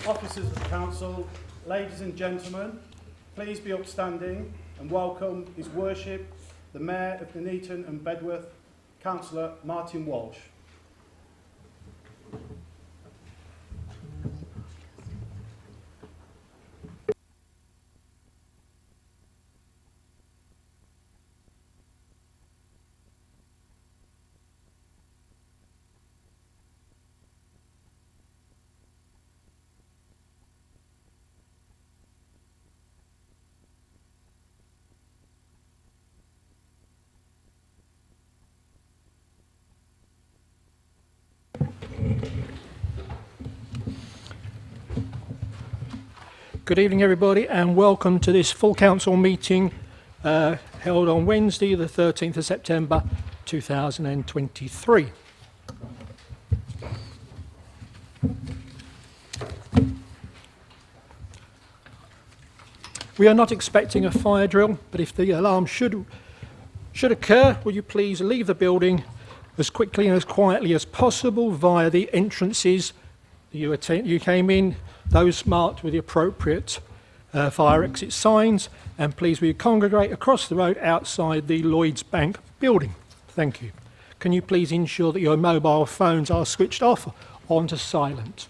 Officers of the Council, ladies and gentlemen, please be upstanding and welcome His Worship, the Mayor of Nuneaton and Bedworth, Councillor Martin Walsh. Good evening, everybody, and welcome to this full council meeting held on Wednesday, the 13th of September 2023. We are not expecting a fire drill, but if the alarm should occur, will you please leave the building as quickly and as quietly as possible via the entrances you came in, those marked with the appropriate fire exit signs, and please will you congregate across the road outside the Lloyds Bank building. Thank you. Can you please ensure that your mobile phones are switched off onto silent?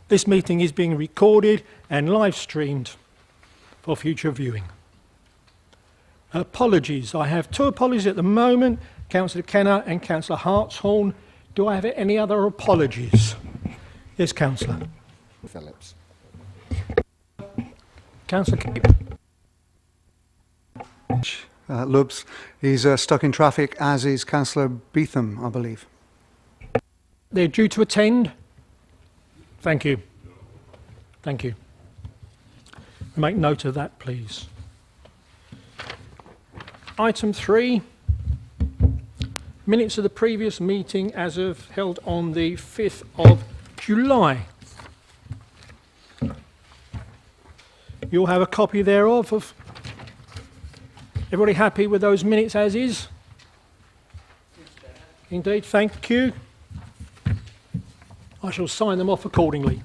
This meeting is being recorded and live streamed for future viewing. Apologies. I have two apologies at the moment, Councillor Kenner and Councillor Hartshorn. Do I have any other apologies? Yes, Councillor. Phillips. Councillor Cape. Lubbs. He's stuck in traffic, as is Councillor Beetham, I believe. They're due to attend. Thank you. Thank you. Make note of that, please. Item 3. Minutes of the previous meeting as of held on the 5th of July. You'll have a copy thereof. Everybody happy with those minutes as is? Indeed, thank you. I shall sign them off accordingly.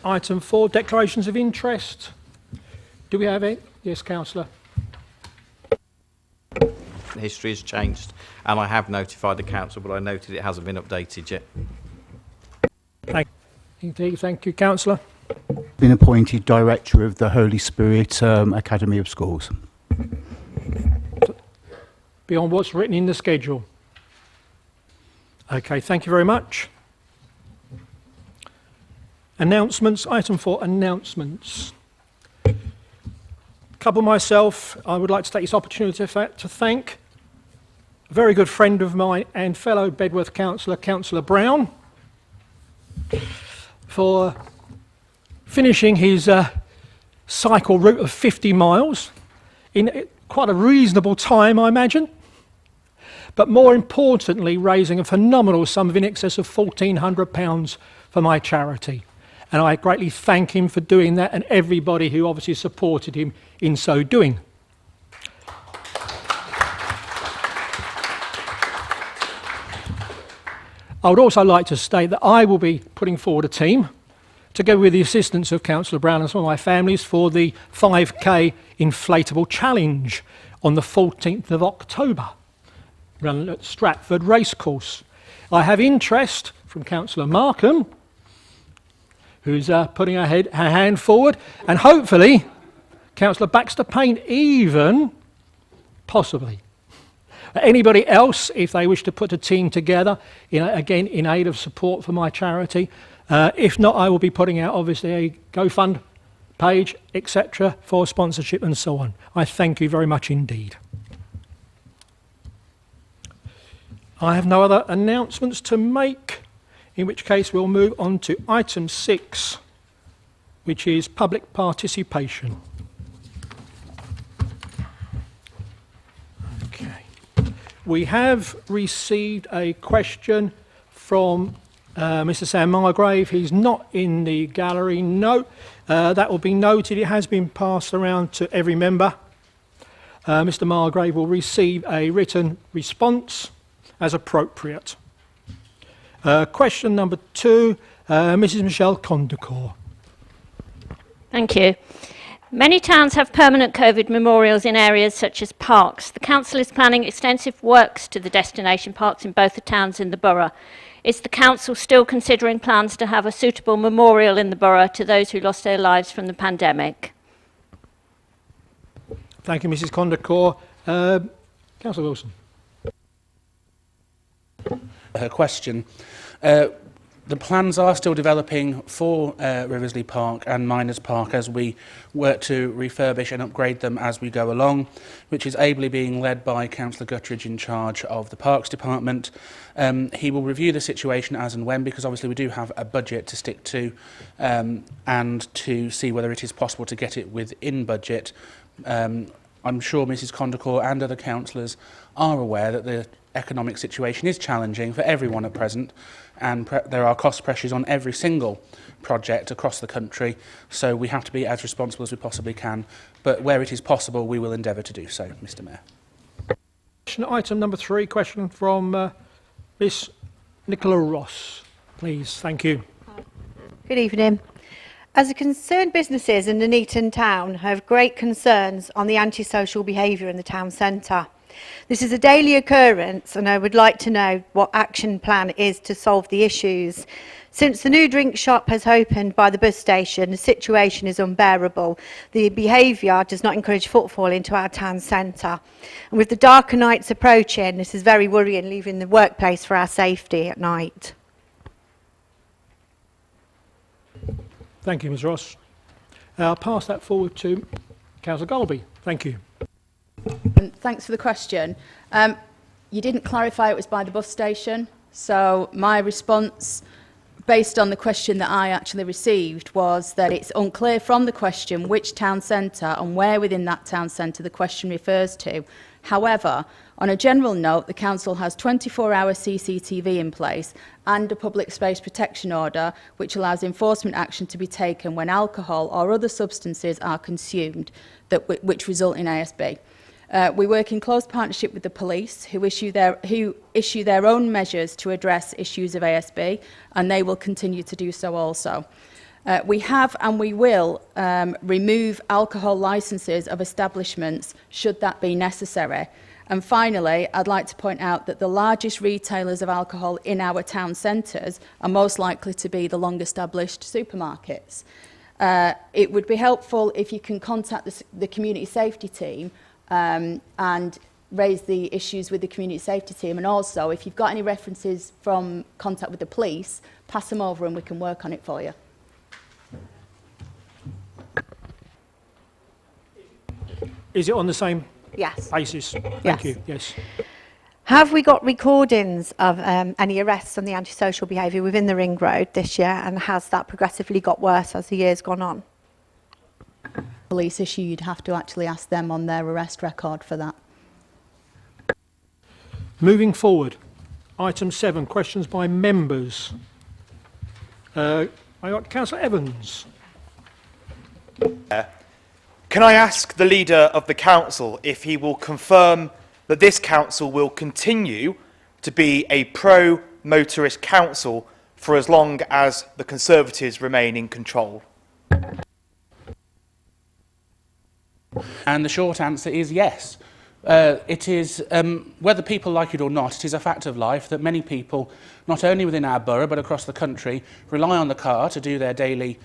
Item 4, declarations of interest. Do we have it? Yes, Councillor. The history has changed, and I have notified the council, but I noted it hasn't been updated yet. Indeed, thank you, Councillor. Been appointed Director of the Holy Spirit Academy of Schools. Beyond what's written in the schedule. Okay, thank you very much. Announcements, item 4, announcements. Couple myself, I would like to take this opportunity to thank a very good friend of mine and fellow Bedworth councillor, Councillor Brown, for finishing his cycle route of 50 miles in quite a reasonable time, I imagine, but more importantly, raising a phenomenal sum of in excess of £1,400 for my charity. And I greatly thank him for doing that and everybody who obviously supported him in so doing. I would also like to state that I will be putting forward a team, together with the assistance of Councillor Brown and some of my families, for the 5K inflatable challenge on the 14th of October, run at Stratford Racecourse. I have interest from Councillor Markham, who's putting her hand forward, and hopefully Councillor Baxter Payne even, possibly. Anybody else, if they wish to put a team together, again in aid of support for my charity. If not, I will be putting out obviously a GoFund page, etc., for sponsorship and so on. I thank you very much indeed. I have no other announcements to make, in which case we'll move on to item 6, which is public participation. Okay. We have received a question from Mr Sam Margrave. He's not in the gallery. No. That will be noted. It has been passed around to every member. Mr Margrave will receive a written response as appropriate. Question number 2, Mrs Michelle Condacor. Thank you. Many towns have permanent COVID memorials in areas such as parks. The council is planning extensive works to the destination parks in both the towns and the borough. Is the council still considering plans to have a suitable memorial in the borough to those who lost their lives from the pandemic? Thank you, Mrs Condacor. Councillor Wilson. Her question. The plans are still developing for Riversley Park and Miners Park as we work to refurbish and upgrade them as we go along, which is ably being led by Councillor Guttridge in charge of the Parks Department. He will review the situation as and when, because obviously we do have a budget to stick to, and to see whether it is possible to get it within budget. I'm sure Mrs Condacor and other councillors are aware that the economic situation is challenging for everyone at present, and there are cost pressures on every single project across the country, so we have to be as responsible as we possibly can, but where it is possible we will endeavour to do so, Mr Mayor. Item number 3, question from Miss Nicola Ross, please. Thank you. Good evening. As a concerned businesses in Nuneaton town have great concerns on the antisocial behaviour in the town centre. This is a daily occurrence and I would like to know what action plan is to solve the issues. Since the new drink shop has opened by the bus station, the situation is unbearable. The behaviour does not encourage footfall into our town centre. And with the darker nights approaching, this is very worrying, leaving the workplace for our safety at night. Thank you, Ms Ross. I'll pass that forward to Councillor Golby. Thank you. And thanks for the question. You didn't clarify it was by the bus station, so my response, based on the question that I actually received, was that it's unclear from the question which town centre and where within that town centre the question refers to. However, on a general note, the council has 24-hour CCTV in place and a public space protection order which allows enforcement action to be taken when alcohol or other substances are consumed which result in ASB. We work in close partnership with the police, who issue their own measures to address issues of ASB, and they will continue to do so also. We have and we will remove alcohol licences of establishments should that be necessary. And finally, I'd like to point out that the largest retailers of alcohol in our town centres are most likely to be the long-established supermarkets. It would be helpful if you can contact the community safety team and raise the issues with the community safety team, and also if you've got any references from contact with the police, pass them over and we can work on it for you. Is it on the same Yes. basis? Thank Yes. you. Yes. Have we got recordings of any arrests on the antisocial behaviour within the Ring Road this year, and has that progressively got worse as the year's gone on? Police issue, you'd have to actually ask them on their arrest record for that. Moving forward, item 7, questions by members. I got Councillor Evans. Can I ask the leader of the council if he will confirm that this council will continue to be a pro-motorist council for as long as the Conservatives remain in control? And the short answer is yes. It is, whether people like it or not, it is a fact of life that many people, not only within our borough but across the country, rely on the car to do their daily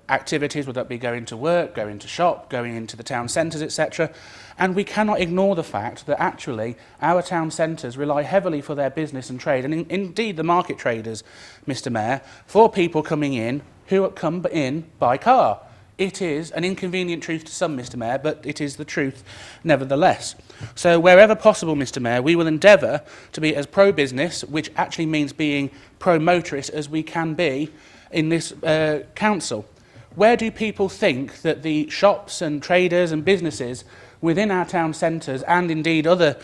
activities, whether that be going to work, going to shop, going into the town centres, etc. And we cannot ignore the fact that actually our town centres rely heavily for their business and trade, and indeed the market traders, Mr Mayor, for people coming in who come in by car. It is an inconvenient truth to some, Mr Mayor, but it is the truth nevertheless. So wherever possible, Mr Mayor, we will endeavour to be as pro-business, which actually means being pro-motorist, as we can be in this council. Where do people think that the shops and traders and businesses within our town centres and indeed other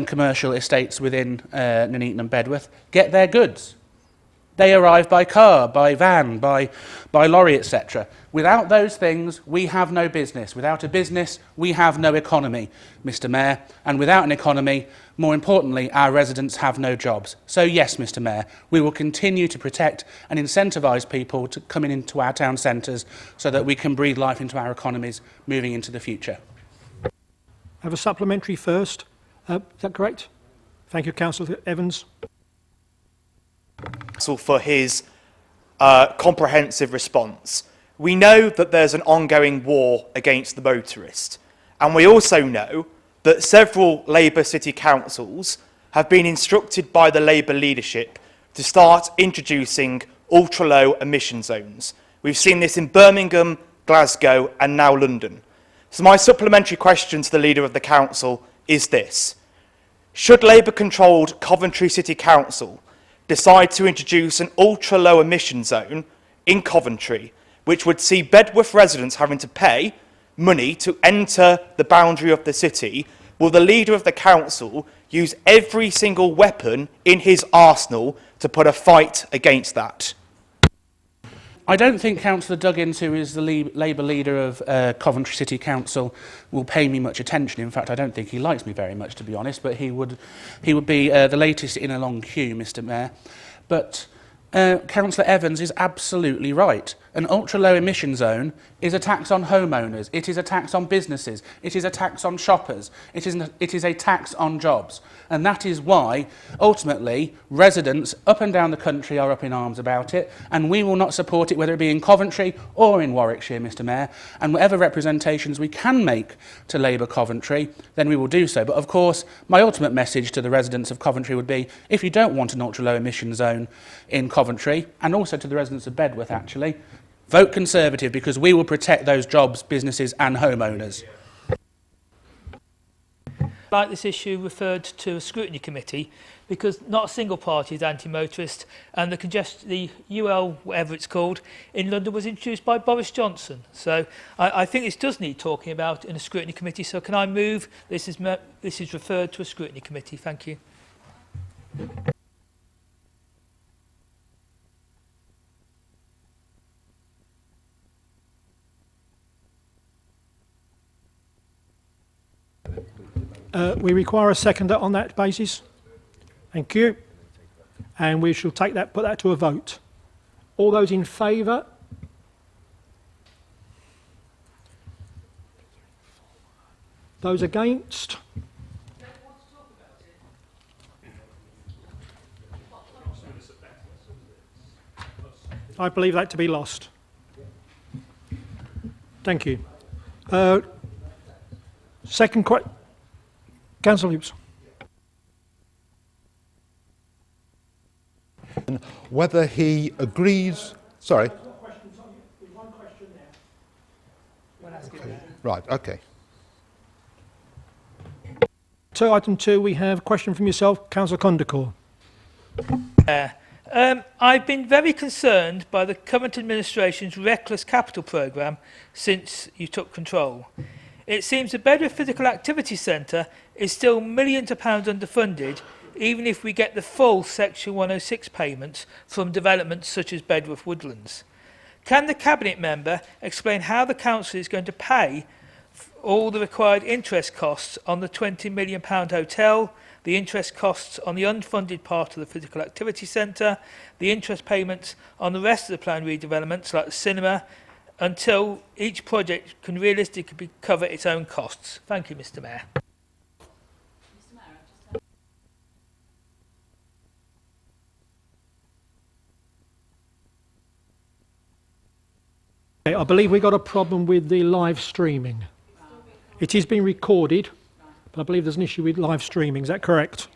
commercial estates within Nuneaton and Bedworth get their goods. They arrive by car, by van, by lorry, etc. Without those things, we have no business. Without a business, we have no economy, Mr Mayor. And without an economy, more importantly, our residents have no jobs. So yes, Mr Mayor, we will continue to protect and incentivise people to come into our town centres so that we can breathe life into our economies moving into the future. Have a supplementary first. Is that correct? Thank you, Councillor Evans. For his comprehensive response. We know that there's an ongoing war against the motorist, and we also know that several Labour city councils have been instructed by the Labour leadership to start introducing ultra-low emission zones. We've seen this in Birmingham, Glasgow and now London. So my supplementary question to the Leader of the Council is this. Should Labour-controlled Coventry City Council decide to introduce an ultra-low emission zone in Coventry, which would see Bedworth residents having to pay money to enter the boundary of the city, will the Leader of the Council use every single weapon in his arsenal to put a fight against that? I don't think Councillor Duggins, who is the Labour leader of Coventry City Council, will pay me much attention. In fact, I don't think he likes me very much, to be honest, but he would be the latest in a long queue, Mr Mayor. But Councillor Evans is absolutely right. An ultra-low emission zone is a tax on homeowners, it is a tax on businesses, it is a tax on shoppers, it is a tax on jobs. And that is why, ultimately, residents up and down the country are up in arms about it, and we will not support it, whether it be in Coventry or in Warwickshire, Mr Mayor. And whatever representations we can make to Labour Coventry, then we will do so. But of course, my ultimate message to the residents of Coventry would be, if you don't want an ultra-low emission zone in Coventry, and also to the residents of Bedworth actually, vote Conservative, because we will protect those jobs, businesses and homeowners. Like this issue referred to a scrutiny committee, because not a single party is anti-motorist, and the UL, whatever it's called, in London was introduced by Boris Johnson. So I think this does need talking about in a scrutiny committee. So can I move this is referred to a scrutiny committee? Thank you. We require a seconder on that basis. Thank you. And we shall put that to a vote. All those in favour? Those against? I believe that to be lost. Thank you. Second question. Councillor Hughes. Whether he agrees... Sorry? One question there. Right, OK. So, item 2, we have a question from yourself, Councillor Condacore. I've been very concerned by the current administration's reckless capital programme since you took control. It seems the Bedworth Physical Activity Centre is still millions of pounds underfunded, even if we get the full Section 106 payments from developments such as Bedworth Woodlands. Can the Cabinet member explain how the Council is going to pay all the required interest costs on the £20 million hotel, the interest costs on the unfunded part of the Physical Activity Centre, the interest payments on the rest of the planned redevelopments like the cinema, until each project can realistically cover its own costs? Thank you, Mr Mayor. I believe we got a problem with the live streaming. It is being recorded, but I believe there's an issue with live streaming. Is that correct?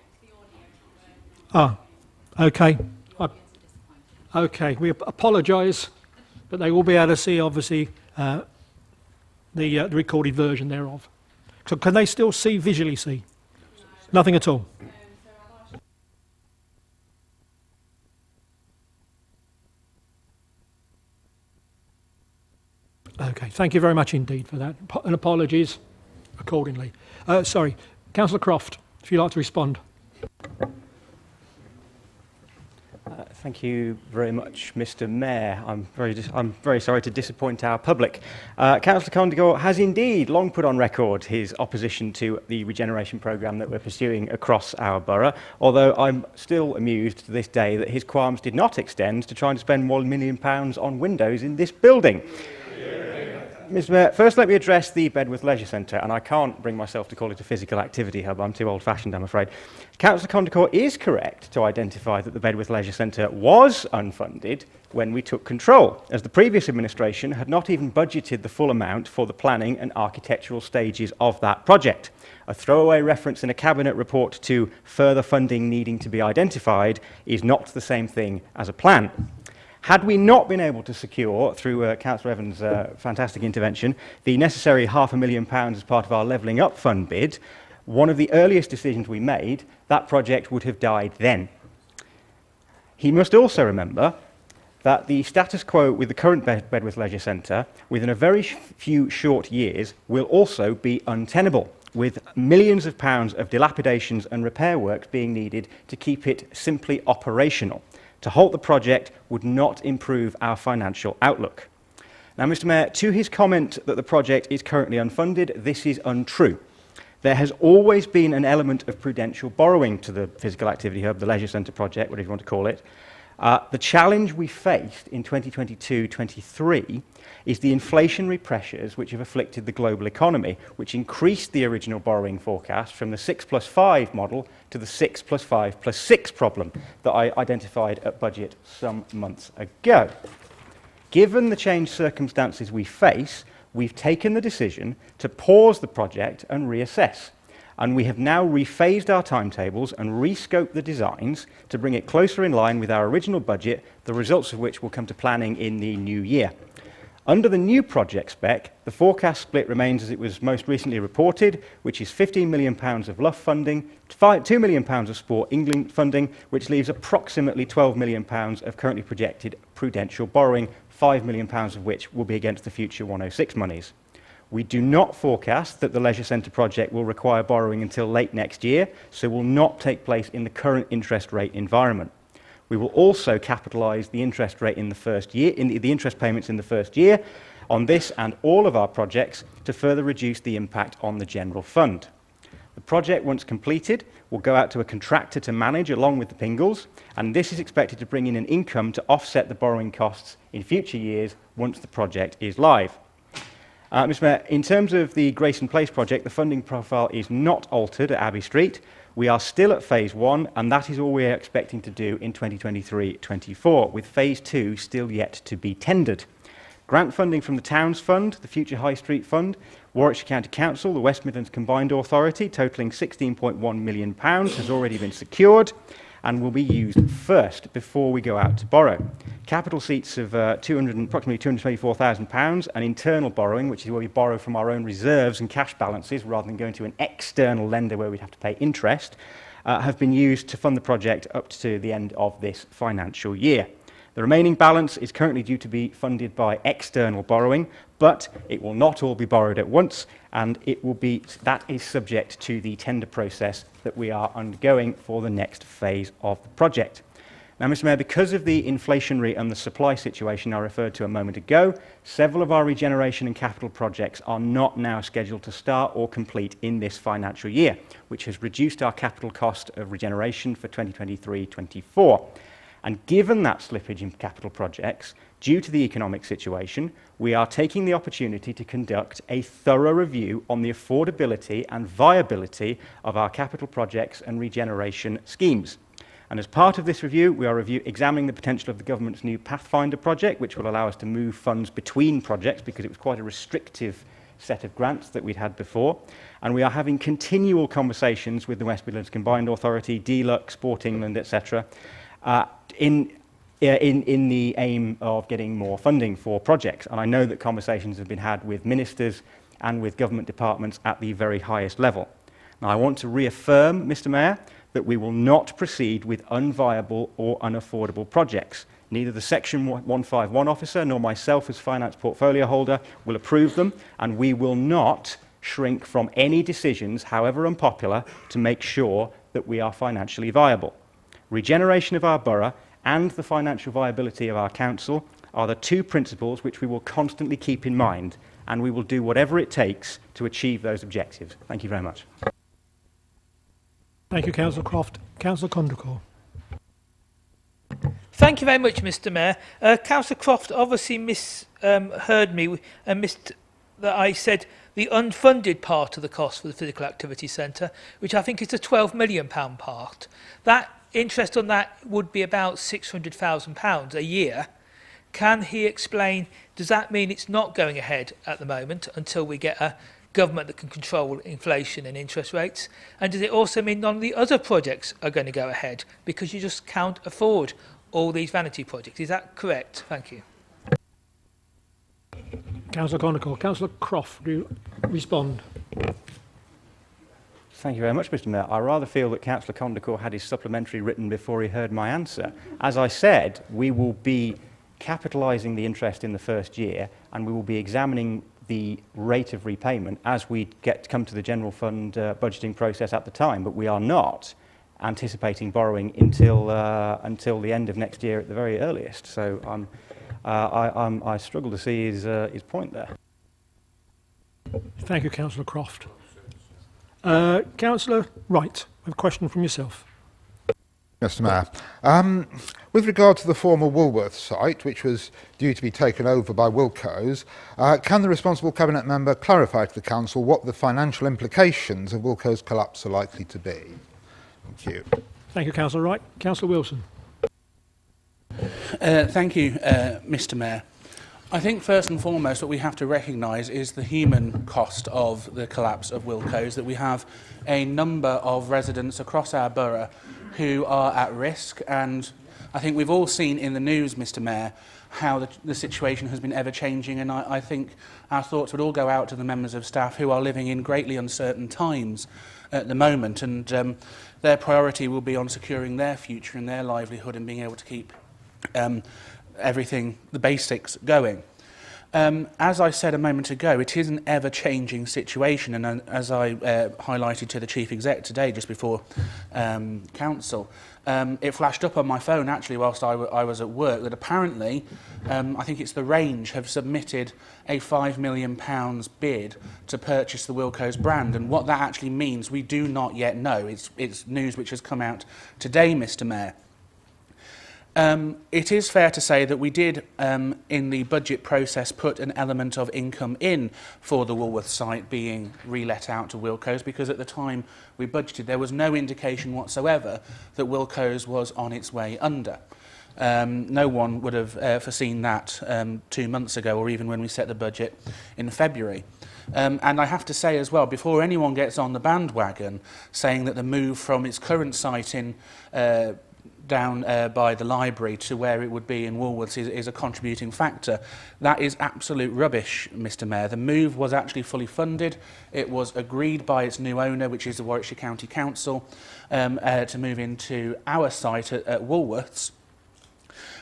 Ah, okay. Okay, we apologise, but they will be able to see, obviously, the recorded version thereof. So can they still see, visually see? Nothing at all? Okay, thank you very much indeed for that, and apologies. accordingly. Sorry, Councillor Croft, if you'd like to respond. Thank you very much, Mr. Mayor. I'm very sorry to disappoint our public. Councillor Condigor has indeed long put on record his opposition to the regeneration programme that we're pursuing across our borough, although I'm still amused to this day that his qualms did not extend to trying to spend £1 million on windows in this building. Mr. Mayor, first let me address the Bedworth Leisure Centre, and I can't bring myself to call it a physical activity hub. I'm too old-fashioned, I'm afraid. Councillor Condicourt is correct to identify that the Bedworth Leisure Centre was unfunded when we took control, as the previous administration had not even budgeted the full amount for the planning and architectural stages of that project. A throwaway reference in a cabinet report to further funding needing to be identified is not the same thing as a plan. Had we not been able to secure, through Councillor Evans' fantastic intervention, the necessary £500,000 as part of our Levelling Up Fund bid, one of the earliest decisions we made, that project would have died then. He must also remember that the status quo with the current Bedworth Leisure Centre, within a very few short years, will also be untenable, with millions of pounds of dilapidations and repair works being needed to keep it simply operational. To halt the project would not improve our financial outlook. Now, Mr. Mayor, to his comment that the project is currently unfunded, this is untrue. There has always been an element of prudential borrowing to the Physical Activity Hub, the Leisure Centre project, whatever you want to call it. The challenge we faced in 2022-23 is the inflationary pressures which have afflicted the global economy, which increased the original borrowing forecast from the 6+5 model to the 6+5+6 problem that I identified at budget some months ago. Given the changed circumstances we face, we've taken the decision to pause the project and reassess. And we have now rephased our timetables and rescoped the designs to bring it closer in line with our original budget, the results of which will come to planning in the new year. Under the new project spec, the forecast split remains as it was most recently reported, which is £15 million of LUF funding, £2 million of Sport England funding, which leaves approximately £12 million of currently projected prudential borrowing, £5 million of which will be against the future 106 monies. We do not forecast that the Leisure Centre project will require borrowing until late next year, so will not take place in the current interest rate environment. We will also capitalise the interest rate in the first year, the interest payments in the first year on this and all of our projects to further reduce the impact on the general fund. The project, once completed, will go out to a contractor to manage along with the Pingles, and this is expected to bring in an income to offset the borrowing costs in future years once the project is live. Mr. Mayor, in terms of the Grayson Place project, the funding profile is not altered at Abbey Street. We are still at phase 1, and that is all we are expecting to do in 2023-24, with phase 2 still yet to be tendered. Grant funding from the Towns Fund, the Future High Street Fund, Warwickshire County Council, the West Midlands Combined Authority, totalling £16.1 million, has already been secured and will be used first before we go out to borrow. Capital seats of approximately £224,000 and internal borrowing, which is where we borrow from our own reserves and cash balances rather than going to an external lender where we'd have to pay interest, have been used to fund the project up to the end of this financial year. The remaining balance is currently due to be funded by external borrowing, but it will not all be borrowed at once, and that is subject to the tender process that we are undergoing for the next phase of the project. Now, Mr. Mayor, because of the inflationary and the supply situation I referred to a moment ago, several of our regeneration and capital projects are not now scheduled to start or complete in this financial year, which has reduced our capital cost of regeneration for 2023-24. And given that slippage in capital projects, due to the economic situation, we are taking the opportunity to conduct a thorough review on the affordability and viability of our capital projects and regeneration schemes. And as part of this review, we are examining the potential of the government's new Pathfinder project, which will allow us to move funds between projects because it was quite a restrictive set of grants that we'd had before. And we are having continual conversations with the West Midlands Combined Authority, DLUC, Sport England, etc., in the aim of getting more funding for projects. And I know that conversations have been had with ministers and with government departments at the very highest level. Now, I want to reaffirm, Mr. Mayor, that we will not proceed with unviable or unaffordable projects. Neither the Section 151 officer nor myself as finance portfolio holder will approve them, and we will not shrink from any decisions, however unpopular, to make sure that we are financially viable. Regeneration of our borough and the financial viability of our council are the two principles which we will constantly keep in mind, and we will do whatever it takes to achieve those objectives. Thank you very much. Thank you, Councillor Croft. Councillor Condrical. Thank you very much, Mr. Mayor. Councillor Croft obviously misheard me and missed that I said the unfunded part of the cost for the Physical Activity Centre, which I think is the £12 million part. That interest on that would be about £600,000 a year. Can he explain, does that mean it's not going ahead at the moment until we get a government that can control inflation and interest rates? And does it also mean none of the other projects are going to go ahead because you just can't afford all these vanity projects? Is that correct? Thank you. Councillor Condrical. Councillor Croft, do you respond? Thank you very much, Mr. Mayor. I rather feel that Councillor Condrical had his supplementary written before he heard my answer. As I said, we will be capitalising the interest in the first year, and we will be examining the rate of repayment as we come to the general fund budgeting process at the time. But we are not anticipating borrowing until the end of next year at the very earliest. So I struggle to see his point there. Thank you, Councillor Croft. Councillor Wright, we have a question from yourself. Mr. Mayor, with regard to the former Woolworth site, which was due to be taken over by Wilko's, can the responsible Cabinet member clarify to the Council what the financial implications of Wilko's collapse are likely to be? Thank you. Thank you, Councillor Wright. Councillor Wilson. Thank you, Mr. Mayor. I think first and foremost what we have to recognise is the human cost of the collapse of Wilko's, that we have a number of residents across our borough who are at risk, and I think we've all seen in the news, Mr. Mayor, how the situation has been ever-changing, and I think our thoughts would all go out to the members of staff who are living in greatly uncertain times at the moment, and their priority will be on securing their future and their livelihood and being able to keep everything, the basics, going. As I said a moment ago, it is an ever-changing situation, and as I highlighted to the Chief Exec today, just before Council, it flashed up on my phone, actually, whilst I was at work, that apparently, I think it's the Range, have submitted a £5 million bid to purchase the Wilko's brand, and what that actually means, we do not yet know. It's news which has come out today, Mr. Mayor. It is fair to say that we did, in the budget process, put an element of income in for the Woolworth site being re-let out to Wilko's, because at the time we budgeted, there was no indication whatsoever that Wilko's was on its way under. No one would have foreseen that 2 months ago, or even when we set the budget in February. And I have to say as well, before anyone gets on the bandwagon saying that the move from its current site in down by the library to where it would be in Woolworths is a contributing factor. That is absolute rubbish, Mr. Mayor. The move was actually fully funded. It was agreed by its new owner, which is the Warwickshire County Council, to move into our site at Woolworths.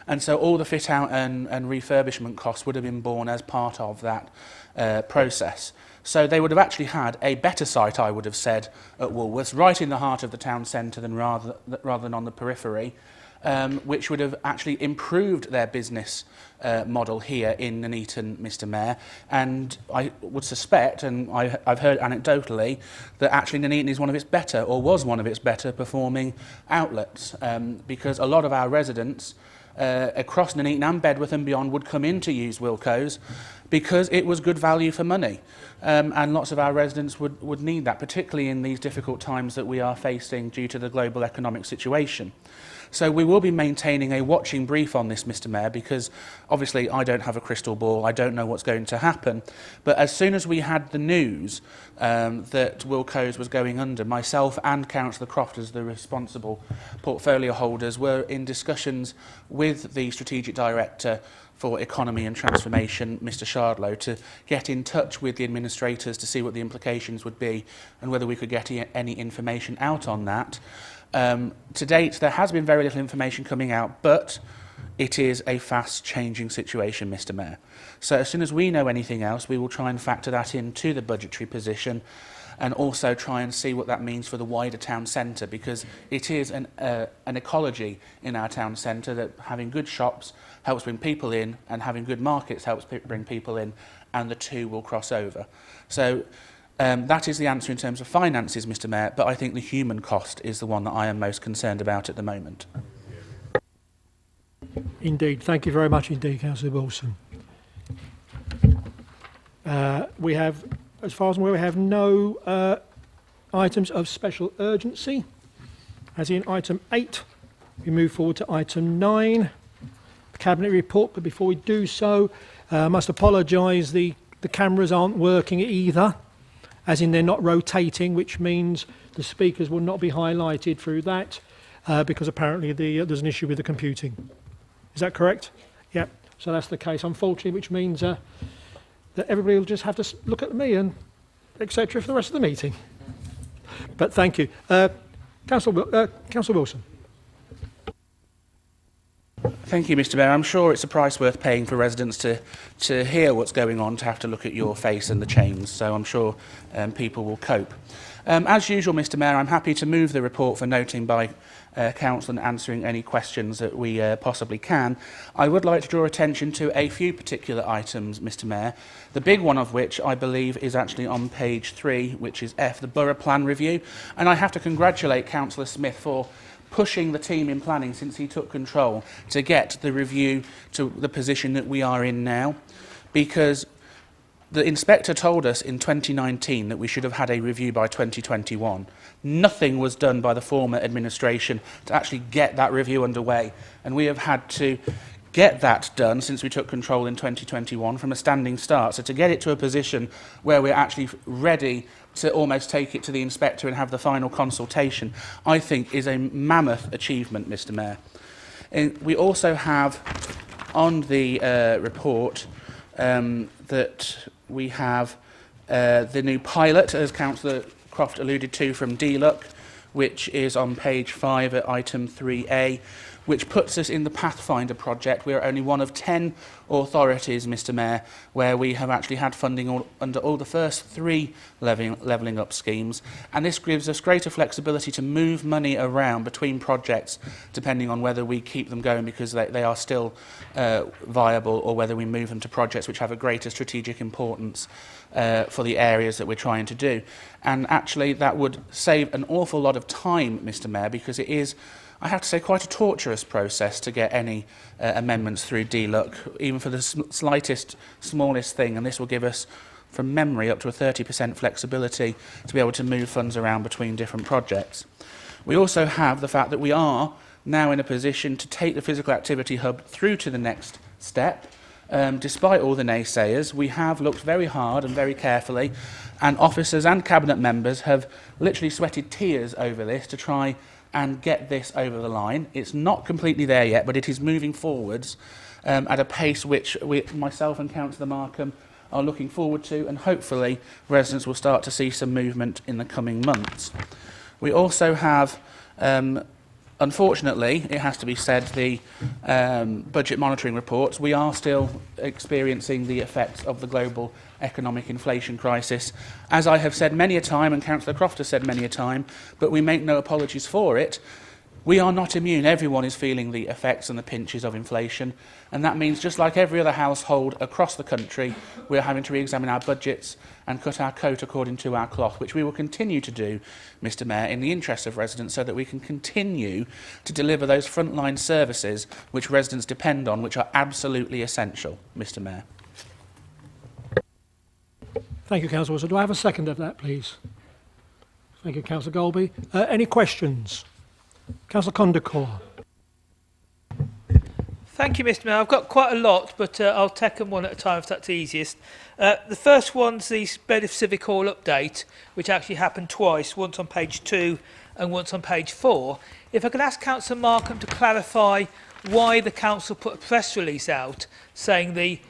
And so all the fit-out and refurbishment costs would have been borne as part of that process. So they would have actually had a better site, I would have said, at Woolworths, right in the heart of the town centre than rather than on the periphery, which would have actually improved their business model here in Nuneaton, Mr. Mayor. And I would suspect, and I've heard anecdotally, that actually Nuneaton is one of its better, or was one of its better performing outlets, because a lot of our residents across Nuneaton and Bedworth and beyond would come in to use Wilko's because it was good value for money. And lots of our residents would need that, particularly in these difficult times that we are facing due to the global economic situation. So we will be maintaining a watching brief on this, Mr. Mayor, because obviously I don't have a crystal ball, I don't know what's going to happen. But as soon as we had the news that Wilko's was going under, myself and Councillor Croft, as the responsible portfolio holders, were in discussions with the Strategic Director for Economy and Transformation, Mr. Shardlow, to get in touch with the administrators to see what the implications would be and whether we could get any information out on that. To date, there has been very little information coming out, but it is a fast-changing situation, Mr Mayor. So as soon as we know anything else, we will try and factor that into the budgetary position and also try and see what that means for the wider town centre, because it is an ecology in our town centre that having good shops helps bring people in, and having good markets helps bring people in, and the two will cross over. So that is the answer in terms of finances, Mr Mayor, but I think the human cost is the one that I am most concerned about at the moment. Indeed. Thank you very much indeed, Councillor Wilson. We have, as far as I'm aware, we have no items of special urgency. As in item 8, we move forward to item 9, the Cabinet report. But before we do so, I must apologise, the cameras aren't working either, as in they're not rotating, which means the speakers will not be highlighted through that, because apparently there's an issue with the computing. Is that correct? Yeah, so that's the case, unfortunately, which means that everybody will just have to look at me and etc. for the rest of the meeting. But thank you. Councillor Wilson. Thank you, Mr Mayor. I'm sure it's a price worth paying for residents to hear what's going on, to have to look at your face and the chains, so I'm sure people will cope. As usual, Mr Mayor, I'm happy to move the report for noting by Council and answering any questions that we possibly can. I would like to draw attention to a few particular items, Mr Mayor, the big one of which I believe is actually on page 3, which is F, the Borough Plan Review. And I have to congratulate Councillor Smith for pushing the team in planning since he took control to get the review to the position that we are in now, because the inspector told us in 2019 that we should have had a review by 2021. Nothing was done by the former administration to actually get that review underway, and we have had to get that done since we took control in 2021 from a standing start. So to get it to a position where we're actually ready to almost take it to the inspector and have the final consultation, I think is a mammoth achievement, Mr Mayor. And we also have on the report that we have the new pilot, as Councillor Croft alluded to, from DLUC, which is on page 5 at item 3A, which puts us in the Pathfinder project. We are only one of 10 authorities, Mr Mayor, where we have actually had funding under all the first 3 levelling up schemes, and this gives us greater flexibility to move money around between projects depending on whether we keep them going because they are still viable, or whether we move them to projects which have a greater strategic importance for the areas that we're trying to do. And actually that would save an awful lot of time, Mr Mayor, because it is, I have to say, quite a torturous process to get any amendments through DLUC, even for the slightest, smallest thing, and this will give us, from memory, up to a 30% flexibility to be able to move funds around between different projects. We also have the fact that we are now in a position to take the physical activity hub through to the next step. Despite all the naysayers, we have looked very hard and very carefully, and officers and cabinet members have literally sweated tears over this to try and get this over the line. It's not completely there yet, but it is moving forwards at a pace which myself and Councillor Markham are looking forward to, and hopefully residents will start to see some movement in the coming months. We also have, unfortunately, it has to be said, the budget monitoring reports. We are still experiencing the effects of the global economic inflation crisis. As I have said many a time, and Councillor Croft has said many a time, but we make no apologies for it, we are not immune. Everyone is feeling the effects and the pinches of inflation, and that means, just like every other household across the country, we are having to re-examine our budgets and cut our coat according to our cloth, which we will continue to do, Mr Mayor, in the interest of residents, so that we can continue to deliver those frontline services which residents depend on, which are absolutely essential, Mr Mayor. Thank you, Councillor Wilson. Do I have a second of that, please? Thank you, Councillor Golby. Any questions? Councillor Condacor. Thank you, Mr Mayor. I've got quite a lot, but I'll take them one at a time if that's easiest. The first one's the Bedworth Civic Hall update, which actually happened twice, once on page 2 and once on page 4. If I could ask Councillor Markham to clarify why the council put a press release out saying the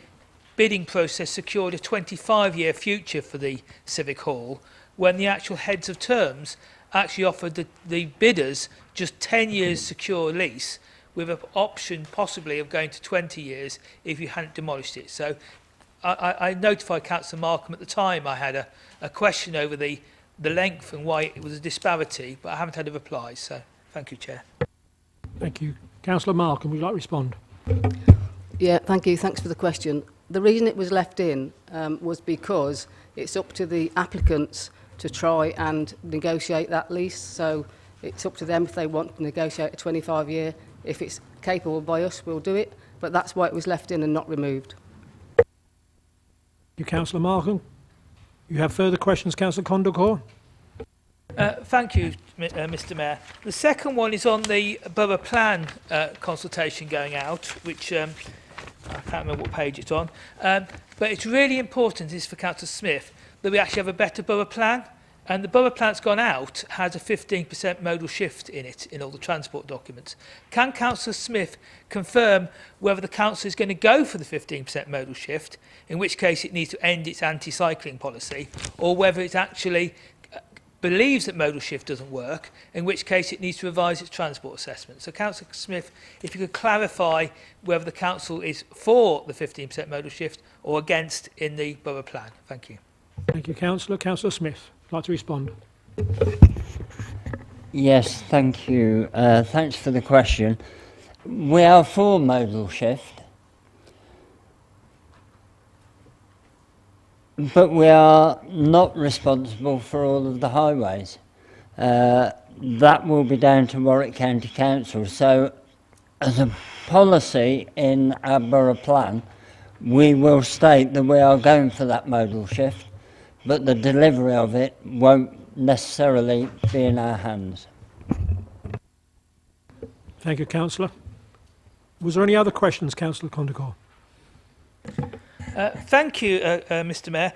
bidding process secured a 25-year future for the Civic Hall, when the actual heads of terms actually offered the bidders just 10 years secure lease, with an option possibly of going to 20 years if you hadn't demolished it. So I notified Councillor Markham at the time. I had a question over the length and why it was a disparity, but I haven't had a reply. So thank you, Chair. Thank you. Councillor Markham, would you like to respond? Yeah, thank you. Thanks for the question. The reason it was left in was because it's up to the applicants to try and negotiate that lease. So it's up to them if they want to negotiate a 25-year. If it's capable by us, we'll do it. But that's why it was left in and not removed. You, Councillor Markham. You have further questions, Councillor Condacor? Thank you, Mr Mayor. The second one is on the borough plan consultation going out, which I can't remember what page it's on. But it's really important, is for Councillor Smith, that we actually have a better borough plan. And the borough plan that's gone out has a 15% modal shift in it, in all the transport documents. Can Councillor Smith confirm whether the council is going to go for the 15% modal shift, in which case it needs to end its anti-cycling policy, or whether it actually believes that modal shift doesn't work, in which case it needs to revise its transport assessment? So Councillor Smith, if you could clarify whether the council is for the 15% modal shift or against in the borough plan. Thank you. Thank you, Councillor. Councillor Smith, would like to respond? Yes, thank you. Thanks for the question. We are for modal shift, but we are not responsible for all of the highways. That will be down to Warwick County Council. So, as a policy in our borough plan, we will state that we are going for that modal shift, but the delivery of it won't necessarily be in our hands. Thank you, Councillor. Was there any other questions, Councillor Condacor? Thank you, Mr Mayor.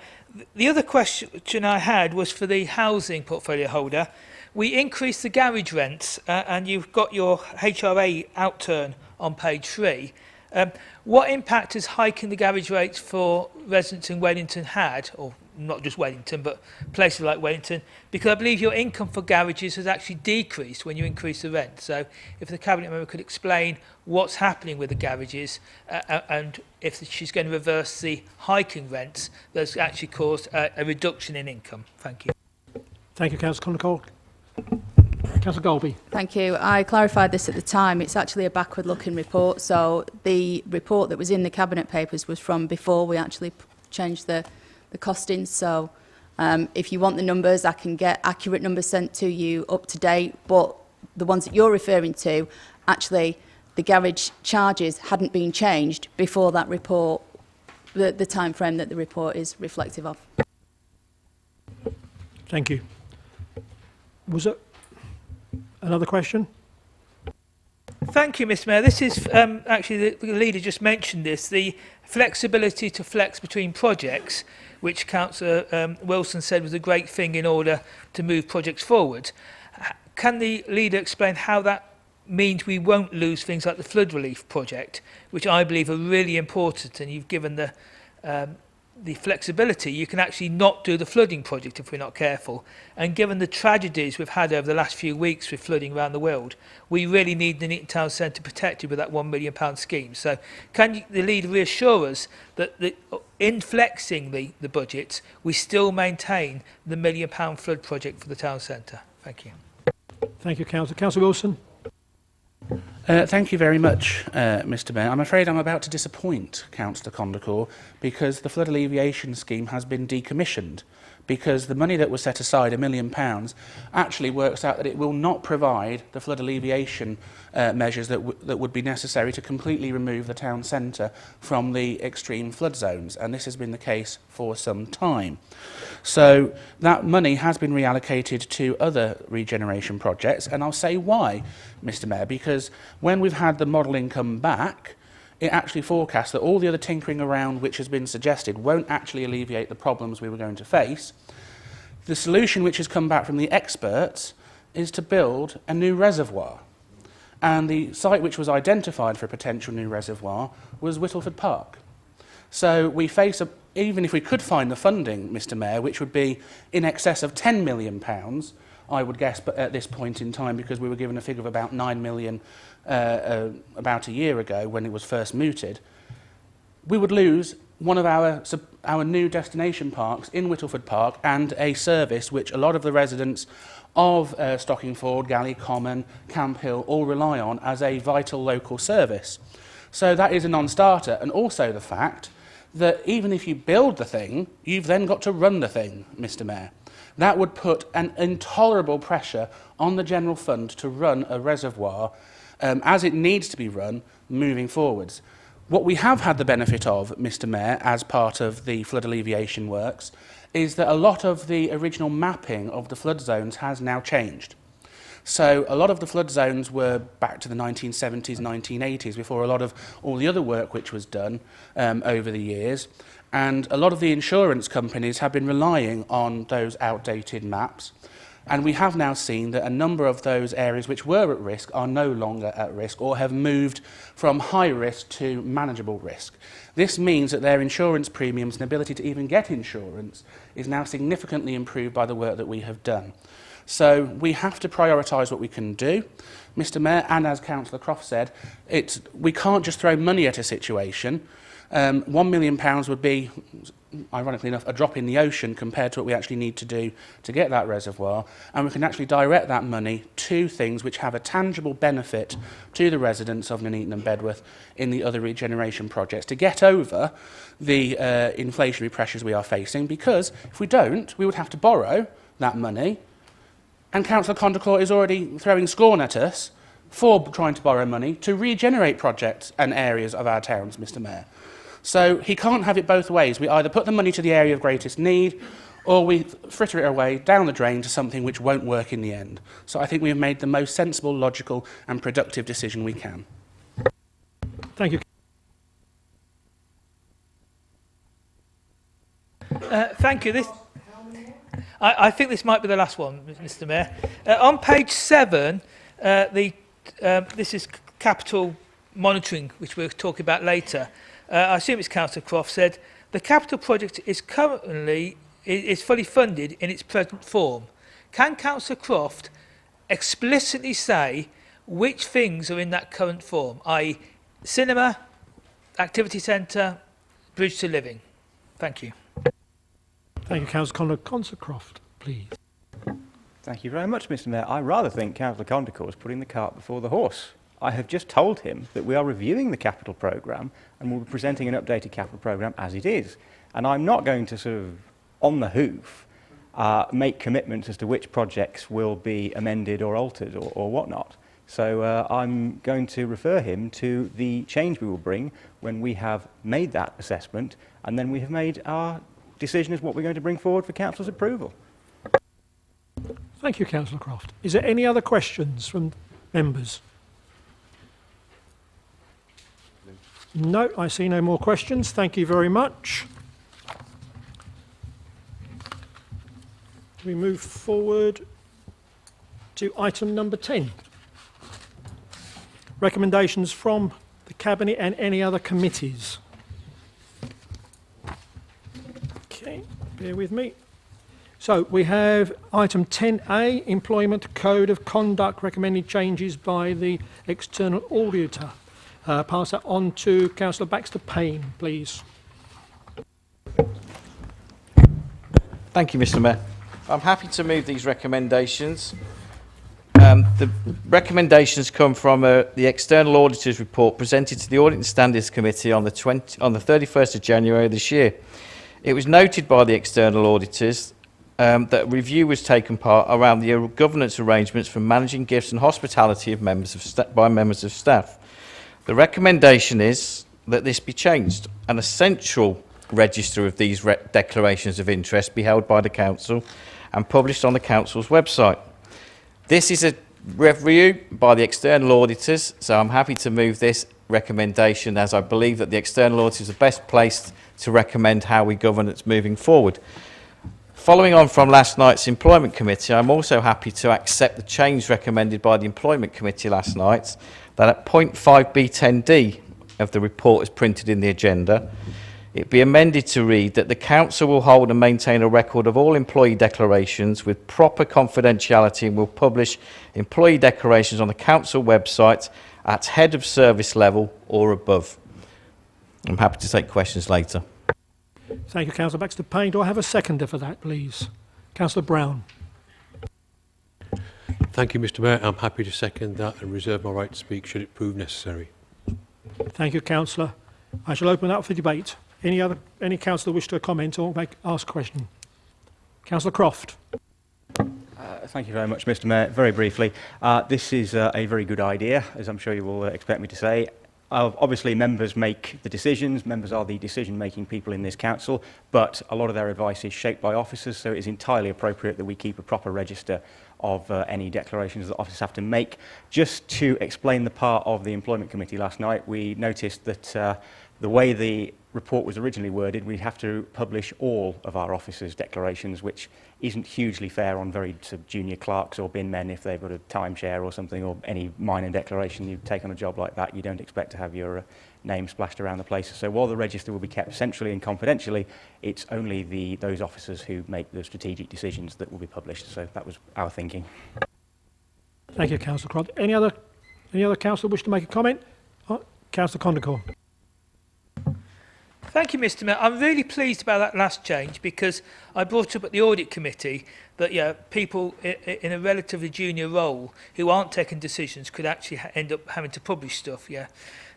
The other question I had was for the housing portfolio holder. We increased the garage rents, and you've got your HRA outturn on page 3. What impact has hiking the garage rates for residents in Wellington had, or not just Wellington, but places like Wellington? Because I believe your income for garages has actually decreased when you increase the rent. So if the Cabinet member could explain what's happening with the garages and if she's going to reverse the hiking rents that's actually caused a reduction in income. Thank you. Thank you, Councillor Condacor. Councillor Golby. Thank you. I clarified this at the time. It's actually a backward-looking report. So the report that was in the Cabinet papers was from before we actually changed the costings. So if you want the numbers, I can get accurate numbers sent to you up to date. But the ones that you're referring to, actually, the garage charges hadn't been changed before that report, the time frame that the report is reflective of. Thank you. Was it another question? Thank you, Mr Mayor. This is actually, the leader just mentioned this, the flexibility to flex between projects, which Councillor Wilson said was a great thing in order to move projects forward. Can the leader explain how that means we won't lose things like the flood relief project, which I believe are really important, and you've given the flexibility? You can actually not do the flooding project if we're not careful. And given the tragedies we've had over the last few weeks with flooding around the world, we really need the Nuneaton Town Centre protected with that £1 million scheme. So can the leader reassure us that in flexing the budget, we still maintain the £1 million flood project for the town centre? Thank you. Thank you, Councillor. Councillor Wilson. Thank you very much, Mr Mayor. I'm afraid I'm about to disappoint Councillor Condacor because the flood alleviation scheme has been decommissioned, because the money that was set aside, £1 million, actually works out that it will not provide the flood alleviation measures that would be necessary to completely remove the town centre from the extreme flood zones, and this has been the case for some time. So that money has been reallocated to other regeneration projects, and I'll say why, Mr Mayor, because when we've had the modelling come back, it actually forecasts that all the other tinkering around which has been suggested won't actually alleviate the problems we were going to face. The solution which has come back from the experts is to build a new reservoir. And the site which was identified for a potential new reservoir was Whittleford Park. So we face, even if we could find the funding, Mr Mayor, which would be in excess of £10 million, I would guess, but at this point in time, because we were given a figure of about 9 million about a year ago when it was first mooted, we would lose one of our new destination parks in Whittleford Park and a service which a lot of the residents of Stockingford, Galley Common, Camp Hill all rely on as a vital local service. So that is a non-starter, and also the fact that even if you build the thing, you've then got to run the thing, Mr. Mayor. That would put an intolerable pressure on the general fund to run a reservoir as it needs to be run moving forwards. What we have had the benefit of, Mr. Mayor, as part of the flood alleviation works, is that a lot of the original mapping of the flood zones has now changed. So a lot of the flood zones were back to the 1970s, 1980s, before a lot of all the other work which was done over the years. And a lot of the insurance companies have been relying on those outdated maps. And we have now seen that a number of those areas which were at risk are no longer at risk or have moved from high risk to manageable risk. This means that their insurance premiums and ability to even get insurance is now significantly improved by the work that we have done. So we have to prioritise what we can do. Mr. Mayor, and as Councillor Croft said, we can't just throw money at a situation. £1 million would be, ironically enough, a drop in the ocean compared to what we actually need to do to get that reservoir, and we can actually direct that money to things which have a tangible benefit to the residents of Nuneaton and Bedworth in the other regeneration projects to get over the inflationary pressures we are facing, because if we don't, we would have to borrow that money, and Councillor Condaclaw is already throwing scorn at us for trying to borrow money to regenerate projects and areas of our towns, Mr. Mayor. So he can't have it both ways. We either put the money to the area of greatest need, or we fritter it away down the drain to something which won't work in the end. So I think we have made the most sensible, logical and productive decision we can. Thank you. Thank you. I think this might be the last one, Mr. Mayor. On page 7, this is capital monitoring, which we'll talk about later. I assume it's Councillor Croft said, the capital project is currently fully funded in its present form. Can Councillor Croft explicitly say which things are in that current form, i.e. cinema, activity centre, bridge to living? Thank you. Thank you, Councillor Condor. Councillor Croft, please. Thank you very much, Mr. Mayor. I rather think Councillor Condaclaw is putting the cart before the horse. I have just told him that we are reviewing the capital programme and will be presenting an updated capital programme as it is. And I'm not going to sort of, on the hoof, make commitments as to which projects will be amended or altered or whatnot. So I'm going to refer him to the change we will bring when we have made that assessment, and then we have made our decision as what we're going to bring forward for Council's approval. Thank you, Councillor Croft. Is there any other questions from members? No, I see no more questions. Thank you very much. We move forward to item number 10. Recommendations from the Cabinet and any other committees. Okay, bear with me. So we have item 10A, Employment Code of Conduct, recommended changes by the external auditor. Pass that on to Councillor Baxter Payne, please. Thank you, Mr. Mayor. I'm happy to move these recommendations. The recommendations come from the External Auditor's report presented to the Audit and Standards Committee on the 31st of January this year. It was noted by the external auditors that a review was taken part around the governance arrangements for managing gifts and hospitality of members of staff. The recommendation is that this be changed. An essential register of these declarations of interest be held by the Council and published on the Council's website. This is a review by the external auditors, so I'm happy to move this recommendation as I believe that the external auditors are best placed to recommend how we govern it moving forward. Following on from last night's Employment Committee, I'm also happy to accept the change recommended by the Employment Committee last night, that at point 5b10d of the report as printed in the agenda, it be amended to read that the council will hold and maintain a record of all employee declarations with proper confidentiality and will publish employee declarations on the council website at head of service level or above. I'm happy to take questions later. Thank you, Councillor Baxter Payne. Do I have a seconder for that, please? Councillor Brown. Thank you, Mr. Mayor. I'm happy to second that and reserve my right to speak should it prove necessary. Thank you, Councillor. I shall open that up for debate. Any councillor wish to comment or ask a question? Councillor Croft. Thank you very much, Mr. Mayor. Very briefly, this is a very good idea, as I'm sure you will expect me to say. Obviously, members make the decisions. Members are the decision-making people in this council, but a lot of their advice is shaped by officers, so it is entirely appropriate that we keep a proper register of any declarations that officers have to make. Just to explain the part of the Employment Committee last night, we noticed that the way the report was originally worded, we'd have to publish all of our officers' declarations, which isn't hugely fair on very sort of junior clerks or bin men if they've got a timeshare or something, or any minor declaration you take on a job like that. You don't expect to have your name splashed around the place. So while the register will be kept centrally and confidentially, it's only those officers who make the strategic decisions that will be published. So that was our thinking. Thank you, Councillor Croft. Any other councillor wish to make a comment? Councillor Condacor. Thank you, Mr. Mayor. I'm really pleased about that last change because I brought up at the Audit Committee that people in a relatively junior role who aren't taking decisions could actually end up having to publish stuff.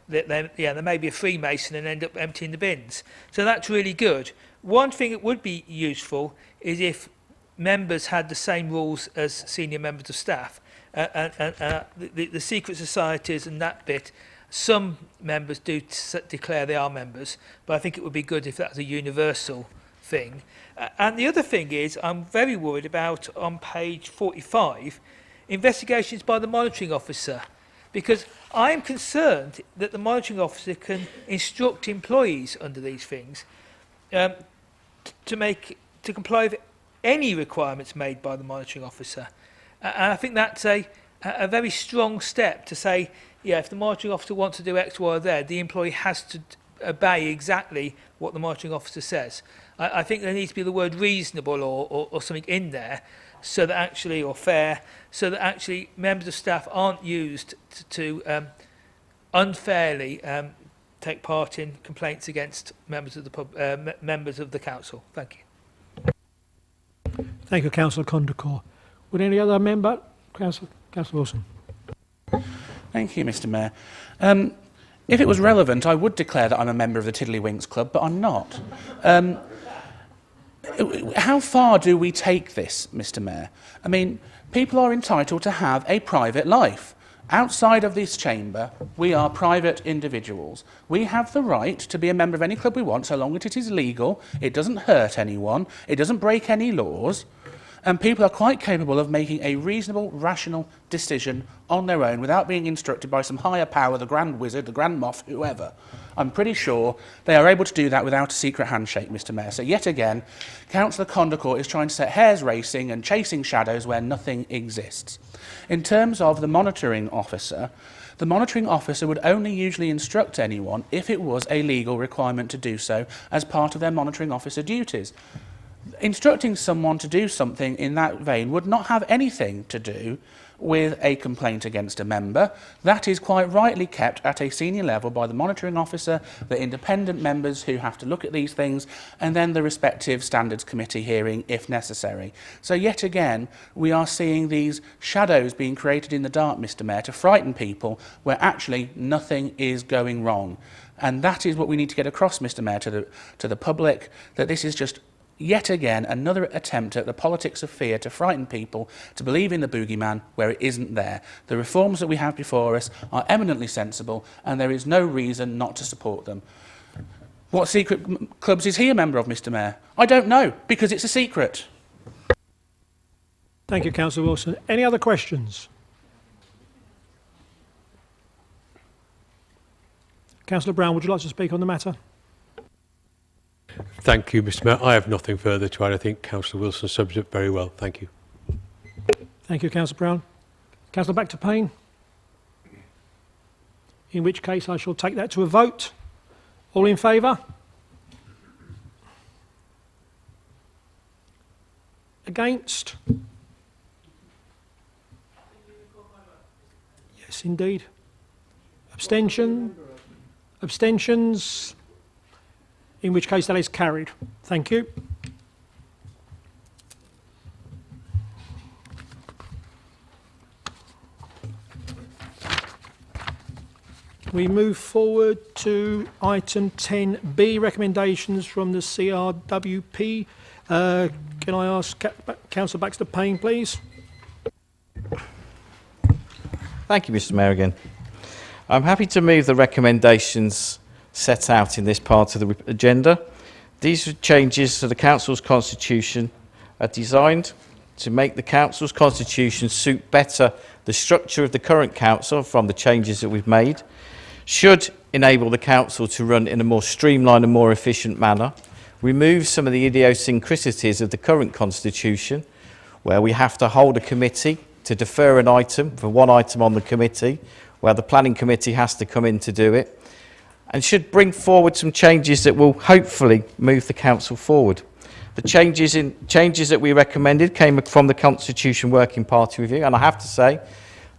They may be a Freemason and end up emptying the bins. So that's really good. One thing that would be useful is if members had the same rules as senior members of staff. The secret societies and that bit, some members do declare they are members, but I think it would be good if that was a universal thing. And the other thing is, I'm very worried about, on page 45, investigations by the monitoring officer, because I am concerned that the monitoring officer can instruct employees under these things to comply with any requirements made by the monitoring officer. And I think that's a very strong step to say, if the monitoring officer wants to do X, Y, or Z, the employee has to obey exactly what the monitoring officer says. I think there needs to be the word reasonable or something in there, so that actually, or fair, so that actually members of staff aren't used to unfairly take part in complaints against members of the council. Thank you. Thank you, Councillor Condacor. Would any other member? Councillor Wilson. Thank you, Mr. Mayor. If it was relevant, I would declare that I'm a member of the Tiddlywinks Club, but I'm not. How far do we take this, Mr. Mayor? I mean, people are entitled to have a private life. Outside of this chamber, we are private individuals. We have the right to be a member of any club we want, so long as it is legal, it doesn't hurt anyone, it doesn't break any laws, and people are quite capable of making a reasonable, rational decision on their own without being instructed by some higher power, the Grand Wizard, the Grand Moff, whoever. I'm pretty sure they are able to do that without a secret handshake, Mr. Mayor. So yet again, Councillor Condacor is trying to set hares racing and chasing shadows where nothing exists. In terms of the monitoring officer would only usually instruct anyone if it was a legal requirement to do so as part of their monitoring officer duties. Instructing someone to do something in that vein would not have anything to do with a complaint against a member. That is quite rightly kept at a senior level by the monitoring officer, the independent members who have to look at these things, and then the respective standards committee hearing if necessary. So yet again, we are seeing these shadows being created in the dark, Mr. Mayor, to frighten people where actually nothing is going wrong. And that is what we need to get across, Mr. Mayor, to the public, that this is just yet again another attempt at the politics of fear to frighten people to believe in the boogeyman where it isn't there. The reforms that we have before us are eminently sensible and there is no reason not to support them. What secret clubs is he a member of, Mr. Mayor? I don't know, because it's a secret. Thank you, Councillor Wilson. Any other questions? Councillor Brown, would you like to speak on the matter? Thank you, Mr. Mayor. I have nothing further to add. I think Councillor Wilson sums it very well. Thank you. Thank you, Councillor Brown. Councillor Baxter Payne? In which case I shall take that to a vote. All in favour? Against? Yes, indeed. Abstention? Abstentions? In which case that is carried. Thank you. We move forward to item 10B, recommendations from the CRWP. Can I ask Councillor Baxter Payne, please? Thank you, Mr. Mayor, again. I'm happy to move the recommendations set out in this part of the agenda. These changes to the Council's constitution are designed to make the Council's constitution suit better the structure of the current Council from the changes that we've made, should enable the Council to run in a more streamlined and more efficient manner, remove some of the idiosyncrasies of the current constitution, where we have to hold a committee to defer an item for one item on the committee, where the planning committee has to come in to do it, and should bring forward some changes that will hopefully move the Council forward. The changes that we recommended came from the Constitution Working Party review, and I have to say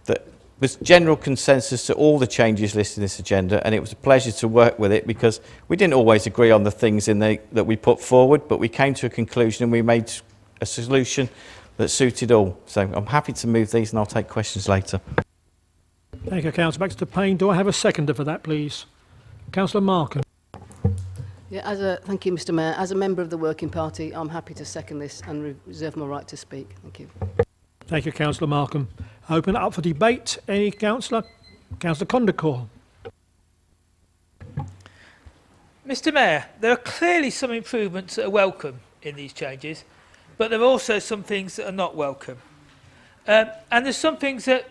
that there's general consensus to all the changes listed in this agenda, and it was a pleasure to work with it because we didn't always agree on the things that we put forward, but we came to a conclusion and we made a solution that suited all. So I'm happy to move these and I'll take questions later. Thank you, Councillor Baxter Payne. Do I have a seconder for that, please? Councillor Markham. Yeah, thank you, Mr. Mayor. As a member of the Working Party, I'm happy to second this and reserve my right to speak. Thank you. Thank you, Councillor Markham. Open it up for debate. Any councillor? Councillor Condacor. Mr. Mayor, there are clearly some improvements that are welcome in these changes, but there are also some things that are not welcome. And there's some things that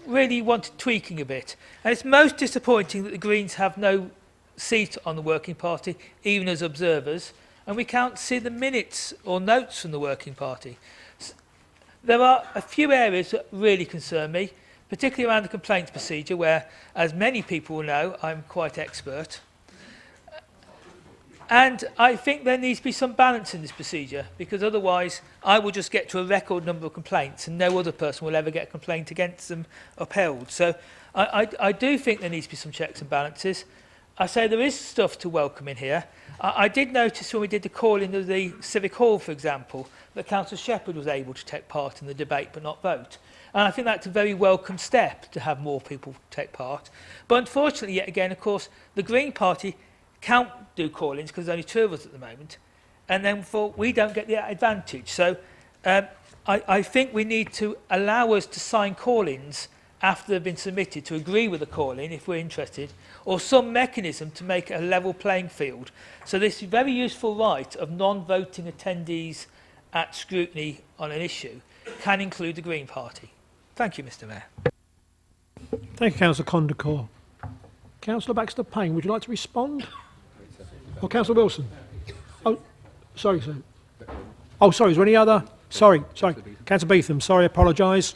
really wanted tweaking a bit. And it's most disappointing that the Greens have no seat on the Working Party, even as observers, and we can't see the minutes or notes from the Working Party. There are a few areas that really concern me, particularly around the complaints procedure, where, as many people will know, I'm quite expert. And I think there needs to be some balance in this procedure, because otherwise I will just get to a record number of complaints and no other person will ever get a complaint against them upheld. So I do think there needs to be some checks and balances. I say there is stuff to welcome in here. I did notice when we did the call-in of the Civic Hall, for example, that Councillor Shepherd was able to take part in the debate but not vote. And I think that's a very welcome step to have more people take part. But unfortunately, yet again, of course, the Green Party can't do call-ins because there's only two of us at the moment. And then we don't get the advantage. So I think we need to allow us to sign call-ins after they've been submitted, to agree with the call-in if we're interested, or some mechanism to make a level playing field. So this very useful right of non-voting attendees at scrutiny on an issue can include the Green Party. Thank you, Mr. Mayor. Thank you, Councillor Condacor. Councillor Baxter Payne, would you like to respond? Or Councillor Wilson? Oh, sorry, sir. Oh, sorry, is there any other? Sorry. Councillor Beetham, sorry, apologise.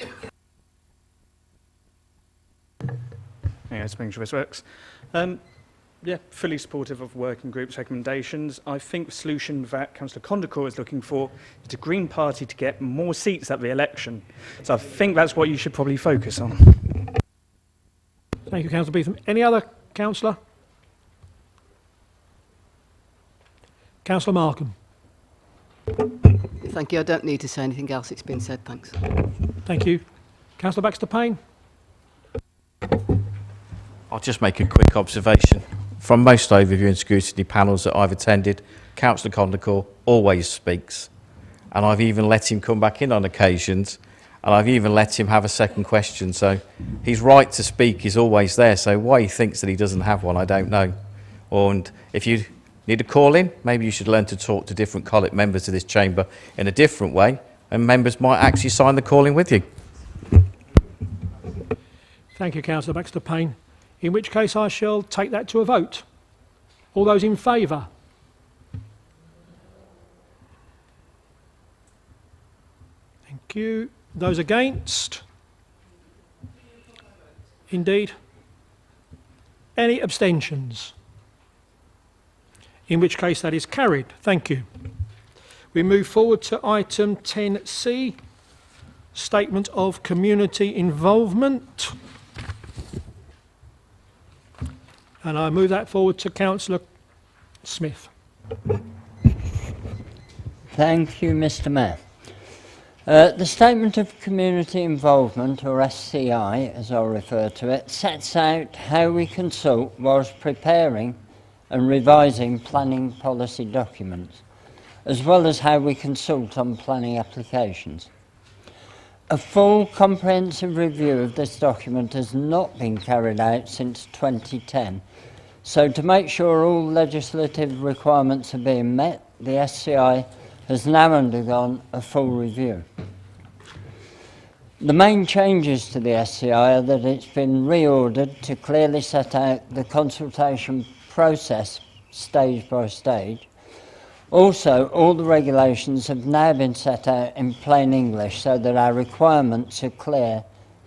Yeah, just making sure this works. Yeah, fully supportive of working group's recommendations. I think the solution that Councillor Condacor is looking for is the Green Party to get more seats at the election. So I think that's what you should probably focus on. Thank you, Councillor Beetham. Any other councillor? Councillor Markham. Thank you. I don't need to say anything else. It's been said. Thanks. Thank you. Councillor Baxter Payne. I'll just make a quick observation. From most overview and scrutiny panels that I've attended, Councillor Condacor always speaks. And I've even let him come back in on occasions, and I've even let him have a second question. So his right to speak is always there. So why he thinks that he doesn't have one, I don't know. And if you need a call in, maybe you should learn to talk to different college members of this chamber in a different way, and members might actually sign the call in with you. Thank you, Councillor Baxter Payne. In which case I shall take that to a vote. All those in favour? Thank you. Those against? Indeed. Any abstentions? In which case that is carried. Thank you. We move forward to item 10C, Statement of Community Involvement. And I move that forward to Councillor Smith. Thank you, Mr. Mayor. The Statement of Community Involvement, or SCI as I'll refer to it, sets out how we consult whilst preparing and revising planning policy documents, as well as how we consult on planning applications. A full comprehensive review of this document has not been carried out since 2010, so to make sure all legislative requirements are being met, the SCI has now undergone a full review. The main changes to the SCI are that it's been reordered to clearly set out the consultation process stage by stage. Also, all the regulations have now been set out in plain English so that our requirements are clear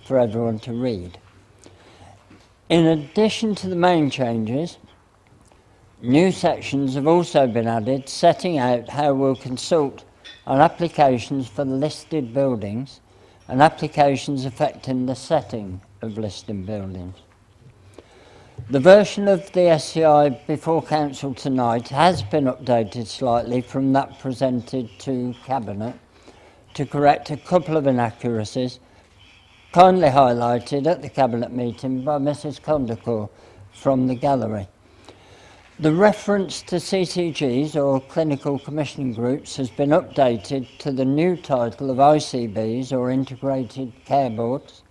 for everyone to read. In addition to the main changes, new sections have also been added setting out how we'll consult on applications for listed buildings and applications affecting the setting of listed buildings. The version of the SCI before Council tonight has been updated slightly from that presented to Cabinet to correct a couple of inaccuracies kindly highlighted at the Cabinet meeting by Mrs Condacour from the gallery. The reference to CCGs, or Clinical Commissioning Groups, has been updated to the new title of ICBs, or Integrated Care Boards,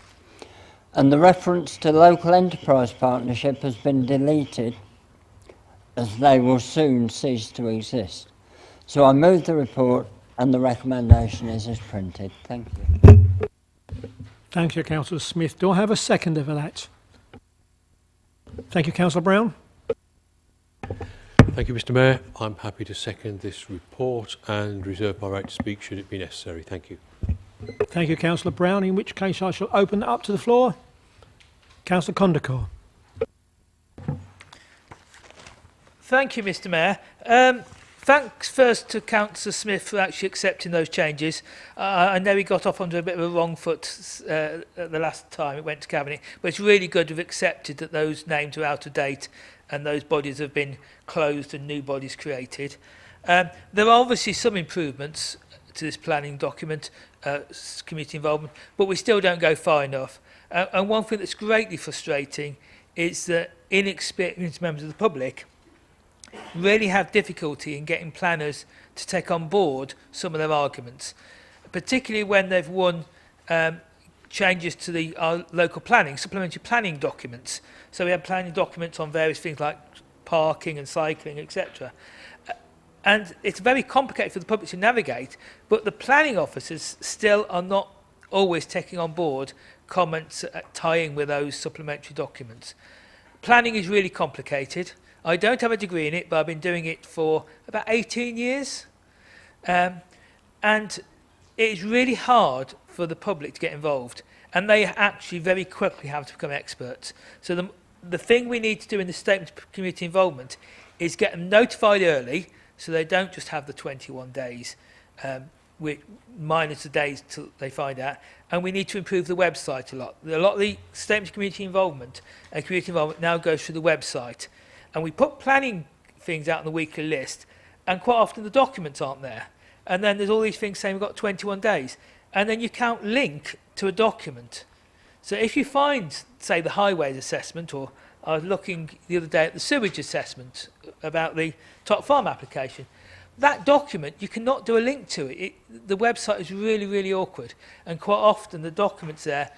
and the reference to Local Enterprise Partnership has been deleted as they will soon cease to exist. So I move the report and the recommendation is as printed. Thank you. Thank you, Councillor Smith. Do I have a seconder for that? Thank you, Councillor Brown. Thank you, Mr. Mayor. I'm happy to second this report and reserve my right to speak should it be necessary. Thank you. Thank you, Councillor Brown, in which case I shall open that up to the floor. Councillor Condacour. Thank you, Mr. Mayor. Thanks first to Councillor Smith for actually accepting those changes. I know he got off onto a bit of a wrong foot at the last time it went to Cabinet, but it's really good to have accepted that those names are out of date and those bodies have been closed and new bodies created. There are obviously some improvements to this planning document, community involvement, but we still don't go far enough. And one thing that's greatly frustrating is that inexperienced members of the public really have difficulty in getting planners to take on board some of their arguments, particularly when they've won changes to our local planning, supplementary planning documents. So we have planning documents on various things like parking and cycling, etc. And it's very complicated for the public to navigate, but the planning officers still are not always taking on board comments tying with those supplementary documents. Planning is really complicated. I don't have a degree in it, but I've been doing it for about 18 years. And it is really hard for the public to get involved. And they actually very quickly have to become experts. So the thing we need to do in the statement of community involvement is get them notified early so they don't just have the 21 days, minus the days till they find out. And we need to improve the website a lot. A lot of the statement of community involvement now goes through the website. And we put planning things out on the weekly list, and quite often the documents aren't there. And then there's all these things saying we've got 21 days. And then you can't link to a document. So if you find, say, the highways assessment, or I was looking the other day at the sewage assessment about the top farm application, that document, you cannot do a link to it. The website is really, really awkward. And quite often the documents there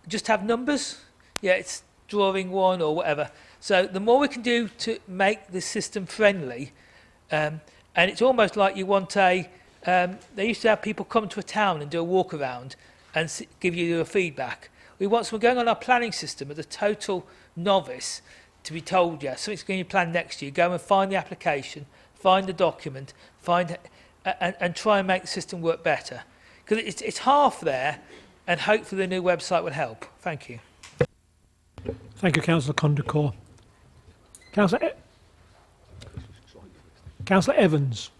just have numbers. Yeah, it's drawing one or whatever. So the more we can do to make the system friendly, and it's almost like you want they used to have people come to a town and do a walk around and give you a feedback. We want someone going on our planning system as a total novice to be told, yeah, something's going to be planned next year. Go and find the application, find the document, and try and make the system work better. Because it's half there, and hopefully the new website will help. Thank you. Thank you, Councillor Condacour. Councillor Evans.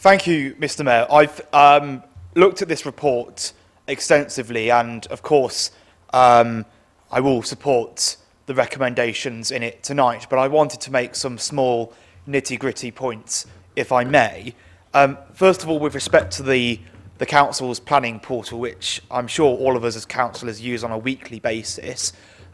Thank you, Mr. Mayor. I've looked at this report extensively, and of course, I will support the recommendations in it tonight. But I wanted to make some small nitty-gritty points, if I may. First of all, with respect to the council's planning portal, which I'm sure all of us as councillors use on a weekly basis,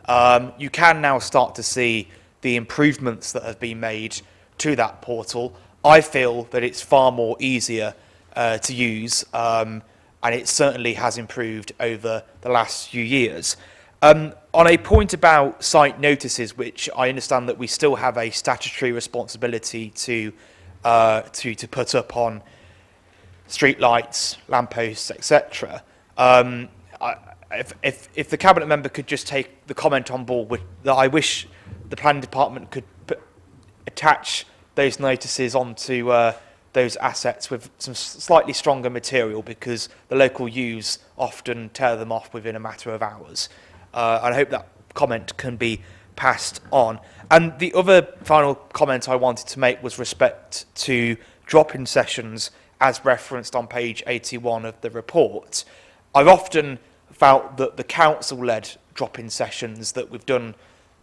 you can now start to see the improvements that have been made to that portal. I feel that it's far more easier to use, and it certainly has improved over the last few years. On a point about site notices, which I understand that we still have a statutory responsibility to put up on streetlights, lampposts, etc. If the cabinet member could just take the comment on board, that I wish the planning department could attach those notices onto those assets with some slightly stronger material, because the local youths often tear them off within a matter of hours. And I hope that comment can be passed on. And the other final comment I wanted to make was respect to drop-in sessions as referenced on page 81 of the report. I've often felt that the council-led drop-in sessions that we've done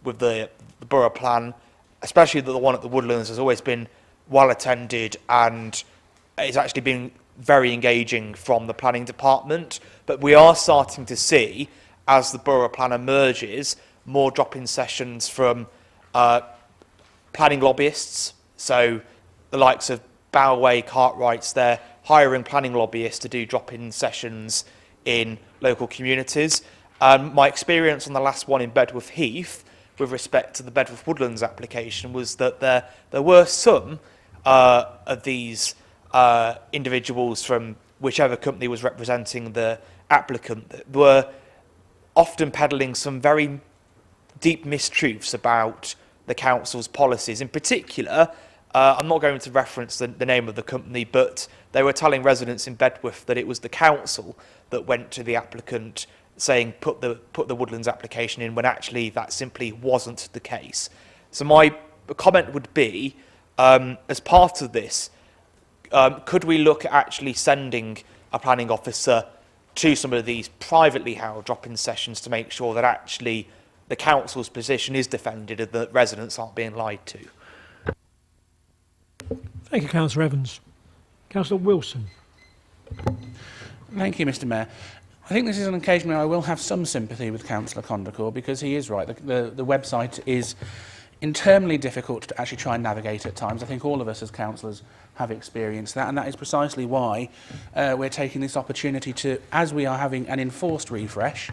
with the borough plan, especially the one at the Woodlands, has always been well attended, and it's actually been very engaging from the planning department. But we are starting to see, as the borough plan emerges, more drop-in sessions from planning lobbyists. So the likes of Bowway, Cartwrights, they're hiring planning lobbyists to do drop-in sessions in local communities. My experience on the last one in Bedworth Heath, with respect to the Bedworth Woodlands application, was that there were some of these individuals from whichever company was representing the applicant that were often peddling some very deep mistruths about the council's policies. In particular, I'm not going to reference the name of the company, but they were telling residents in Bedworth that it was the council that went to the applicant saying put the Woodlands application in, when actually that simply wasn't the case. So my comment would be, as part of this, could we look at actually sending a planning officer to some of these privately held drop-in sessions to make sure that actually the council's position is defended and that residents aren't being lied to? Thank you, Councillor Evans. Councillor Wilson. Thank you, Mr. Mayor. I think this is an occasion where I will have some sympathy with Councillor Condacourt, because he is right. The website is internally difficult to actually try and navigate at times. I think all of us as councillors have experienced that, and that is precisely why we're taking this opportunity to, as we are having an enforced refresh,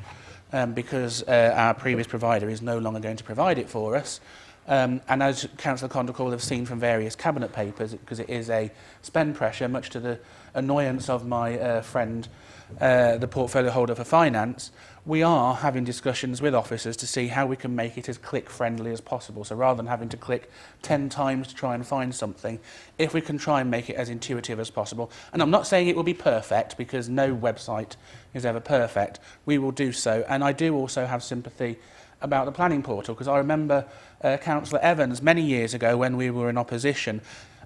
because our previous provider is no longer going to provide it for us, and as Councillor Condacourt will have seen from various cabinet papers, because it is a spend pressure, much to the annoyance of my friend, the portfolio holder for finance, we are having discussions with officers to see how we can make it as click-friendly as possible. So rather than having to click 10 times to try and find something, if we can try and make it as intuitive as possible. And I'm not saying it will be perfect, because no website is ever perfect. We will do so. And I do also have sympathy about the planning portal, because I remember Councillor Evans many years ago, when we were in opposition,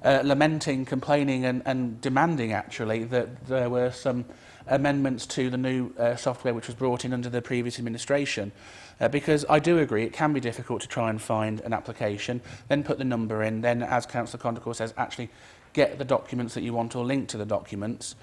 lamenting, complaining and demanding actually that there were some amendments to the new software which was brought in under the previous administration, because I do agree it can be difficult to try and find an application, then put the number in, then, as Councillor Condacourt says, actually get the documents that you want or link to the documents.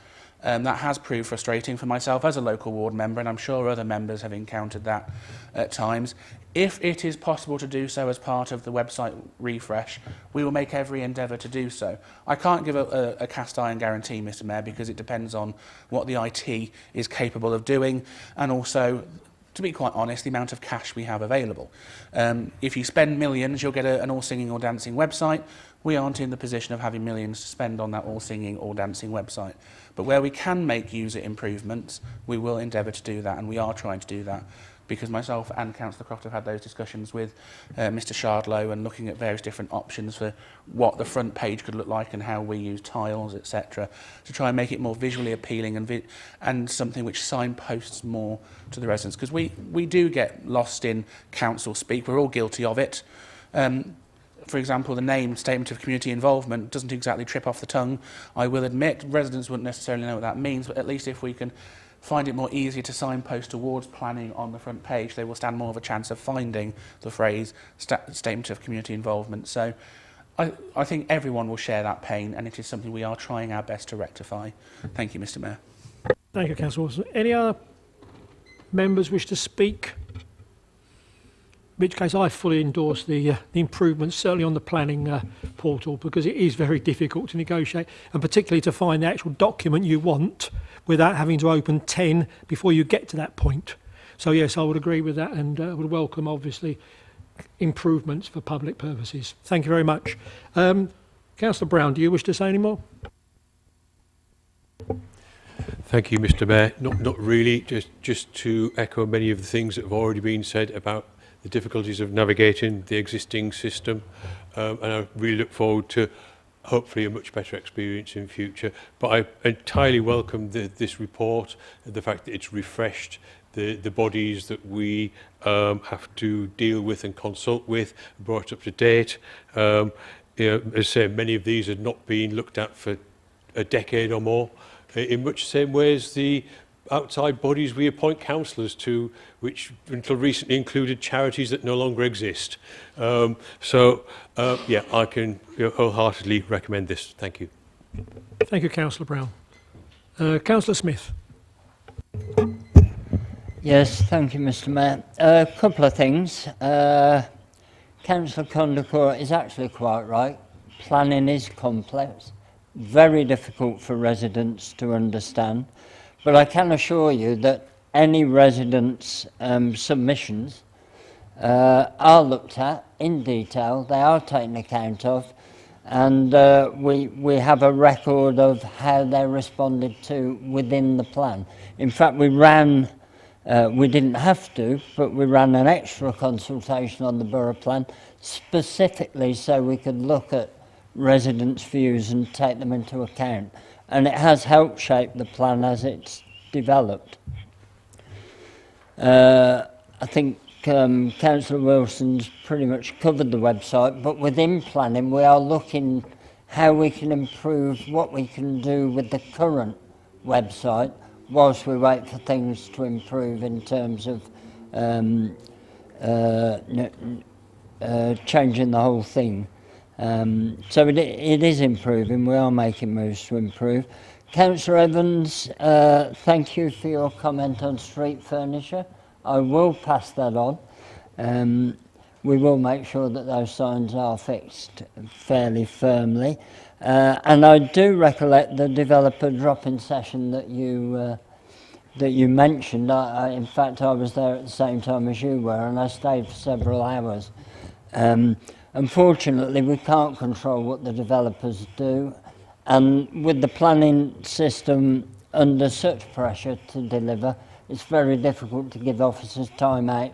That has proved frustrating for myself as a local ward member, and I'm sure other members have encountered that at times. If it is possible to do so as part of the website refresh, we will make every endeavour to do so. I can't give a cast iron guarantee, Mr. Mayor, because it depends on what the IT is capable of doing, and also, to be quite honest, the amount of cash we have available. If you spend millions, you'll get an all-singing or dancing website. We aren't in the position of having millions to spend on that all-singing or dancing website. But where we can make user improvements, we will endeavour to do that, and we are trying to do that, because myself and Councillor Croft have had those discussions with Mr Shardlow, and looking at various different options for what the front page could look like and how we use tiles, etc., to try and make it more visually appealing and something which signposts more to the residents. Because we do get lost in council speak. We're all guilty of it. for example, the name Statement of Community Involvement doesn't exactly trip off the tongue. I will admit residents wouldn't necessarily know what that means, but at least if we can find it more easy to signpost towards planning on the front page, they will stand more of a chance of finding the phrase Statement of Community Involvement. So I think everyone will share that pain, and it is something we are trying our best to rectify. Thank you, Mr Mayor. Thank you, Councillor Wilson. Any other members wish to speak? In which case I fully endorse the improvements, certainly on the planning portal, because it is very difficult to negotiate, and particularly to find the actual document you want without having to open 10 before you get to that point. So yes, I would agree with that, and would welcome, obviously, improvements for public purposes. Thank you very much. Councillor Brown, do you wish to say any more? Thank you, Mr Mayor. Not really, just to echo many of the things that have already been said about the difficulties of navigating the existing system, and I really look forward to hopefully a much better experience in future. But I entirely welcome this report, the fact that it's refreshed the bodies that we have to deal with and consult with, brought up to date. You know, as I say, many of these had not been looked at for a decade or more, in much the same way as the outside bodies we appoint councillors to, which until recently included charities that no longer exist. Yeah, I can wholeheartedly recommend this. Thank you. Thank you, Councillor Brown. Councillor Smith. Yes, thank you, Mr Mayor. A couple of things. Councillor Condacourt is actually quite right. Planning is complex, very difficult for residents to understand. But I can assure you that any residents' submissions are looked at in detail, they are taken account of, and we have a record of how they're responded to within the plan. In fact, we didn't have to, but we ran an extra consultation on the borough plan specifically so we could look at residents' views and take them into account. And it has helped shape the plan as it's developed. I think Councillor Wilson's pretty much covered the website, but within planning we are looking how we can improve what we can do with the current website whilst we wait for things to improve in terms of changing the whole thing. So it is improving. We are making moves to improve. Councillor Evans, thank you for your comment on street furniture. I will pass that on. We will make sure that those signs are fixed fairly firmly. And I do recollect the developer drop-in session that you mentioned. In fact, I was there at the same time as you were, and I stayed for several hours. Unfortunately, we can't control what the developers do, and with the planning system under such pressure to deliver, it's very difficult to give officers time out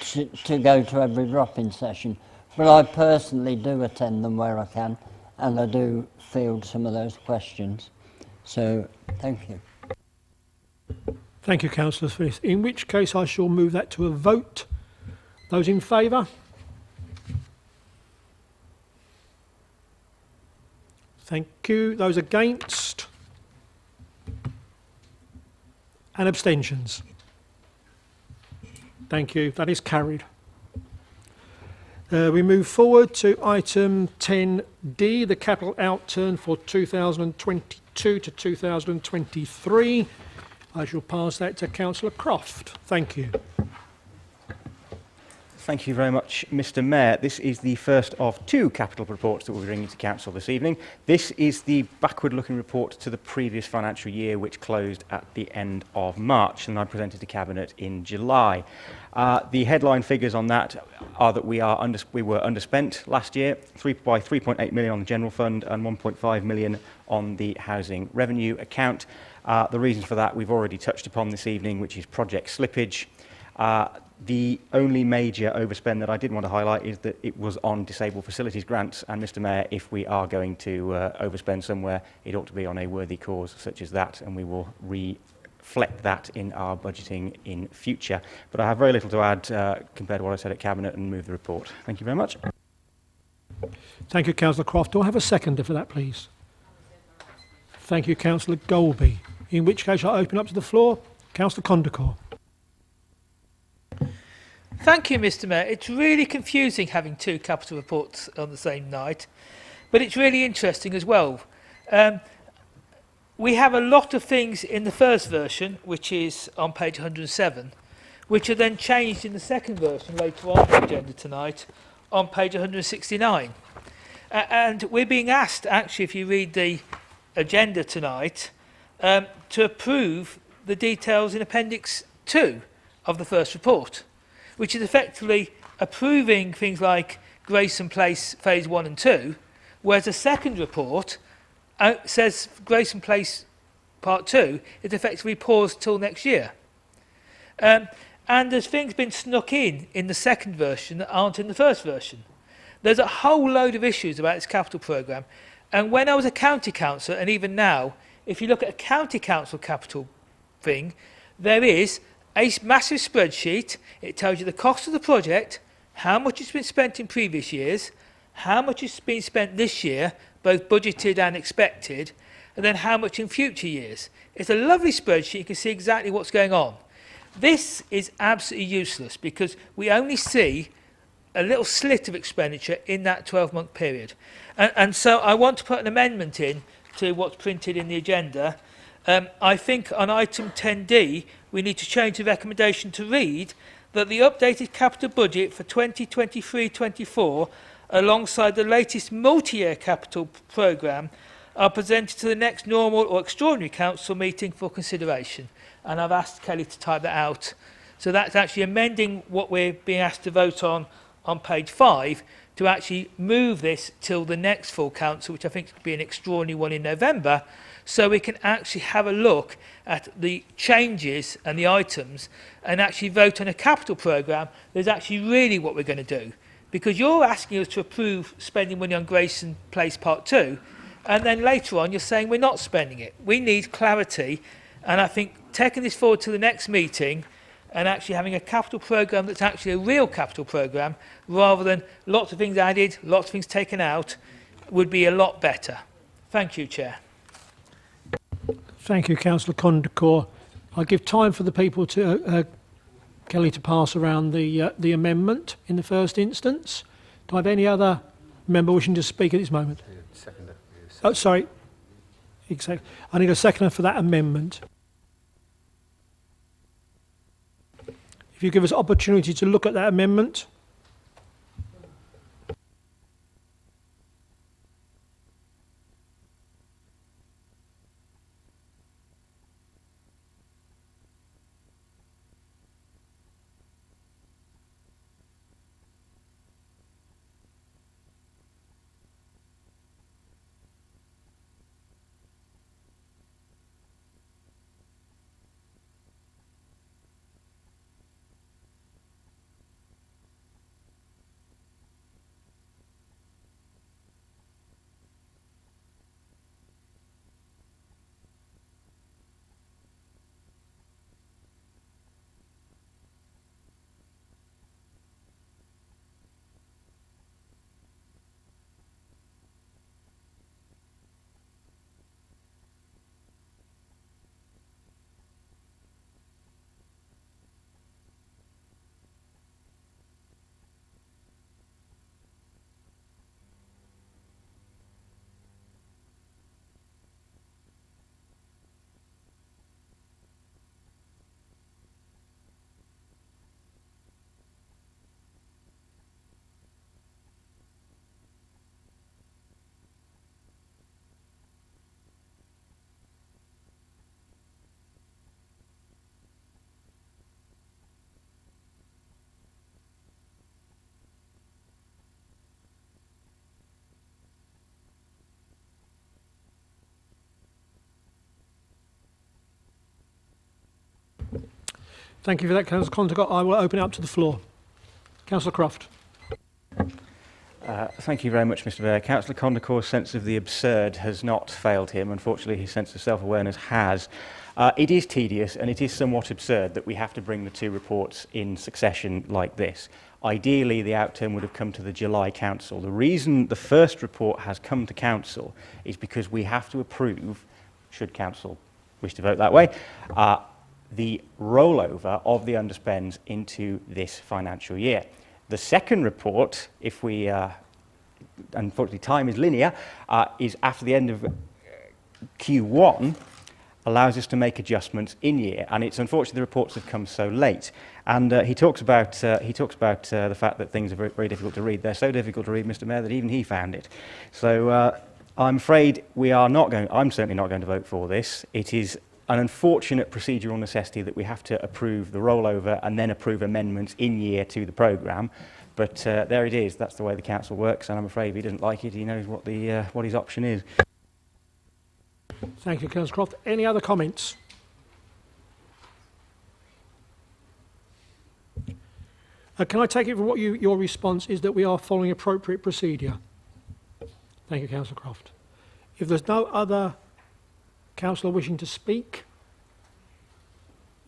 to go to every drop-in session. But I personally do attend them where I can, and I do field some of those questions. So, thank you. Thank you, Councillor Smith. In which case I shall move that to a vote. Those in favour? Thank you. Those against? And abstentions? Thank you. That is carried. We move forward to item 10D, the capital outturn for 2022 to 2023. I shall pass that to Councillor Croft. Thank you. Thank you very much, Mr Mayor. This is the first of two capital reports that we'll be bringing to Council this evening. This is the backward-looking report to the previous financial year, which closed at the end of March, and I presented to Cabinet in July. The headline figures on that are that we were underspent last year by 3.8 million on the general fund and 1.5 million on the housing revenue account. The reasons for that we've already touched upon this evening, which is project slippage. The only major overspend that I did want to highlight is that it was on disabled facilities grants, and Mr Mayor, if we are going to overspend somewhere, it ought to be on a worthy cause such as that, and we will reflect that in our budgeting in future. But I have very little to add compared to what I said at Cabinet, and move the report. Thank you very much. Thank you, Councillor Croft. Do I have a seconder for that, please? Thank you, Councillor Golby. In which case, I'll open up to the floor. Councillor Condacor. Thank you, Mr. Mayor. It's really confusing having two capital reports on the same night, but it's really interesting as well. We have a lot of things in the first version, which is on page 107, which are then changed in the second version later on in the agenda tonight on page 169. And we're being asked, actually, if you read the agenda tonight, to approve the details in Appendix 2 of the first report, which is effectively approving things like Grayson Place Phase 1 and 2, whereas the second report says Grayson Place Part 2 is effectively paused till next year. And there's things been snuck in the second version that aren't in the first version. There's a whole load of issues about this capital programme. And when I was a county councillor, and even now, if you look at a county council capital thing, there is a massive spreadsheet. It tells you the cost of the project, how much it's been spent in previous years, how much has been spent this year, both budgeted and expected, and then how much in future years. It's a lovely spreadsheet. You can see exactly what's going on. This is absolutely useless because we only see a little slit of expenditure in that 12-month period. And so I want to put an amendment in to what's printed in the agenda. I think on item 10D, we need to change the recommendation to read that the updated capital budget for 2023-24 alongside the latest multi-year capital programme are presented to the next normal or extraordinary council meeting for consideration. And I've asked Kelly to type that out. So that's actually amending what we're being asked to vote on page 5 to actually move this till the next full council, which I think could be an extraordinary one in November, so we can actually have a look at the changes and the items and actually vote on a capital programme that's actually really what we're going to do. Because you're asking us to approve spending money on Grayson Place Part 2, and then later on you're saying we're not spending it. We need clarity, and I think taking this forward to the next meeting and actually having a capital programme that's actually a real capital programme rather than lots of things added, lots of things taken out, would be a lot better. Thank you, Chair. Thank you, Councillor Condacor. I'll give time for the people to, Kelly, to pass around the amendment in the first instance. Do I have any other member wishing to speak at this moment? Seconder. Oh, sorry. Exactly. I need a seconder for that amendment. If you give us opportunity to look at that amendment. Thank you for that, Councillor Condacor. I will open it up to the floor. Councillor Croft. Thank you very much, Mr. Mayor. Councillor Condacor's sense of the absurd has not failed him. Unfortunately, his sense of self-awareness has. It is tedious and it is somewhat absurd that we have to bring the two reports in succession like this. Ideally, the outturn would have come to the July Council. The reason the first report has come to Council is because we have to approve, should Council wish to vote that way, the rollover of the underspends into this financial year. The second report, if we, unfortunately time is linear, is after the end of Q1, allows us to make adjustments in year, and it's unfortunately the reports have come so late. And he talks about the fact that things are very, very difficult to read. They're so difficult to read, Mr. Mayor, that even he found it. So I'm afraid we are not going. I'm certainly not going to vote for this. It is an unfortunate procedural necessity that we have to approve the rollover and then approve amendments in year to the programme. But there it is. That's the way the council works, and I'm afraid if he doesn't like it, he knows what his option is. Thank you, Councillor Croft. Any other comments? Can I take it from what your response is that we are following appropriate procedure? Thank you, Councillor Croft. If there's no other councillor wishing to speak,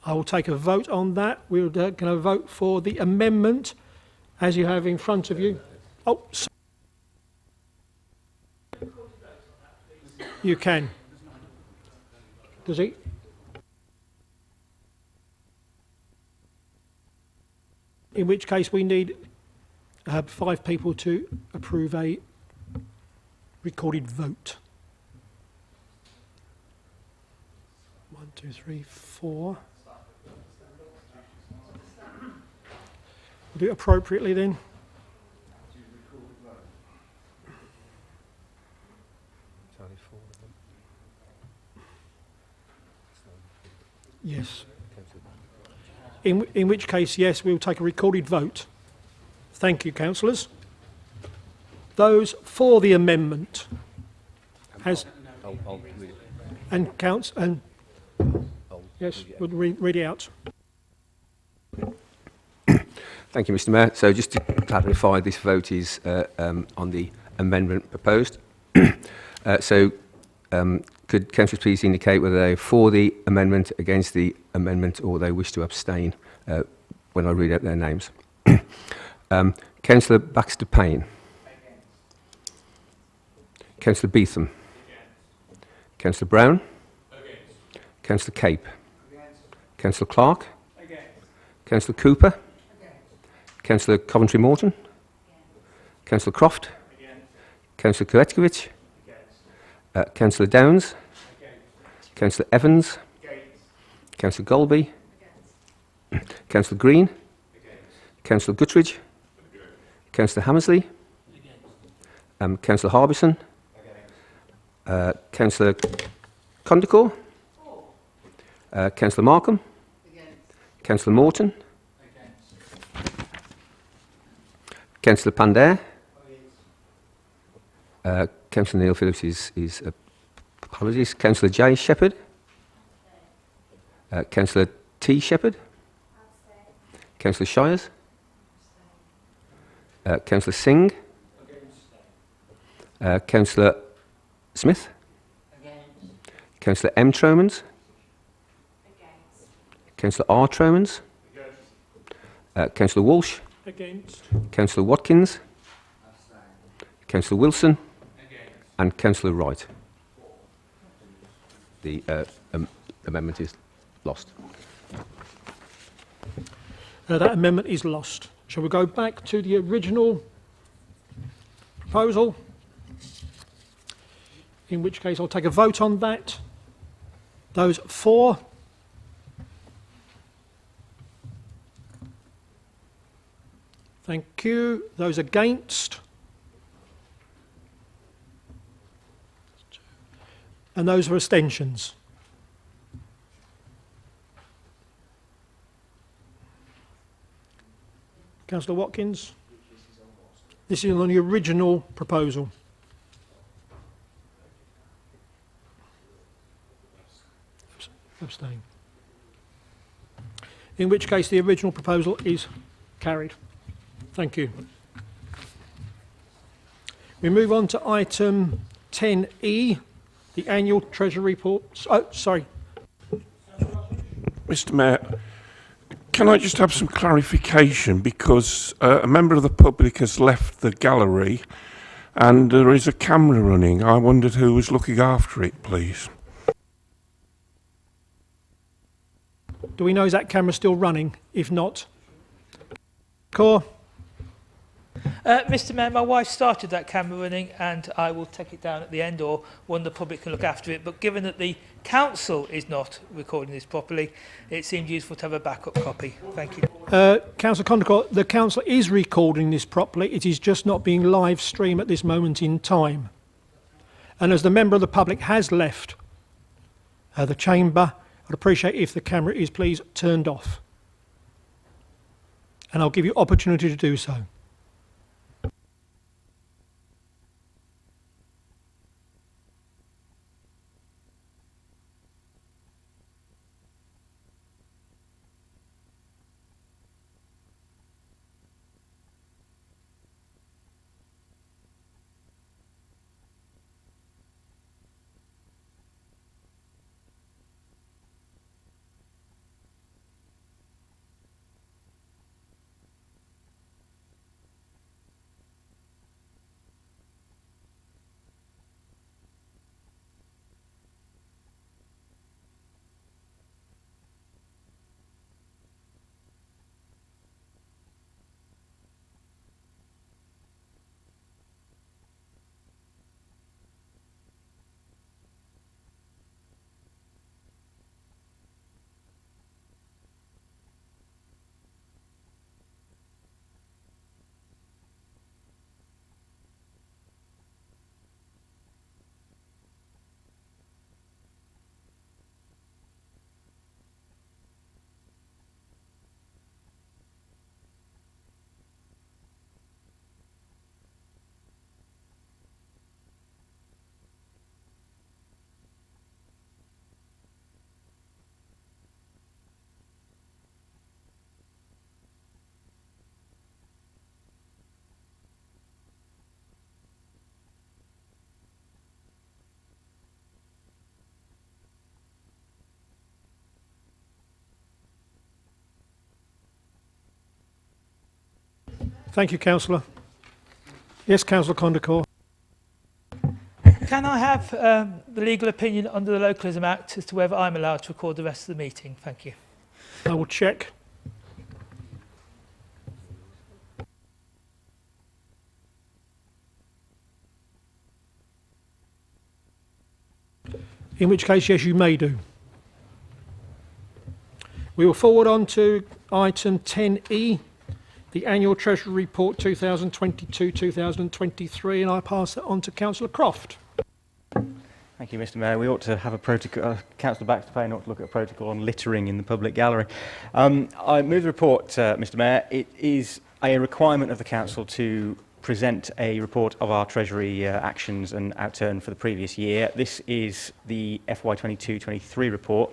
I will take a vote on that. We're going to vote for the amendment as you have in front of you. Oh, sorry. You can. Does he? In which case we need 5 people to approve a recorded vote. 1, 2, 3, 4. We'll do it appropriately then. Yes. In which case, yes, we'll take a recorded vote. Thank you, councillors. Those for the amendment and counts and yes, we'll read it out. Thank you, Mr. Mayor. So just to clarify, this vote is on the amendment proposed. Could councillors please indicate whether they're for the amendment, against the amendment, or they wish to abstain when I read out their names? Councillor Baxter Payne. Councillor Beetham. Councillor Brown. Councillor Cape. Councillor Clark. Councillor Cooper. Councillor Coventry Morton. Councillor Croft. Councillor Koretkovich. Councillor Downs. Councillor Evans. Councillor Golby. Councillor Green. Councillor Guttridge. Councillor Hammersley. Councillor Harbison. Councillor Condacor. Councillor Markham. Councillor Morton. Councillor Pandair. Councillor Neil Phillips is apologies. Councillor J Shepherd. Councillor T Shepherd. Councillor Shires. Councillor Singh. Councillor Smith. Councillor M Tromans. Councillor R Tromans. Councillor Walsh. Against. Councillor Watkins. Councillor Wilson. And Councillor Wright. The amendment is lost. That amendment is lost. Shall we go back to the original proposal? In which case I'll take a vote on that. Those for? Thank you. Those against? And those are abstentions. Councillor Watkins? This is on the original proposal. Abstain. In which case the original proposal is carried. Thank you. We move on to item 10E, the annual Treasury report. Oh, sorry. Mr. Mayor, can I just have some clarification, because a member of the public has left the gallery and there is a camera running. I wondered who was looking after it, please. Do we know is that camera still running? If not, Core. Mr. Mayor, my wife started that camera running, and I will take it down at the end, or one of the public can look after it. But given that the council is not recording this properly, it seemed useful to have a backup copy. Thank you. Councillor Condacott, the council is recording this properly. It is just not being live streamed at this moment in time. And as the member of the public has left the chamber, I'd appreciate if the camera is please turned off. And I'll give you opportunity to do so. Thank you, Councillor. Yes, Councillor Condacott. Can I have the legal opinion under the Localism Act as to whether I'm allowed to record the rest of the meeting? Thank you. I will check. In which case, yes, you may do. We will forward on to item 10E, the Annual Treasury Report 2022-2023, and I pass that on to Councillor Croft. Thank you, Mr. Mayor. We ought to have a protocol. Councillor Baxter ought to look at a protocol on littering in the public gallery. I move the report, Mr. Mayor. It is a requirement of the council to present a report of our Treasury actions and outturn for the previous year. This is the FY22-23 report,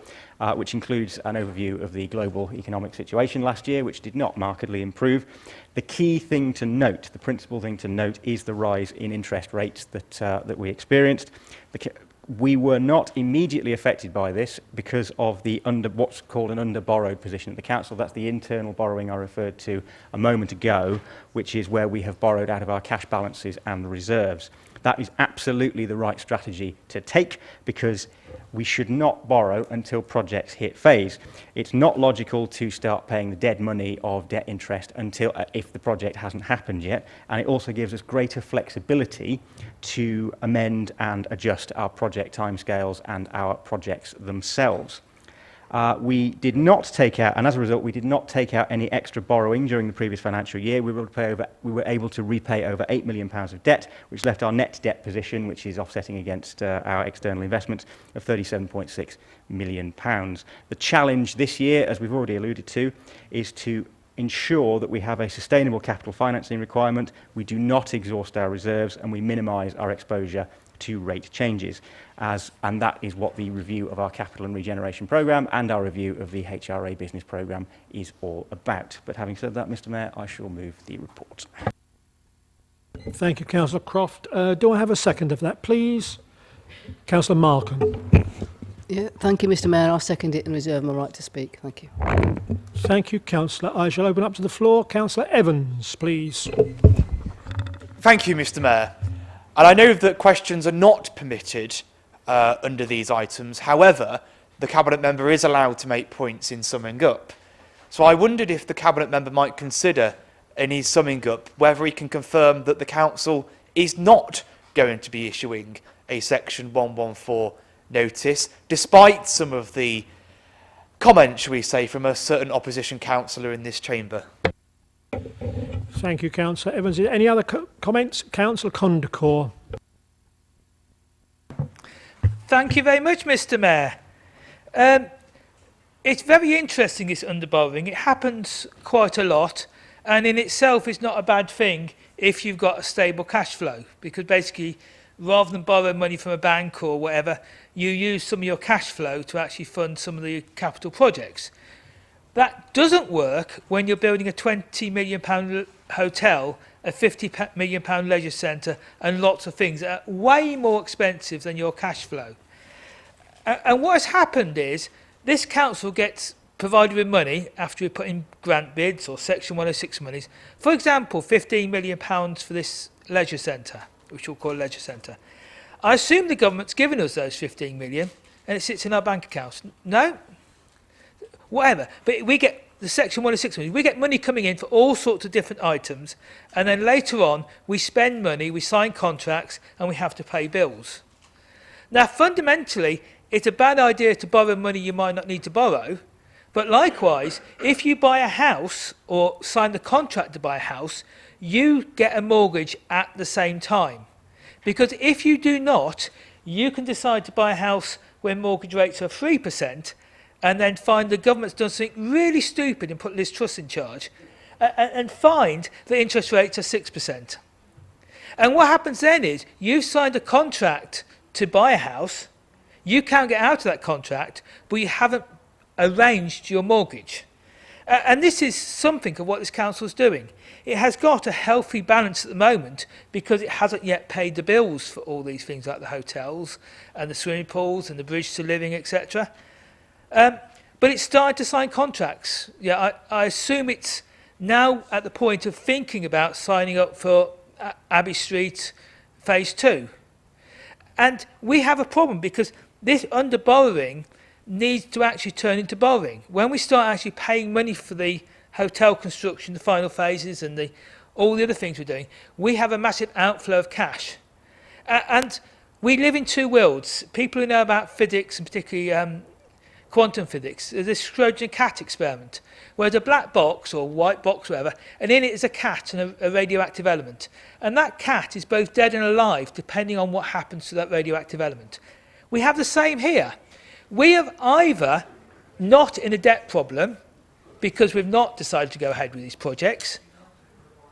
which includes an overview of the global economic situation last year, which did not markedly improve. The key thing to note, the principal thing to note, is the rise in interest rates that we experienced. We were not immediately affected by this because of the what's called an under-borrowed position at the council. That's the internal borrowing I referred to a moment ago, which is where we have borrowed out of our cash balances and the reserves. That is absolutely the right strategy to take, because we should not borrow until projects hit phase. It's not logical to start paying the dead money of debt interest until if the project hasn't happened yet, and it also gives us greater flexibility to amend and adjust our project timescales and our projects themselves. We did not take out, and as a result, we did not take out any extra borrowing during the previous financial year. We were able to repay over £8 million of debt, which left our net debt position, which is offsetting against our external investments, of £37.6 million. The challenge this year, as we've already alluded to, is to ensure that we have a sustainable capital financing requirement, we do not exhaust our reserves, and we minimise our exposure to rate changes. And that is what the review of our capital and regeneration programme and our review of the HRA business programme is all about. But having said that, Mr. Mayor, I shall move the report. Thank you, Councillor Croft. Do I have a second of that, please? Councillor Markham. Yeah, thank you, Mr Mayor. I'll second it and reserve my right to speak. Thank you. Thank you, Councillor. I shall open up to the floor. Councillor Evans, please. Thank you, Mr Mayor. And I know that questions are not permitted under these items. However, the Cabinet Member is allowed to make points in summing up. So I wondered if the Cabinet Member might consider in his summing up whether he can confirm that the Council is not going to be issuing a Section 114 notice, despite some of the comments, shall we say, from a certain opposition councillor in this chamber. Thank you, Councillor Evans. Any other comments? Councillor Condacor. Thank you very much, Mr Mayor. It's very interesting, this underborrowing. It happens quite a lot, and in itself it's not a bad thing if you've got a stable cash flow, because basically, rather than borrow money from a bank or whatever, you use some of your cash flow to actually fund some of the capital projects. That doesn't work when you're building a £20 million hotel, a £50 million leisure centre, and lots of things that are way more expensive than your cash flow. And what has happened is, this council gets provided with money after we put in grant bids or Section 106 monies. For example, £15 million for this leisure centre, which we'll call a leisure centre. I assume the government's given us those 15 million and it sits in our bank accounts. No? Whatever. But we get the Section 106 money. We get money coming in for all sorts of different items, and then later on we spend money, we sign contracts, and we have to pay bills. Now, fundamentally, it's a bad idea to borrow money you might not need to borrow, but likewise, if you buy a house or sign the contract to buy a house, you get a mortgage at the same time. Because if you do not, you can decide to buy a house when mortgage rates are 3% and then find the government's done something really stupid and put Liz Truss in charge and find the interest rates are 6%. And what happens then is you've signed a contract to buy a house, you can't get out of that contract, but you haven't arranged your mortgage. And this is something of what this council is doing. It has got a healthy balance at the moment because it hasn't yet paid the bills for all these things like the hotels and the swimming pools and the bridge to living, etc. But it's started to sign contracts. Yeah, I assume it's now at the point of thinking about signing up for Abbey Street Phase 2. And we have a problem because this under-borrowing needs to actually turn into borrowing. When we start actually paying money for the hotel construction, the final phases and all the other things we're doing, we have a massive outflow of cash. And we live in two worlds. People who know about physics, and particularly quantum physics, there's this Schrödinger cat experiment, where there's a black box or white box, whatever, and in it is a cat and a radioactive element. And that cat is both dead and alive, depending on what happens to that radioactive element. We have the same here. We have either not in a debt problem because we've not decided to go ahead with these projects,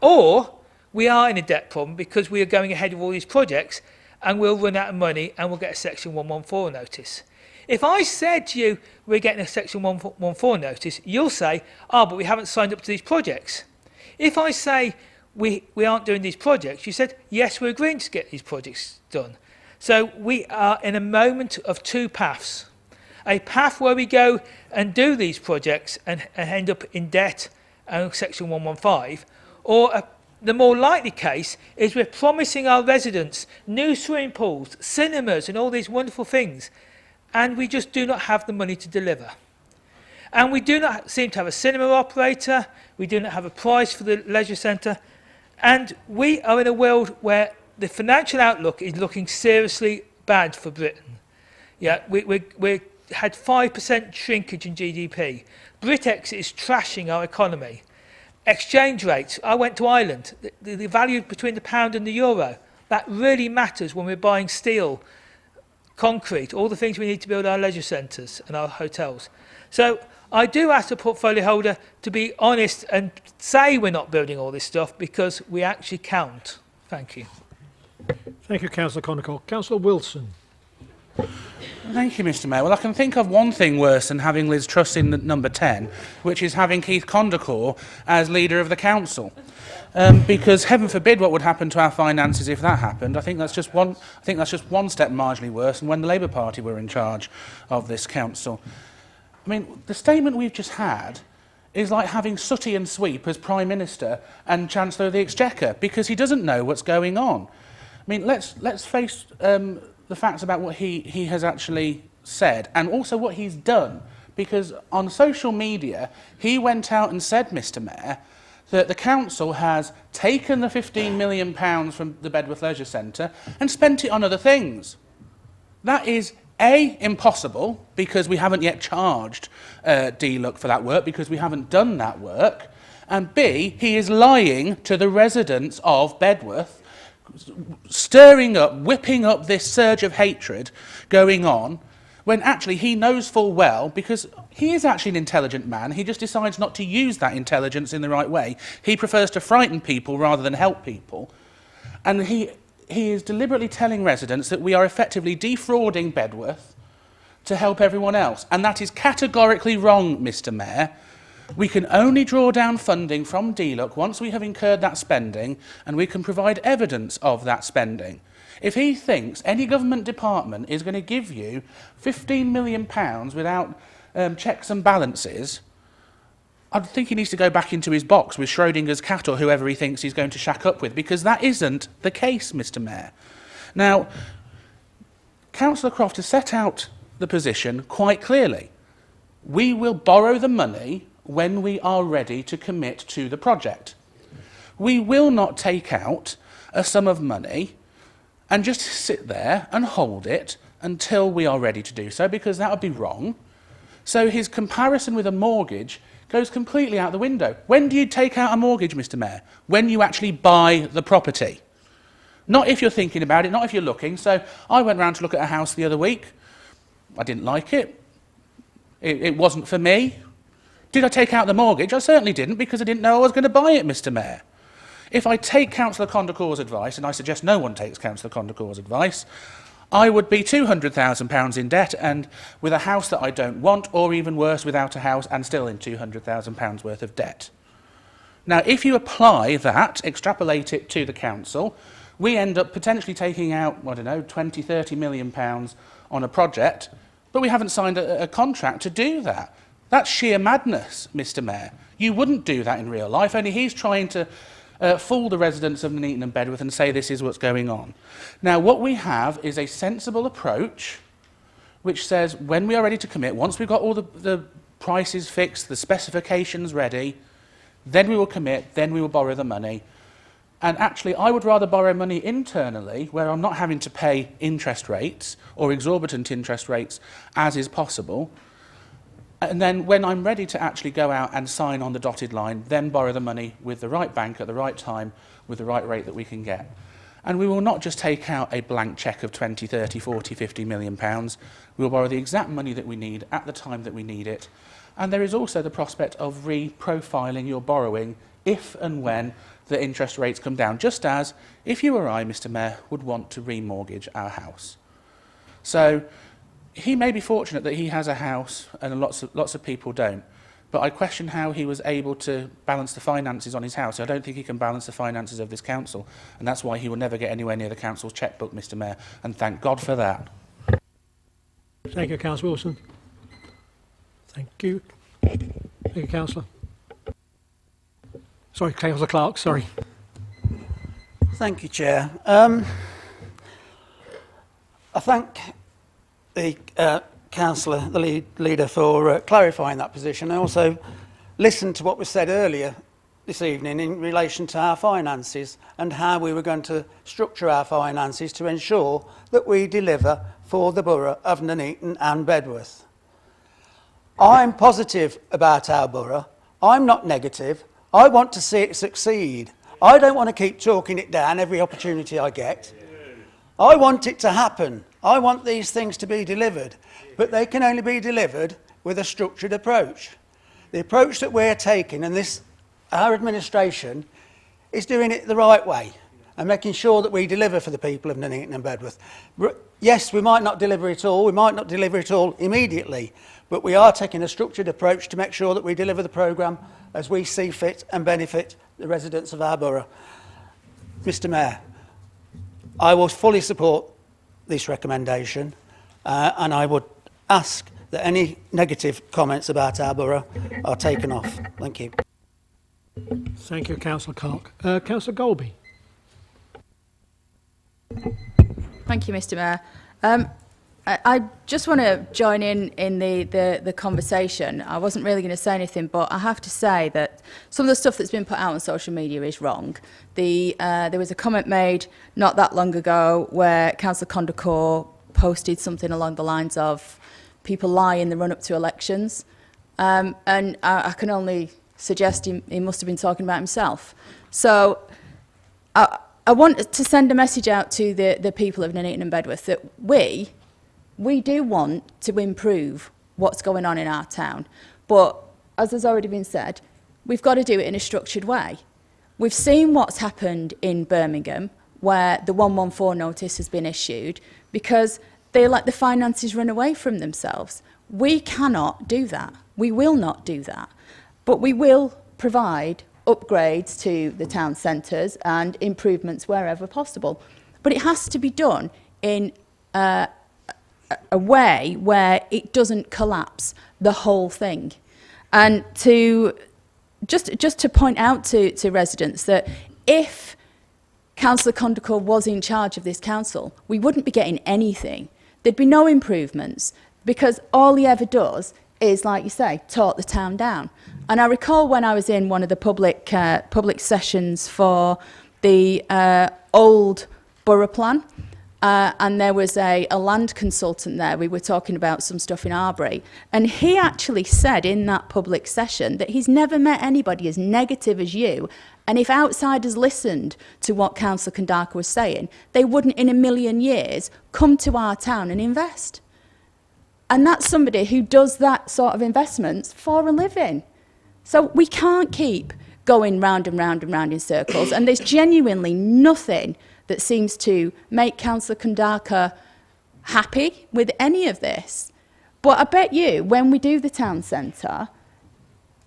or we are in a debt problem because we are going ahead with all these projects and we'll run out of money and we'll get a Section 114 notice. If I said to you, we're getting a Section 114 notice, you'll say, but we haven't signed up to these projects. If I say we aren't doing these projects, you said, yes, we're agreeing to get these projects done. So we are in a moment of two paths. A path where we go and do these projects and end up in debt and Section 115, or the more likely case is we're promising our residents new swimming pools, cinemas and all these wonderful things, and we just do not have the money to deliver. And we do not seem to have a cinema operator, we do not have a price for the leisure centre, and we are in a world where the financial outlook is looking seriously bad for Britain. Yeah, we had 5% shrinkage in GDP. Brexit is trashing our economy. Exchange rates. I went to Ireland. The value between the pound and the euro, that really matters when we're buying steel, concrete, all the things we need to build our leisure centres and our hotels. So I do ask the portfolio holder to be honest and say we're not building all this stuff because we actually count. Thank you. Thank you, Councillor Condacor. Councillor Wilson. Thank you, Mr Mayor. Well, I can think of one thing worse than having Liz Truss in at number 10, which is having Keith Condacor as leader of the council. Because heaven forbid what would happen to our finances if that happened. I think that's just one step marginally worse than when the Labour Party were in charge of this council. I mean, the statement we've just had is like having Sooty and Sweep as Prime Minister and Chancellor of the Exchequer, because he doesn't know what's going on. I mean, let's face the facts about what he has actually said and also what he's done, because on social media he went out and said, Mr Mayor, that the council has taken the £15 million from the Bedworth Leisure Centre and spent it on other things. That is A, impossible, because we haven't yet charged DLUC for that work, because we haven't done that work, and B, he is lying to the residents of Bedworth, stirring up, whipping up this surge of hatred going on, when actually he knows full well, because he is actually an intelligent man, he just decides not to use that intelligence in the right way. He prefers to frighten people rather than help people. And he is deliberately telling residents that we are effectively defrauding Bedworth to help everyone else. And that is categorically wrong, Mr Mayor. We can only draw down funding from DLUC once we have incurred that spending, and we can provide evidence of that spending. If he thinks any government department is going to give you £15 million without checks and balances, I think he needs to go back into his box with Schrodinger's cat or whoever he thinks he's going to shack up with, because that isn't the case, Mr Mayor. Now, Councillor Croft has set out the position quite clearly. We will borrow the money when we are ready to commit to the project. We will not take out a sum of money and just sit there and hold it until we are ready to do so, because that would be wrong. So his comparison with a mortgage goes completely out the window. When do you take out a mortgage, Mr Mayor? When you actually buy the property. Not if you're thinking about it, not if you're looking. So I went round to look at a house the other week. I didn't like it. It wasn't for me. Did I take out the mortgage? I certainly didn't, because I didn't know I was going to buy it, Mr Mayor. If I take Councillor Condacor's advice, and I suggest no one takes Councillor Condacor's advice, I would be £200,000 in debt and with a house that I don't want, or even worse, without a house and still in £200,000 worth of debt. Now, if you apply that, extrapolate it to the council, we end up potentially taking out, I don't know, £20, £30 million on a project, but we haven't signed a contract to do that. That's sheer madness, Mr Mayor. You wouldn't do that in real life, only he's trying to fool the residents of Nuneaton and Bedworth and say this is what's going on. Now, what we have is a sensible approach which says when we are ready to commit, once we've got all the prices fixed, the specifications ready, then we will commit, then we will borrow the money. And actually, I would rather borrow money internally, where I'm not having to pay interest rates or exorbitant interest rates, as is possible. And then when I'm ready to actually go out and sign on the dotted line, then borrow the money with the right bank at the right time, with the right rate that we can get. And we will not just take out a blank cheque of 20, 30, 40, 50 million pounds. We will borrow the exact money that we need at the time that we need it. And there is also the prospect of re-profiling your borrowing if and when the interest rates come down, just as if you or I, Mr Mayor, would want to remortgage our house. So he may be fortunate that he has a house and lots of people don't, but I question how he was able to balance the finances on his house. I don't think he can balance the finances of this council, and that's why he will never get anywhere near the council's chequebook, Mr Mayor, and thank God for that. Thank you, Councillor Wilson. Thank you. Thank you, Councillor. Sorry, Councillor Clark, sorry. Thank you, Chair. I thank the councillor, the leader, for clarifying that position. I also listened to what was said earlier this evening in relation to our finances and how we were going to structure our finances to ensure that we deliver for the borough of Nuneaton and Bedworth. I'm positive about our borough. I'm not negative. I want to see it succeed. I don't want to keep talking it down every opportunity I get. I want it to happen. I want these things to be delivered, but they can only be delivered with a structured approach. The approach that we're taking, and our administration is doing it the right way. and making sure that we deliver for the people of Nuneaton and Bedworth. Yes, we might not deliver it all, we might not deliver it all immediately, but we are taking a structured approach to make sure that we deliver the programme as we see fit and benefit the residents of our borough. Mr Mayor, I will fully support this recommendation and I would ask that any negative comments about our borough are taken off. Thank you. Thank you, Councillor Clark. Councillor Golby. Thank you, Mr Mayor. I just want to join in the conversation. I wasn't really going to say anything, but I have to say that some of the stuff that's been put out on social media is wrong. There was a comment made not that long ago where Councillor Condacor posted something along the lines of people lie in the run-up to elections. And I can only suggest he must have been talking about himself. So I want to send a message out to the people of Nuneaton and Bedworth that we do want to improve what's going on in our town. But as has already been said, we've got to do it in a structured way. We've seen what's happened in Birmingham, where the 114 notice has been issued because they let the finances run away from themselves. We cannot do that. We will not do that. But we will provide upgrades to the town centres and improvements wherever possible. But it has to be done in a way where it doesn't collapse the whole thing. And to just to point out to residents that if Councillor Condacor was in charge of this council, we wouldn't be getting anything. There'd be no improvements because all he ever does is, like you say, talk the town down. And I recall when I was in one of the public sessions for the old borough plan, and there was a land consultant there. We were talking about some stuff in Arbury, and he actually said in that public session that he's never met anybody as negative as you, and if outsiders listened to what Councillor Condacor was saying, they wouldn't in a million years come to our town and invest. And that's somebody who does that sort of investments for a living. So we can't keep going round and round and round in circles, and there's genuinely nothing that seems to make Councillor Condacor happy with any of this. But I bet you, when we do the town centre,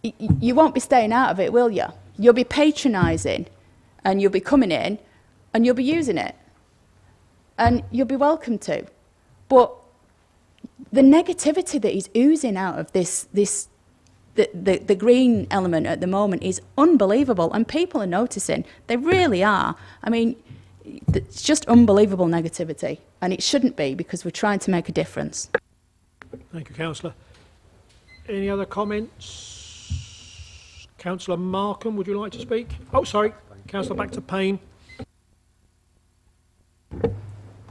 you won't be staying out of it, will you? You'll be patronising, and you'll be coming in, and you'll be using it. And you'll be welcome to. But the negativity that is oozing out of the green element at the moment is unbelievable, and people are noticing. They really are. I mean, it's just unbelievable negativity, and it shouldn't be because we're trying to make a difference. Thank you, Councillor. Any other comments? Councillor Markham, would you like to speak? Oh, sorry. Councillor back to Payne.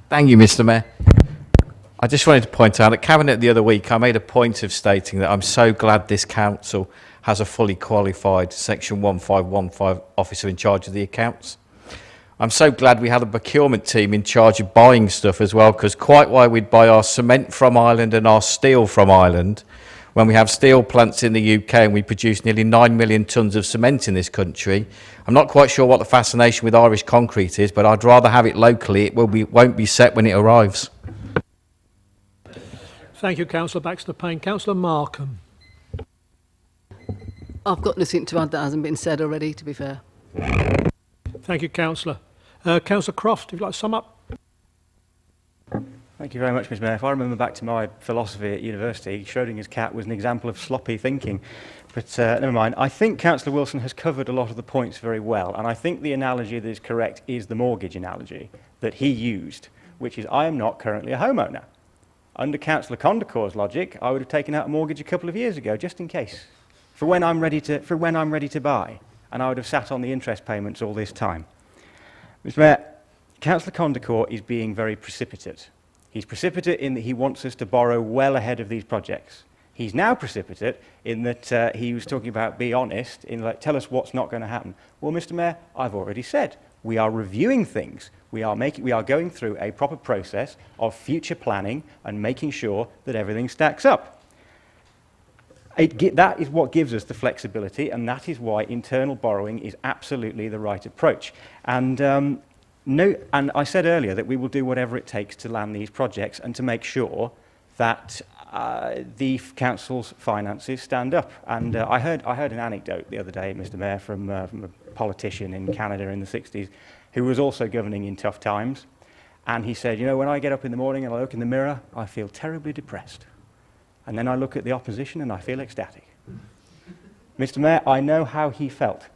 Thank you, Mr Mayor. I just wanted to point out at Cabinet the other week, I made a point of stating that I'm so glad this council has a fully qualified Section 1515 officer in charge of the accounts. I'm so glad we had a procurement team in charge of buying stuff as well, because quite why we'd buy our cement from Ireland and our steel from Ireland, when we have steel plants in the UK and we produce nearly 9 million tonnes of cement in this country. I'm not quite sure what the fascination with Irish concrete is, but I'd rather have it locally. It won't be set when it arrives. Thank you, Councillor Baxter Payne. Councillor Markham. I've got nothing to add that hasn't been said already, to be fair. Thank you, Councillor. Councillor Croft, if you'd like to sum up. Thank you very much, Mr Mayor. If I remember back to my philosophy at university, Schrodinger's cat was an example of sloppy thinking. But never mind. I think Councillor Wilson has covered a lot of the points very well, and I think the analogy that is correct is the mortgage analogy that he used, which is I am not currently a homeowner. Under Councillor Condacor's logic, I would have taken out a mortgage a couple of years ago, just in case, for when I'm ready to buy, and I would have sat on the interest payments all this time. Mr Mayor, Councillor Condacor is being very precipitate. He's precipitate in that he wants us to borrow well ahead of these projects. He's now precipitate in that he was talking about be honest, in like tell us what's not going to happen. Well, Mr Mayor, I've already said we are reviewing things. We are going through a proper process of future planning and making sure that everything stacks up. That is what gives us the flexibility, and that is why internal borrowing is absolutely the right approach. And no, and I said earlier that we will do whatever it takes to land these projects and to make sure that the council's finances stand up. And I heard an anecdote the other day, Mr. Mayor, from a politician in Canada in the 60s who was also governing in tough times. And he said, you know, when I get up in the morning and I look in the mirror, I feel terribly depressed. And then I look at the opposition and I feel ecstatic. Mr. Mayor, I know how he felt.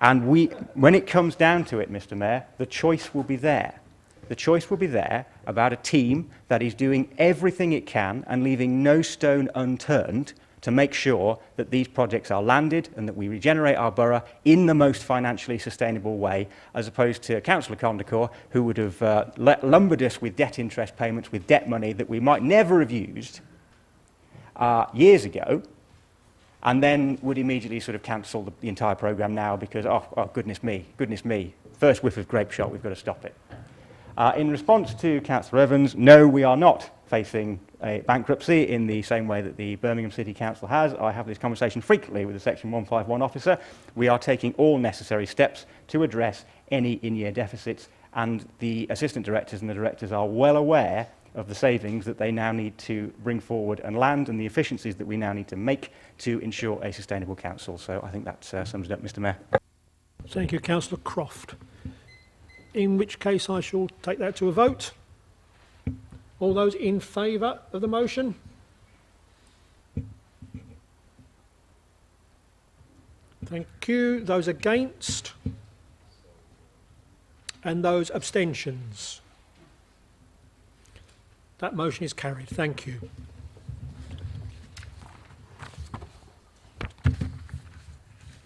And when it comes down to it, Mr. Mayor, the choice will be there. The choice will be there about a team that is doing everything it can and leaving no stone unturned to make sure that these projects are landed and that we regenerate our borough in the most financially sustainable way, as opposed to Councillor Condacor, who would have lumbered us with debt interest payments, with debt money that we might never have used years ago, and then would immediately sort of cancel the entire programme now because, oh, goodness me, first whiff of grape shot, we've got to stop it. In response to Councillor Evans, no, we are not facing a bankruptcy in the same way that the Birmingham City Council has. I have this conversation frequently with the Section 151 officer. We are taking all necessary steps to address any in-year deficits, and the assistant directors and the directors are well aware of the savings that they now need to bring forward and land, and the efficiencies that we now need to make to ensure a sustainable council. So I think that sums it up, Mr. Mayor. Thank you, Councillor Croft. In which case I shall take that to a vote. All those in favour of the motion? Thank you. Those against? And those abstentions? That motion is carried. Thank you.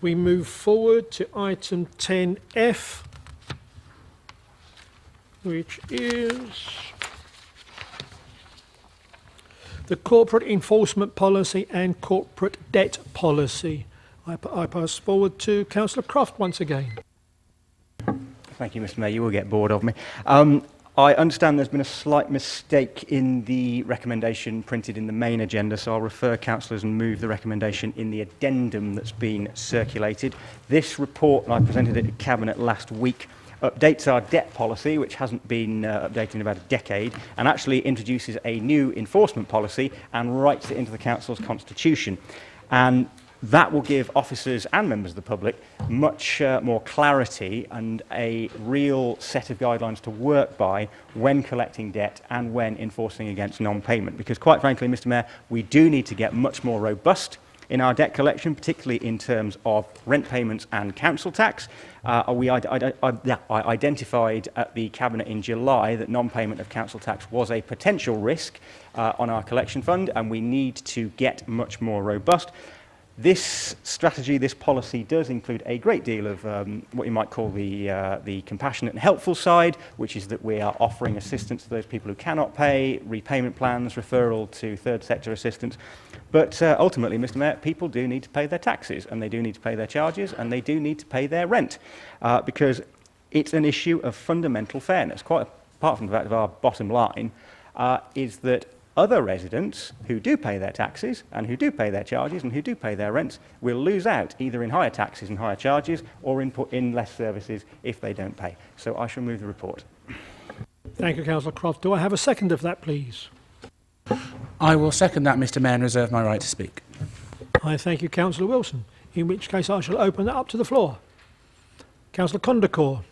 We move forward to item 10F, which is the corporate enforcement policy and corporate debt policy. I pass forward to Councillor Croft once again. Thank you, Mr. Mayor. You will get bored of me. I understand there's been a slight mistake in the recommendation printed in the main agenda, so I'll refer councillors and move the recommendation in the addendum that's been circulated. This report, and I presented it to Cabinet last week, updates our debt policy, which hasn't been updated in about a decade, and actually introduces a new enforcement policy and writes it into the council's constitution. And that will give officers and members of the public much more clarity and a real set of guidelines to work by when collecting debt and when enforcing against non-payment. Because quite frankly, Mr. Mayor, we do need to get much more robust in our debt collection, particularly in terms of rent payments and council tax. I identified at the Cabinet in July that non-payment of council tax was a potential risk on our collection fund, and we need to get much more robust. This strategy, this policy does include a great deal of what you might call the compassionate and helpful side, which is that we are offering assistance to those people who cannot pay, repayment plans, referral to third sector assistance. But ultimately, Mr. Mayor, people do need to pay their taxes, and they do need to pay their charges, and they do need to pay their rent, because it's an issue of fundamental fairness. Quite apart from the fact of our bottom line, is that other residents who do pay their taxes and who do pay their charges and who do pay their rents will lose out either in higher taxes and higher charges or in less services if they don't pay. So I shall move the report. Thank you, Councillor Croft. Do I have a second of that, please? I will second that, Mr. Mayor, and reserve my right to speak. I thank you, Councillor Wilson, in which case I shall open that up to the floor. Councillor Condacor.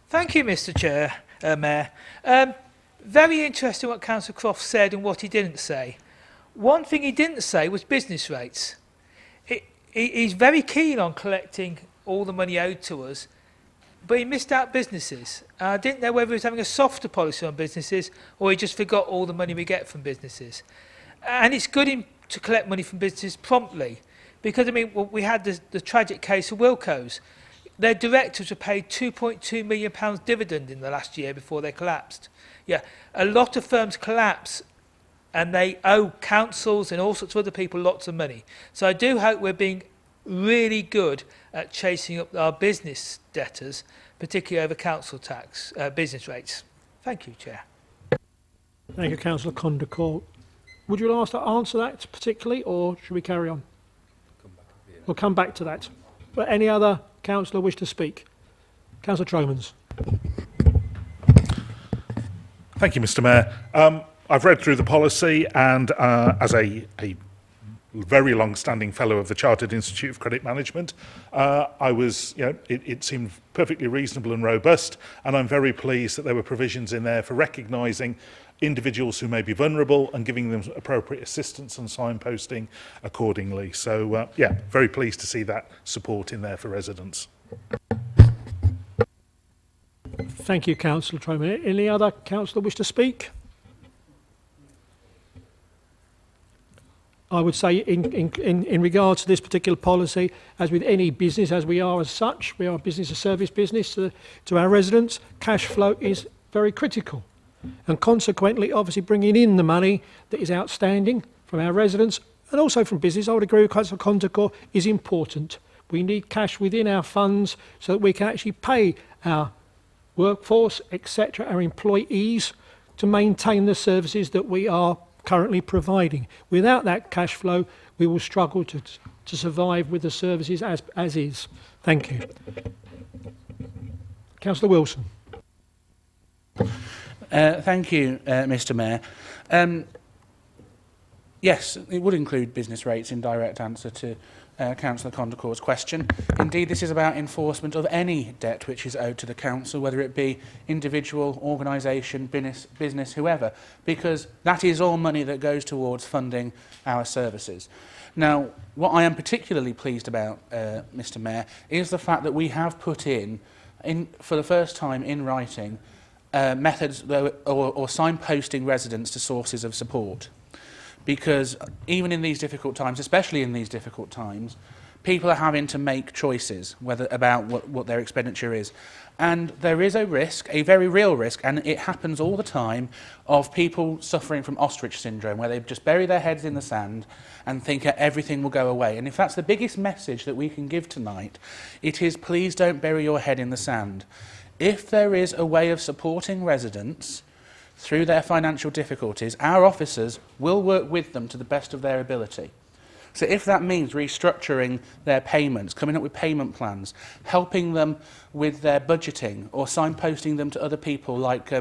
Thank you, Mr. Chair, Mayor. Very interesting what Councillor Croft said and what he didn't say. One thing he didn't say was business rates. He's very keen on collecting all the money owed to us, but he missed out businesses. I didn't know whether he was having a softer policy on businesses or he just forgot all the money we get from businesses. And it's good to collect money from businesses promptly, because, I mean, we had the tragic case of Wilko's. Their directors were paid £2.2 million dividend in the last year before they collapsed. Yeah, a lot of firms collapse and they owe councils and all sorts of other people lots of money. So I do hope we're being really good at chasing up our business debtors, particularly over council tax, business rates. Thank you, Chair. Thank you, Councillor Condacor. Would you like to answer that particularly, or should we carry on? We'll come back to that. But any other councillor wish to speak? Councillor Tromans. Thank you, Mr. Mayor. I've read through the policy, and as a very long-standing fellow of the Chartered Institute of Credit Management, I was, it seemed perfectly reasonable and robust, and I'm very pleased that there were provisions in there for recognising individuals who may be vulnerable and giving them appropriate assistance and signposting accordingly. So, yeah, very pleased to see that support in there for residents. Thank you, Councillor Troman. Any other councillor wish to speak? I would say in regards to this particular policy, as with any business, as we are as such, we are a business, a service business to our residents, cash flow is very critical. And consequently, obviously bringing in the money that is outstanding from our residents and also from business, I would agree with Councillor Condacor, is important. We need cash within our funds so that we can actually pay our workforce, etc., our employees, to maintain the services that we are currently providing. Without that cash flow, we will struggle to survive with the services as is. Thank you. Councillor Wilson. Thank you, Mr. Mayor. Yes, it would include business rates in direct answer to Councillor Condacor's question. Indeed, this is about enforcement of any debt which is owed to the council, whether it be individual, organisation, business, whoever, because that is all money that goes towards funding our services. Now, what I am particularly pleased about, Mr. Mayor, is the fact that we have put in for the first time in writing, methods or signposting residents to sources of support. Because even in these difficult times, especially in these difficult times, people are having to make choices about what their expenditure is. And there is a risk, a very real risk, and it happens all the time, of people suffering from ostrich syndrome, where they just bury their heads in the sand and think everything will go away. And if that's the biggest message that we can give tonight, it is please don't bury your head in the sand. If there is a way of supporting residents through their financial difficulties, our officers will work with them to the best of their ability. So if that means restructuring their payments, coming up with payment plans, helping them with their budgeting, or signposting them to other people like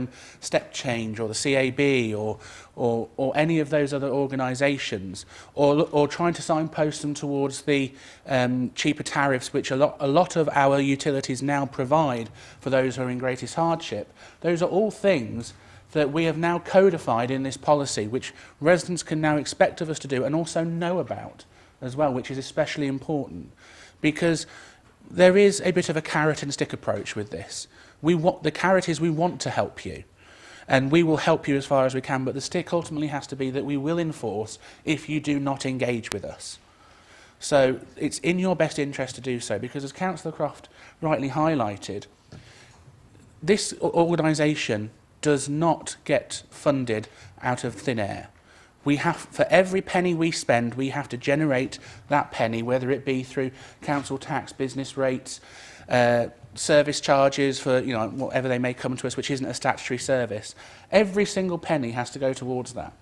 Step Change or the CAB or any of those other organisations, or trying to signpost them towards the cheaper tariffs which a lot of our utilities now provide for those who are in greatest hardship, those are all things that we have now codified in this policy, which residents can now expect of us to do and also know about as well, which is especially important. Because there is a bit of a carrot and stick approach with this. The carrot is we want to help you, and we will help you as far as we can, but the stick ultimately has to be that we will enforce if you do not engage with us. So it's in your best interest to do so, because as Councillor Croft rightly highlighted, this organisation does not get funded out of thin air. For every penny we spend, we have to generate that penny, whether it be through council tax, business rates, service charges for whatever they may come to us, which isn't a statutory service. Every single penny has to go towards that.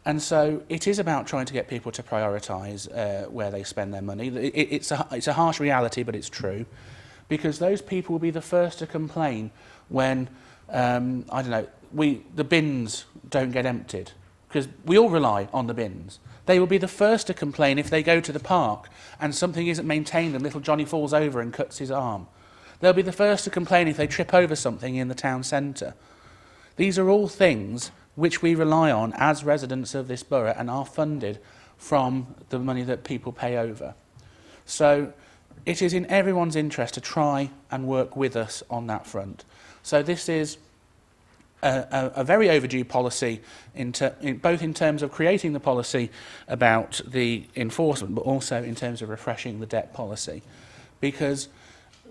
And so it is about trying to get people to prioritise where they spend their money. It's a harsh reality, but it's true, because those people will be the first to complain when the bins don't get emptied, because we all rely on the bins. They will be the first to complain if they go to the park and something isn't maintained and little Johnny falls over and cuts his arm. They'll be the first to complain if they trip over something in the town centre. These are all things which we rely on as residents of this borough and are funded from the money that people pay over. So it is in everyone's interest to try and work with us on that front. So this is a very overdue policy, both in terms of creating the policy about the enforcement, but also in terms of refreshing the debt policy. Because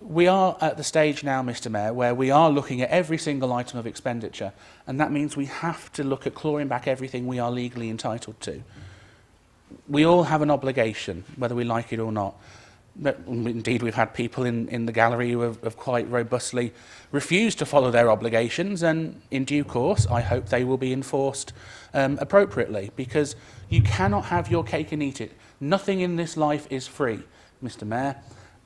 we are at the stage now, Mr. Mayor, where we are looking at every single item of expenditure, and that means we have to look at clawing back everything we are legally entitled to. We all have an obligation, whether we like it or not. But indeed, we've had people in the gallery who have quite robustly refused to follow their obligations, and in due course, I hope they will be enforced appropriately, because you cannot have your cake and eat it. Nothing in this life is free, Mr. Mayor,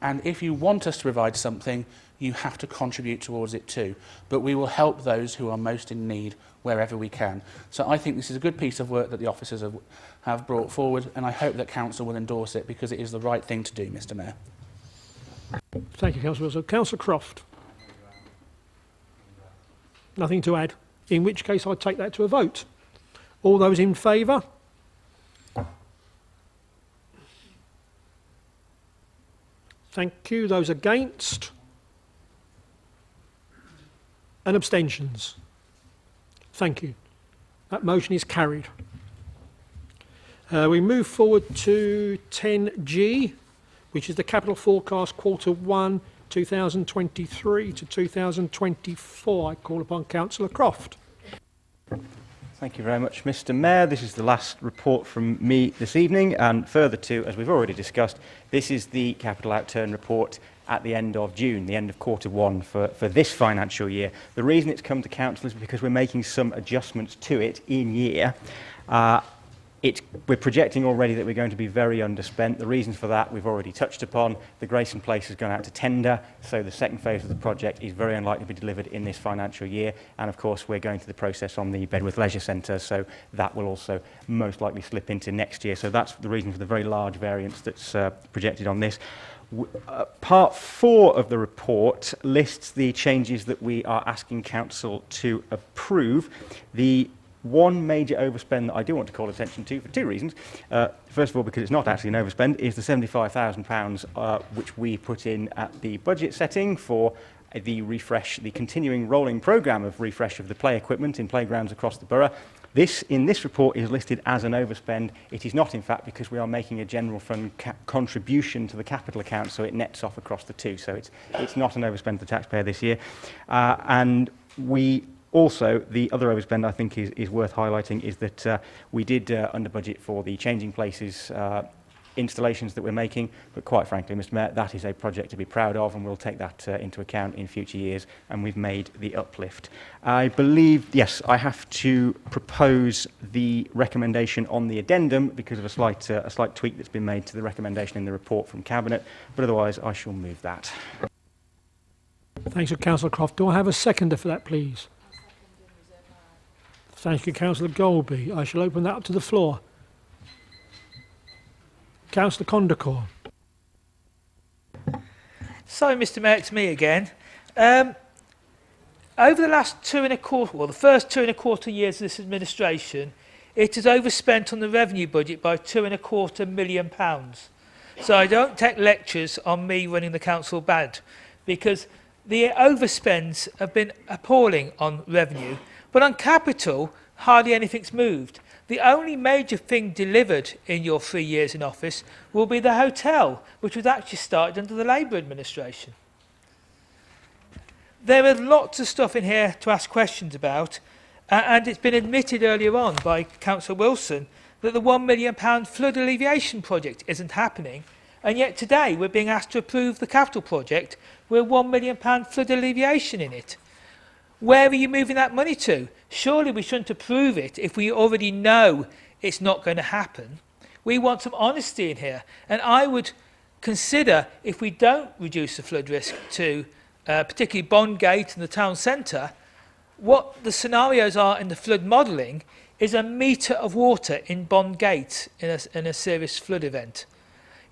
And if you want us to provide something, you have to contribute towards it too. But we will help those who are most in need wherever we can. So I think this is a good piece of work that the officers have brought forward, and I hope that Council will endorse it because it is the right thing to do, Mr Mayor. Thank you, Councillor Wilson. Councillor Croft. Nothing to add. In which case, I'd take that to a vote. All those in favour? Thank you. Those against? And abstentions? Thank you. That motion is carried. We move forward to 10G, which is the capital forecast Q1 2023 to 2024. I call upon Councillor Croft. Thank you very much, Mr Mayor. This is the last report from me this evening, and further to, as we've already discussed, this is the capital outturn report at the end of June, the end of Q1 for this financial year. The reason it's come to Council is because we're making some adjustments to it in year. We're projecting already that we're going to be very underspent. The reasons for that we've already touched upon. The Grayson Place has gone out to tender, so the second phase of the project is very unlikely to be delivered in this financial year. And of course, we're going through the process on the Bedworth Leisure Centre, so that will also most likely slip into next year. So that's the reason for the very large variance that's projected on this. Part 4 of the report lists the changes that we are asking Council to approve. The one major overspend that I do want to call attention to for 2 reasons. First of all, because it's not actually an overspend, is the £75,000 which we put in at the budget setting for the refresh, the continuing rolling programme of refresh of the play equipment in playgrounds across the borough. This, in this report, is listed as an overspend. It is not, in fact, because we are making a general fund contribution to the capital account, so it nets off across the two. So it's not an overspend for the taxpayer this year. And we also, the other overspend I think is worth highlighting is that we did under budget for the changing places installations that we're making, but quite frankly, Mr Mayor, that is a project to be proud of, and we'll take that into account in future years, and we've made the uplift. I believe, yes, I have to propose the recommendation on the addendum because of a slight tweak that's been made to the recommendation in the report from Cabinet, but otherwise I shall move that. Thanks, Councillor Croft. Do I have a seconder for that, please? Thank you, Councillor Golby. I shall open that up to the floor. Councillor Condacor. Sorry, Mr Mayor, it's me again. Over the last 2.25, well, the first 2.25 years of this administration, it has overspent on the revenue budget by £2.25 million. So I don't take lectures on me running the council bad, because the overspends have been appalling on revenue, but on capital, hardly anything's moved. The only major thing delivered in your 3 years in office will be the hotel, which was actually started under the Labour administration. There are lots of stuff in here to ask questions about, and it's been admitted earlier on by Councillor Wilson that the £1 million flood alleviation project isn't happening, and yet today we're being asked to approve the capital project with £1 million flood alleviation in it. Where are you moving that money to? Surely we shouldn't approve it if we already know it's not going to happen. We want some honesty in here. And I would consider, if we don't reduce the flood risk to particularly Bondgate and the town centre, what the scenarios are in the flood modelling is a metre of water in Bondgate in a serious flood event.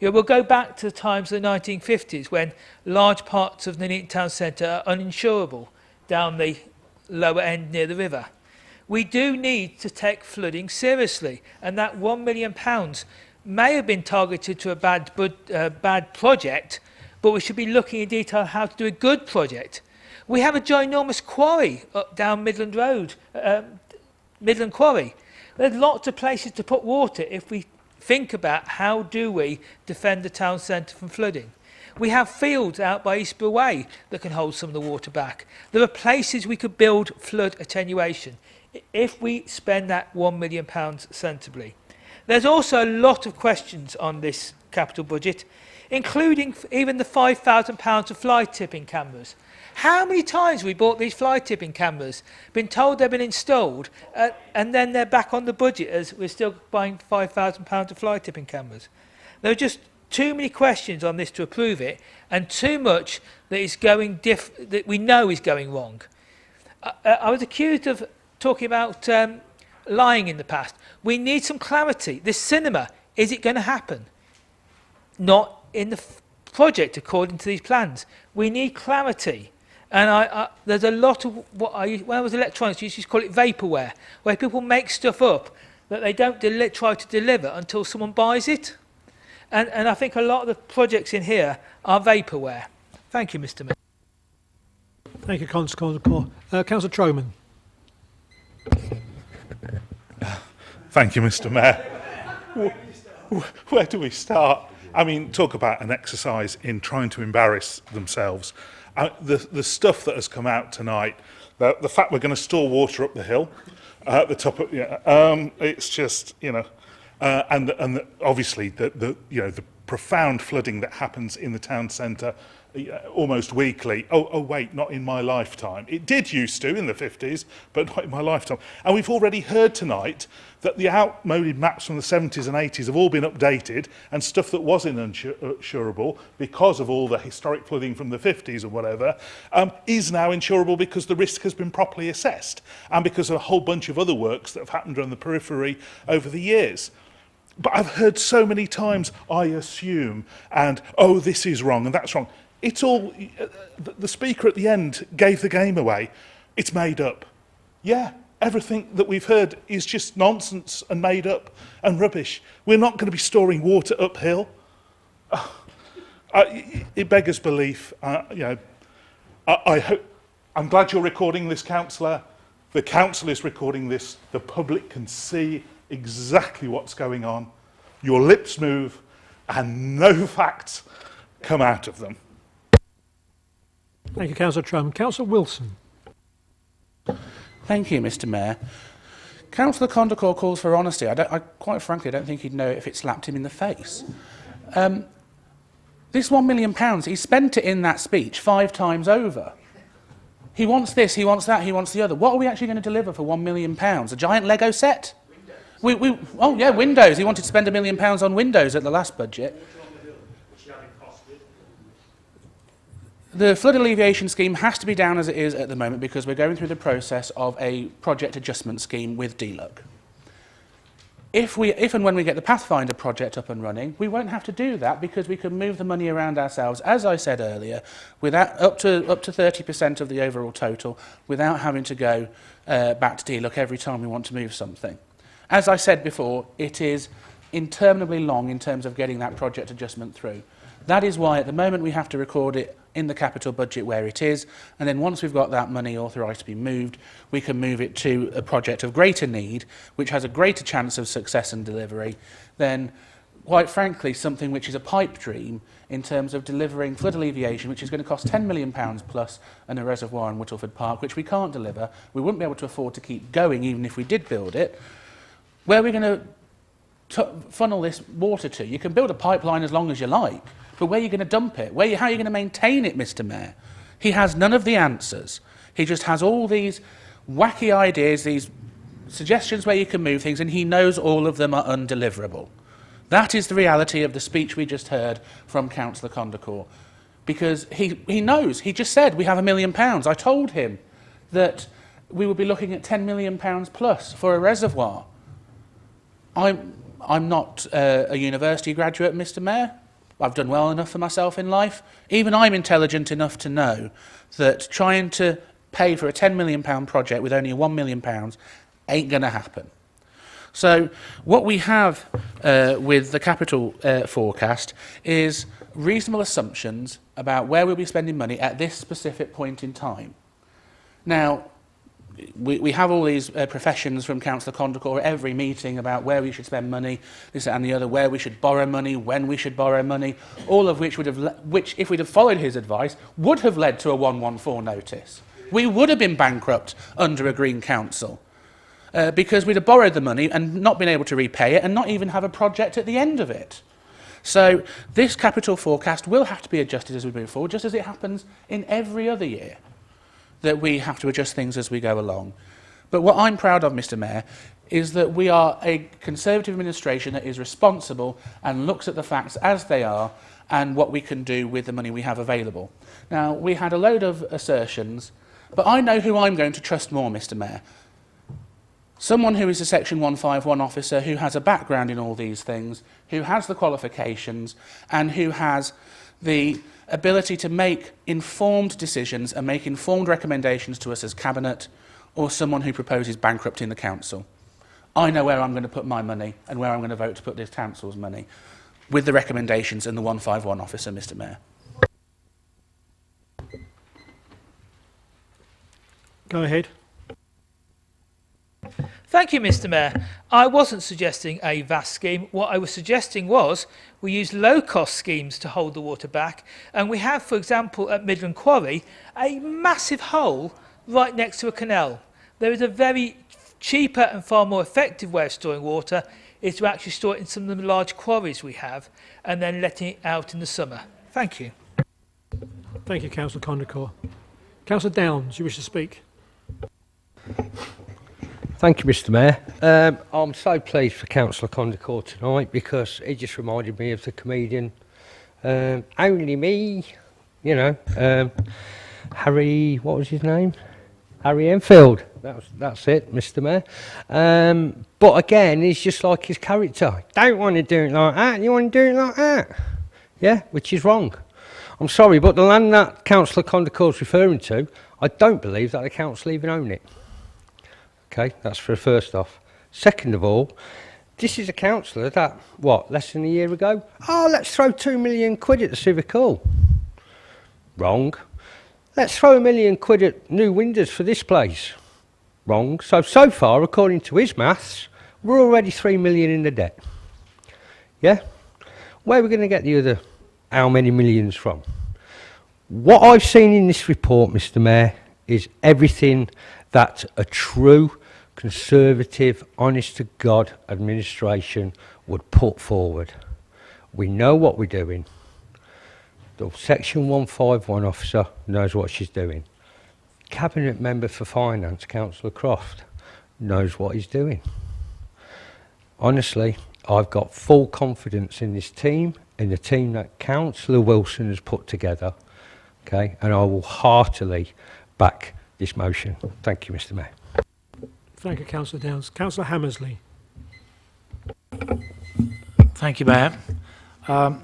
You know, we'll go back to the times of the 1950s when large parts of the Nuneaton town centre are uninsurable down the lower end near the river. We do need to take flooding seriously, and that £1 million may have been targeted to a bad project, but we should be looking in detail how to do a good project. We have a ginormous quarry up down Midland Road, Midland Quarry. There's lots of places to put water if we think about how do we defend the town centre from flooding. We have fields out by Eastborough Way that can hold some of the water back. There are places we could build flood attenuation if we spend that £1 million sensibly. There's also a lot of questions on this capital budget, including even the £5,000 of fly tipping cameras. How many times have we bought these fly tipping cameras, been told they've been installed, and then they're back on the budget as we're still buying £5,000 of fly tipping cameras? There are just too many questions on this to approve it, and too much that is going that we know is going wrong. I was accused of talking about lying in the past. We need some clarity. This cinema, is it going to happen? Not in the project according to these plans. We need clarity. And there's a lot of when I was electronics, you used to call it vaporware, where people make stuff up that they don't try to deliver until someone buys it. And I think a lot of the projects in here are vaporware. Thank you, Mr. Mayor. Thank you, Councillor Condacor. Councillor Troman. Thank you, Mr. Mayor. Where do we start? I mean, talk about an exercise in trying to embarrass themselves. The stuff that has come out tonight, the fact we're going to store water up the hill, at the top of, it's just, and obviously the profound flooding that happens in the town centre almost weekly. Oh, wait, not in my lifetime. It did used to in the 50s, but not in my lifetime. And we've already heard tonight that the outmoded maps from the 70s and 80s have all been updated, and stuff that was insurable because of all the historic flooding from the 50s or whatever is now insurable because the risk has been properly assessed and because of a whole bunch of other works that have happened on the periphery over the years. But I've heard so many times, I assume, and, oh, this is wrong and that's wrong. It's all, the speaker at the end gave the game away. It's made up. Yeah, everything that we've heard is just nonsense and made up and rubbish. We're not going to be storing water uphill. It beggars belief. I hope, I'm glad you're recording this, Councillor. The Council is recording this. The public can see exactly what's going on. Your lips move and no facts come out of them. Thank you, Councillor Troman. Councillor Wilson. Thank you, Mr. Mayor. Councillor Condacor calls for honesty. I quite frankly don't think he'd know if it slapped him in the face. This £1 million, he spent it in that speech 5 times over. He wants this, he wants that, he wants the other. What are we actually going to deliver for £1 million? A giant Lego set? Oh yeah, Windows. He wanted to spend £1 million on Windows at the last budget. The flood alleviation scheme has to be down as it is at the moment because we're going through the process of a project adjustment scheme with DLUC. If and when we get the Pathfinder project up and running, we won't have to do that because we can move the money around ourselves, as I said earlier, without up to 30% of the overall total, without having to go back to DLUC every time we want to move something. As I said before, it is interminably long in terms of getting that project adjustment through. That is why at the moment we have to record it in the capital budget where it is, and then once we've got that money authorised to be moved, we can move it to a project of greater need, which has a greater chance of success and delivery than, quite frankly, something which is a pipe dream in terms of delivering flood alleviation, which is going to cost £10 million plus, and a reservoir in Whittleford Park, which we can't deliver. We wouldn't be able to afford to keep going even if we did build it. Where are we going to funnel this water to? You can build a pipeline as long as you like, but where are you going to dump it? How are you going to maintain it, Mr. Mayor? He has none of the answers. He just has all these wacky ideas, these suggestions where you can move things, and he knows all of them are undeliverable. That is the reality of the speech we just heard from Councillor Condacor. Because he knows. He just said, we have £1 million. I told him that we would be looking at £10 million plus for a reservoir. I'm not a university graduate, Mr. Mayor. I've done well enough for myself in life. Even I'm intelligent enough to know that trying to pay for a £10 million project with only £1 million ain't going to happen. So what we have with the capital forecast is reasonable assumptions about where we'll be spending money at this specific point in time. Now, we have all these professions from Councillor Condacor at every meeting about where we should spend money, this and the other, where we should borrow money, when we should borrow money, all of which which, if we'd have followed his advice, would have led to a 114 notice. We would have been bankrupt under a Green Council because we'd have borrowed the money and not been able to repay it and not even have a project at the end of it. So this capital forecast will have to be adjusted as we move forward, just as it happens in every other year, that we have to adjust things as we go along. But what I'm proud of, Mr Mayor, is that we are a Conservative administration that is responsible and looks at the facts as they are and what we can do with the money we have available. Now, we had a load of assertions, but I know who I'm going to trust more, Mr Mayor. Someone who is a Section 151 officer, who has a background in all these things, who has the qualifications, and who has the ability to make informed decisions and make informed recommendations to us as Cabinet, or someone who proposes bankrupting the council. I know where I'm going to put my money and where I'm going to vote to put this council's money, with the recommendations and the 151 officer, Mr Mayor. Go ahead. Thank you, Mr Mayor. I wasn't suggesting a vast scheme. What I was suggesting was we use low-cost schemes to hold the water back. And we have, for example, at Midland Quarry, a massive hole right next to a canal. There is a very cheaper and far more effective way of storing water is to actually store it in some of the large quarries we have and then letting it out in the summer. Thank you. Thank you, Councillor Condacor. Councillor Downs, you wish to speak? Thank you, Mr Mayor. I'm so pleased for Councillor Condacor tonight because he just reminded me of the comedian Only Me, you know, Harry, what was his name? Harry Enfield. That's it, Mr Mayor. But again, he's just like his character. Don't want to do it like that, you want to do it like that. Yeah, which is wrong. I'm sorry, but the land that Councillor Condacor's referring to, I don't believe that the council even own it. Okay, that's for first off. Second of all, this is a councillor that, what, less than a year ago? Oh, let's throw 2 million quid at the Civic Hall. Wrong. Let's throw £1 million at new windows for this place. Wrong. So far, according to his maths, we're already 3 million in the debt. Yeah? Where are we going to get the other how many millions from? What I've seen in this report, Mr Mayor, is everything that a true Conservative, honest-to-God administration would put forward. We know what we're doing. The Section 151 officer knows what she's doing. Cabinet Member for Finance, Councillor Croft, knows what he's doing. Honestly, I've got full confidence in this team, in the team that Councillor Wilson has put together, okay, and I will heartily back this motion. Thank you, Mr Mayor. Thank you, Councillor Downs. Councillor Hammersley. Thank you, Mayor.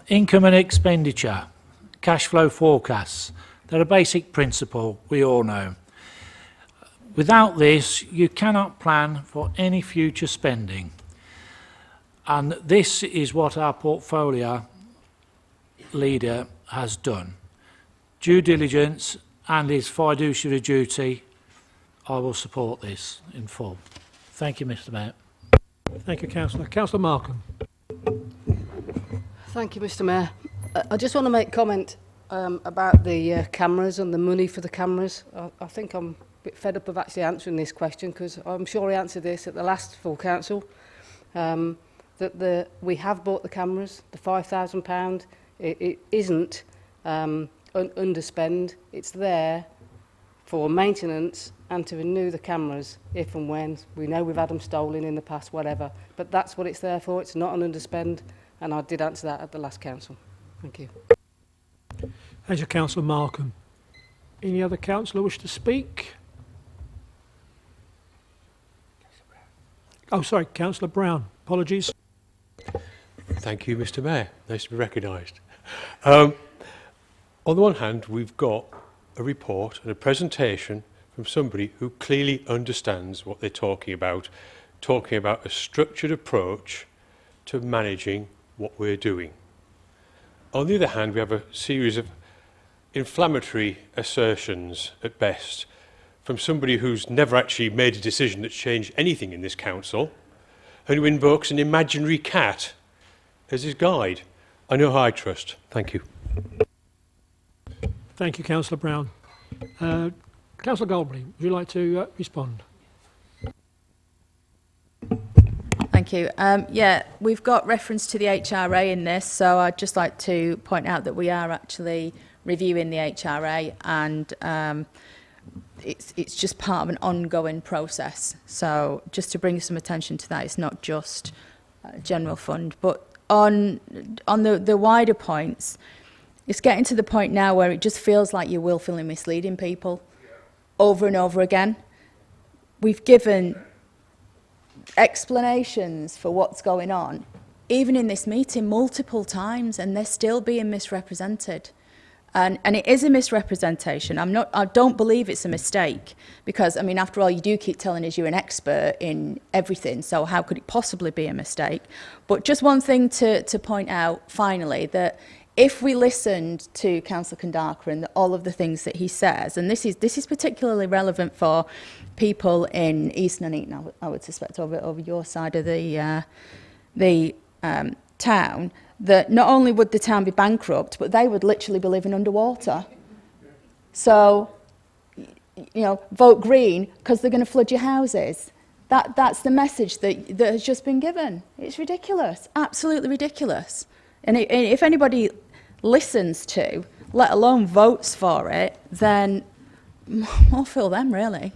Income and expenditure, cash flow forecasts, they're a basic principle we all know. Without this, you cannot plan for any future spending. And this is what our portfolio leader has done. Due diligence and his fiduciary duty, I will support this in full. Thank you, Mr Mayor. Thank you, Councillor. Councillor Markham. Thank you, Mr Mayor. I just want to make comment about the cameras and the money for the cameras. I think I'm a bit fed up of actually answering this question because I'm sure I answered this at the last full council. That we have bought the cameras, the £5,000. It isn't underspend. It's there for maintenance and to renew the cameras if and when. We know we've had them stolen in the past, whatever. But that's what it's there for. It's not an underspend. And I did answer that at the last council. Thank you. Thank you, Councillor Markham. Any other councillor wish to speak? Oh, sorry, Councillor Brown. Apologies. Thank you, Mr Mayor. Nice to be recognised. On the one hand, we've got a report and a presentation from somebody who clearly understands what they're talking about a structured approach to managing what we're doing. On the other hand, we have a series of inflammatory assertions at best from somebody who's never actually made a decision that's changed anything in this council and who invokes an imaginary cat as his guide. I know who I trust. Thank you. Thank you, Councillor Brown. Councillor Goldberry, would you like to respond? Thank you. Yeah, we've got reference to the HRA in this, so I'd just like to point out that we are actually reviewing the HRA, and it's just part of an ongoing process. So just to bring some attention to that, it's not just general fund. But on the wider points, it's getting to the point now where it just feels like you're willfully misleading people over and over again. We've given explanations for what's going on, even in this meeting, multiple times, and they're still being misrepresented. And it is a misrepresentation. I don't believe it's a mistake, because, I mean, after all, you do keep telling us you're an expert in everything, so how could it possibly be a mistake? But just one thing to point out, finally, that if we listened to Councillor Kandaka and all of the things that he says, and this is particularly relevant for people in East Nuneaton, I would suspect, over your side of the town, that not only would the town be bankrupt, but they would literally be living underwater. So, you know, vote Green because they're going to flood your houses. That's the message that has just been given. It's ridiculous, absolutely ridiculous. And if anybody listens to, let alone votes for it, then more fool them, really.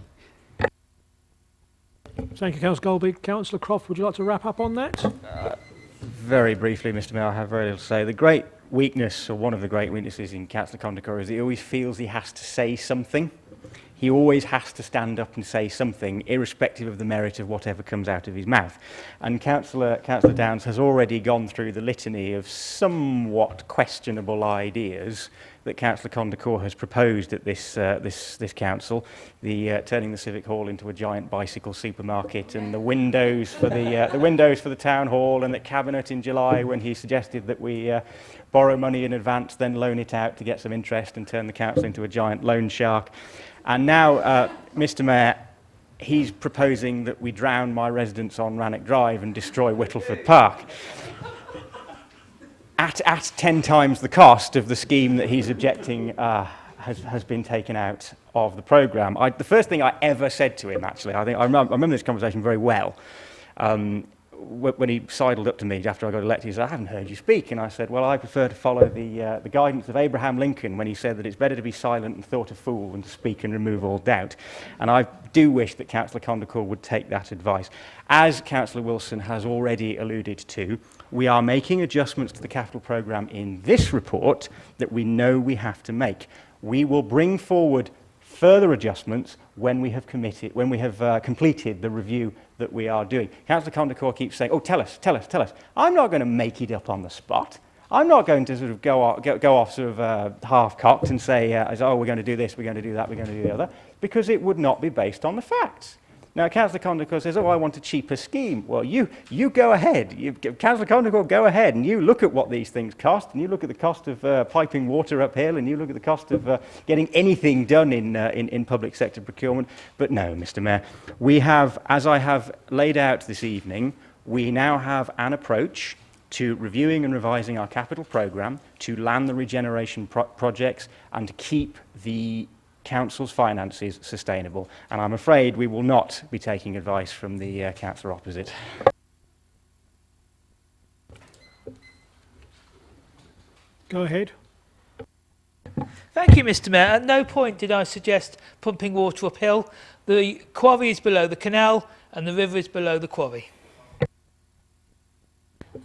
Thank you, Councillor Golby. Councillor Croft, would you like to wrap up on that? Very briefly, Mr Mayor, I have very little to say. The great weakness, or one of the great weaknesses in Councillor Kondakor, is he always feels he has to say something. He always has to stand up and say something, irrespective of the merit of whatever comes out of his mouth. And Councillor Downs has already gone through the litany of somewhat questionable ideas that Councillor Kondakor has proposed at this council, the turning the Civic Hall into a giant bicycle supermarket, and the windows for the town hall, and the cabinet in July when he suggested that we borrow money in advance, then loan it out to get some interest and turn the council into a giant loan shark. And now, Mr Mayor, he's proposing that we drown my residents on Rannoch Drive and destroy Whittleford Park. At 10 times the cost of the scheme that he's objecting has been taken out of the programme. The first thing I ever said to him, actually, I remember this conversation very well, when he sidled up to me after I got elected. He said, "I haven't heard you speak." And I said, "Well, I prefer to follow the guidance of Abraham Lincoln when he said that it's better to be silent and thought a fool than to speak and remove all doubt." And I do wish that Councillor Kondakor would take that advice. As Councillor Wilson has already alluded to, we are making adjustments to the capital programme in this report that we know we have to make. We will bring forward further adjustments when we have completed the review that we are doing. Councillor Kondakor keeps saying, "Oh, tell us." I'm not going to make it up on the spot. I'm not going to sort of go off sort of half-cocked and say, "Oh, we're going to do this, we're going to do that, we're going to do the other," because it would not be based on the facts. Now, Councillor Kondakor says, "Oh, I want a cheaper scheme." Well, you go ahead. Councillor Kondakor, go ahead, and you look at what these things cost, and you look at the cost of piping water uphill, and you look at the cost of getting anything done in public sector procurement. But no, Mr Mayor, we have, as I have laid out this evening, we now have an approach to reviewing and revising our capital programme, to land the regeneration projects, and to keep the Council's finances sustainable. And I'm afraid we will not be taking advice from the councillor opposite. Go ahead. Thank you, Mr Mayor. At no point did I suggest pumping water uphill. The quarry is below the canal and the river is below the quarry.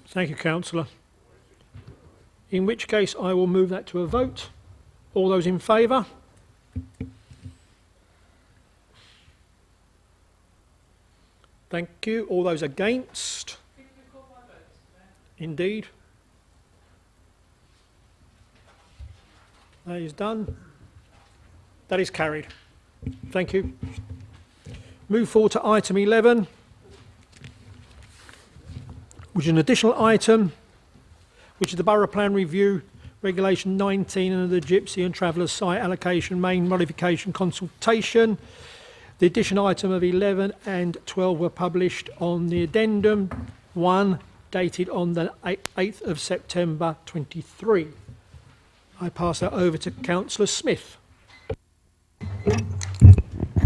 Thank you, Councillor. In which case, I will move that to a vote. All those in favour? Thank you. All those against? Indeed. That is done. That is carried. Thank you. Move forward to item 11, which is an additional item, which is the Borough Plan Review, Regulation 19 under the Gypsy and Travellers Site Allocation Main Modification Consultation. The addition item of 11 and 12 were published on the addendum 1, dated on the 8th of September 23. I pass that over to Councillor Smith.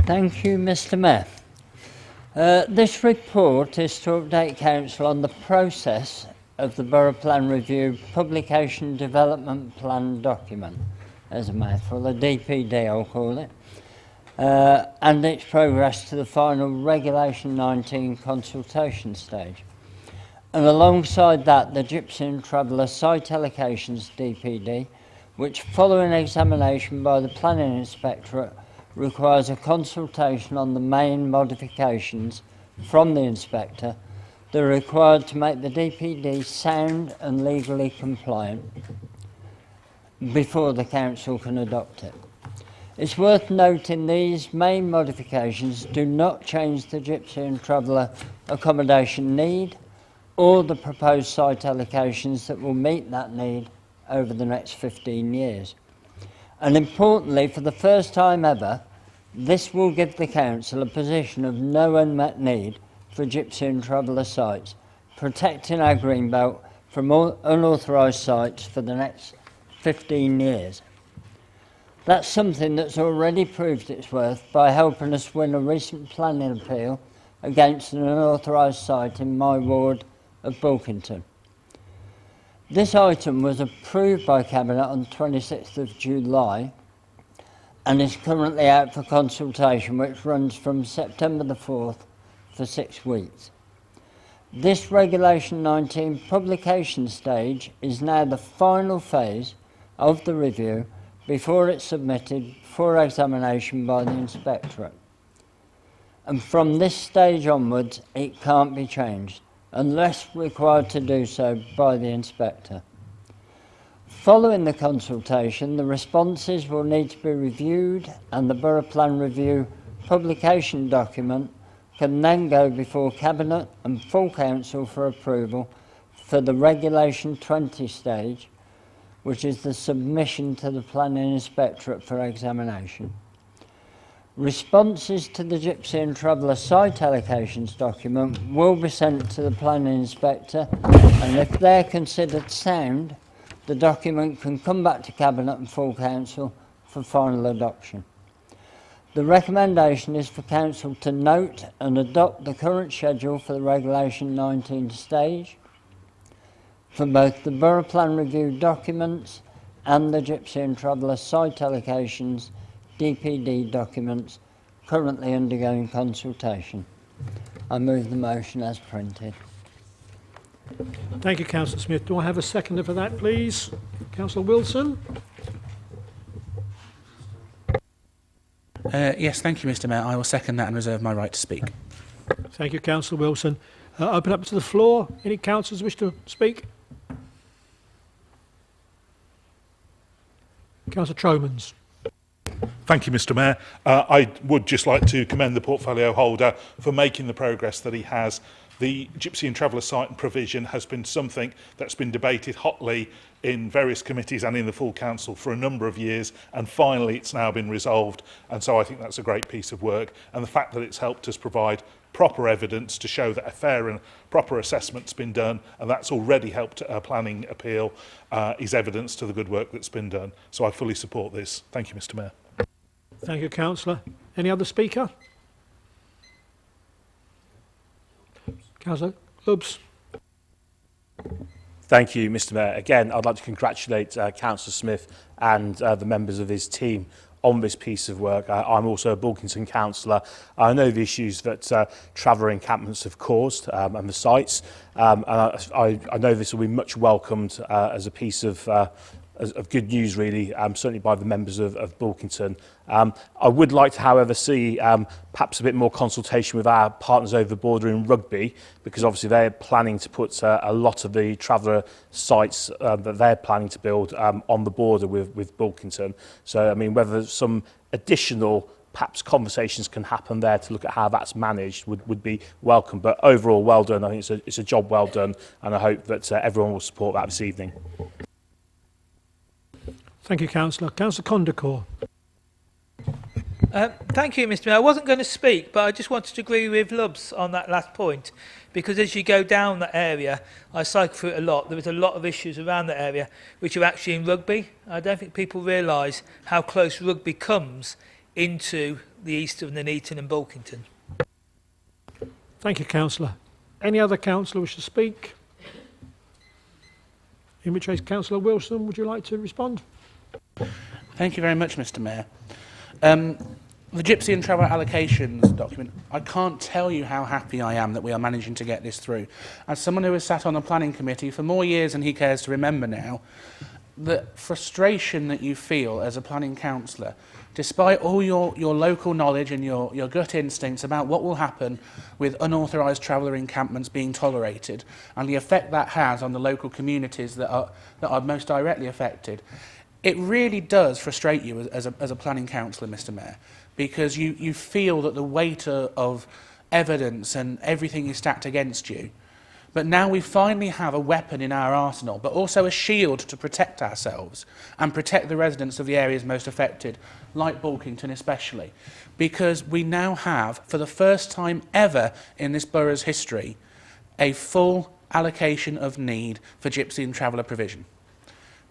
Thank you, Mr Mayor. This report is to update Council on the process of the Borough Plan Review Publication Development Plan document, as a mouthful, the DPD I'll call it. and its progress to the final Regulation 19 consultation stage. And alongside that, the Gypsy and Traveller Site Allocations DPD, which following examination by the Planning Inspectorate requires a consultation on the main modifications from the Inspector that are required to make the DPD sound and legally compliant before the Council can adopt it. It's worth noting these main modifications do not change the Gypsy and Traveller accommodation need or the proposed site allocations that will meet that need over the next 15 years. And importantly, for the first time ever, this will give the Council a position of no unmet need for Gypsy and Traveller sites, protecting our greenbelt from unauthorised sites for the next 15 years. That's something that's already proved its worth by helping us win a recent planning appeal against an unauthorised site in my ward of Bulkington. This item was approved by Cabinet on 26th of July and is currently out for consultation, which runs from September the 4th for 6 weeks. This Regulation 19 publication stage is now the final phase of the review before it's submitted for examination by the Inspectorate. And from this stage onwards, it can't be changed, unless required to do so by the Inspector. Following the consultation, the responses will need to be reviewed and the Borough Plan Review publication document can then go before Cabinet and full Council for approval for the Regulation 20 stage, which is the submission to the Planning Inspectorate for examination. Responses to the Gypsy and Traveller site allocations document will be sent to the Planning Inspector, and if they're considered sound, the document can come back to Cabinet and full Council for final adoption. The recommendation is for Council to note and adopt the current schedule for the Regulation 19 stage for both the Borough Plan Review documents and the Gypsy and Traveller site allocations DPD documents currently undergoing consultation. I move the motion as printed. Thank you, Councillor Smith. Do I have a seconder for that, please? Councillor Wilson. Yes, thank you, Mr. Mayor. I will second that and reserve my right to speak. Thank you, Councillor Wilson. Open up to the floor. Any councillors wish to speak? Councillor Tromans. Thank you, Mr. Mayor. I would just like to commend the portfolio holder for making the progress that he has. The Gypsy and Traveller site and provision has been something that's been debated hotly in various committees and in the full council for a number of years, and finally it's now been resolved, and so I think that's a great piece of work, and the fact that it's helped us provide proper evidence to show that a fair and proper assessment's been done, and that's already helped a planning appeal, is evidence to the good work that's been done. So I fully support this. Thank you, Mr. Mayor. Thank you, Councillor. Any other speaker? Councillor Lubbs. Thank you, Mr. Mayor. Again, I'd like to congratulate Councillor Smith and the members of his team on this piece of work. I'm also a Bulkington councillor. I know the issues that traveller encampments have caused and the sites, and I know this will be much welcomed as a piece of good news, really, certainly by the members of Bulkington. I would like to, however, see perhaps a bit more consultation with our partners over the border in Rugby, because obviously they're planning to put a lot of the traveller sites that they're planning to build on the border with Bulkington. So, I mean, whether some additional perhaps conversations can happen there to look at how that's managed would be welcome. But overall, well done. I think it's a job well done, and I hope that everyone will support that this evening. Thank you, Councillor. Councillor Condacor. Thank you, Mr. Mayor. I wasn't going to speak, but I just wanted to agree with Lubbs on that last point, because as you go down that area, I cycle through it a lot. There is a lot of issues around that area which are actually in Rugby. I don't think people realise how close Rugby comes into the east of Nuneaton and Bulkington. Thank you, Councillor. Any other councillor wish to speak? In which case, Councillor Wilson, would you like to respond? Thank you very much, Mr. Mayor. The Gypsy and Travel Allocations document, I can't tell you how happy I am that we are managing to get this through. As someone who has sat on the planning committee for more years than he cares to remember now, the frustration that you feel as a planning councillor, despite all your local knowledge and your gut instincts about what will happen with unauthorised traveller encampments being tolerated and the effect that has on the local communities that are most directly affected, it really does frustrate you as a planning councillor, Mr Mayor, because you feel that the weight of evidence and everything is stacked against you. But now we finally have a weapon in our arsenal, but also a shield to protect ourselves and protect the residents of the areas most affected, like Bulkington especially, because we now have, for the first time ever in this borough's history, a full allocation of need for Gypsy and Traveller provision.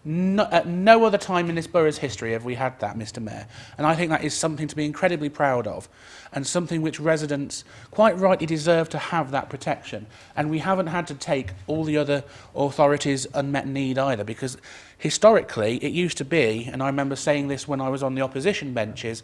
At no other time in this borough's history have we had that, Mr Mayor, and I think that is something to be incredibly proud of and something which residents quite rightly deserve to have that protection. And we haven't had to take all the other authorities' unmet need either, because historically it used to be, and I remember saying this when I was on the opposition benches,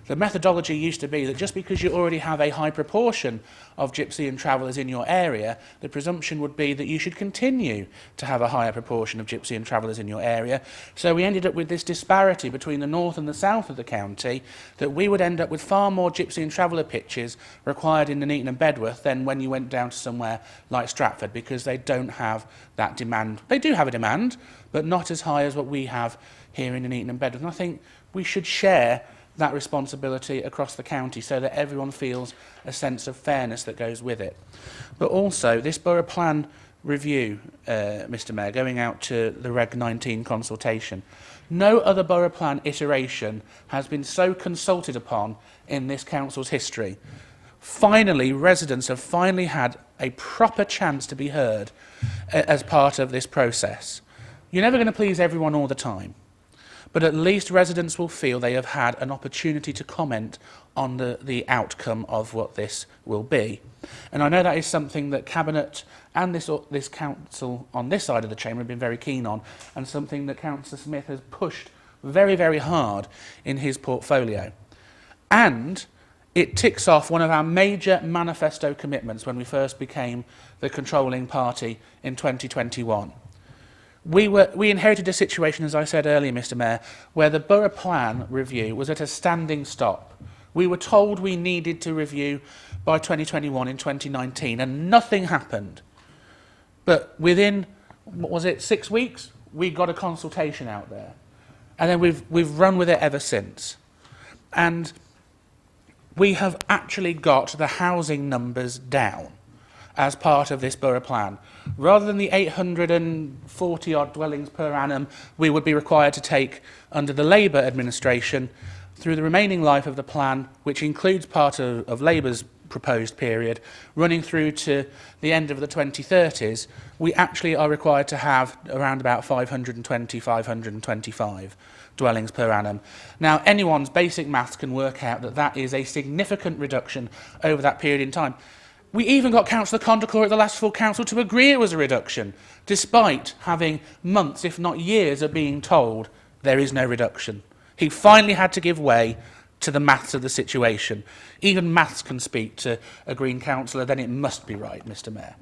the methodology used to be that just because you already have a high proportion of Gypsy and Travellers in your area, the presumption would be that you should continue to have a higher proportion of Gypsy and Travellers in your area. So we ended up with this disparity between the north and the south of the county, that we would end up with far more Gypsy and Traveller pitches required in Nuneaton and Bedworth than when you went down to somewhere like Stratford, because they don't have that demand. They do have a demand, but not as high as what we have here in Nuneaton and Bedworth. And I think we should share that responsibility across the county so that everyone feels a sense of fairness that goes with it. But also, this borough plan review, Mr Mayor, going out to the Reg 19 consultation, no other borough plan iteration has been so consulted upon in this council's history. Finally, residents have finally had a proper chance to be heard as part of this process. You're never going to please everyone all the time, but at least residents will feel they have had an opportunity to comment on the outcome of what this will be. And I know that is something that Cabinet and this council on this side of the chamber have been very keen on, and something that Councillor Smith has pushed very, very hard in his portfolio. And it ticks off one of our major manifesto commitments when we first became the controlling party in 2021. We inherited a situation, as I said earlier, Mr Mayor, where the borough plan review was at a standing stop. We were told we needed to review by 2021 in 2019, and nothing happened. But within, what was it, 6 weeks, we got a consultation out there. And then we've run with it ever since. And we have actually got the housing numbers down as part of this borough plan. Rather than the 840 odd dwellings per annum we would be required to take under the Labour administration, through the remaining life of the plan, which includes part of Labour's proposed period, running through to the end of the 2030s, we actually are required to have around about 520, 525 dwellings per annum. Now, anyone's basic maths can work out that that is a significant reduction over that period in time. We even got Councillor Condacor at the last full council to agree it was a reduction, despite having months, if not years, of being told there is no reduction. He finally had to give way to the maths of the situation. Even maths can speak to a Green councillor, then it must be right, Mr Mayor.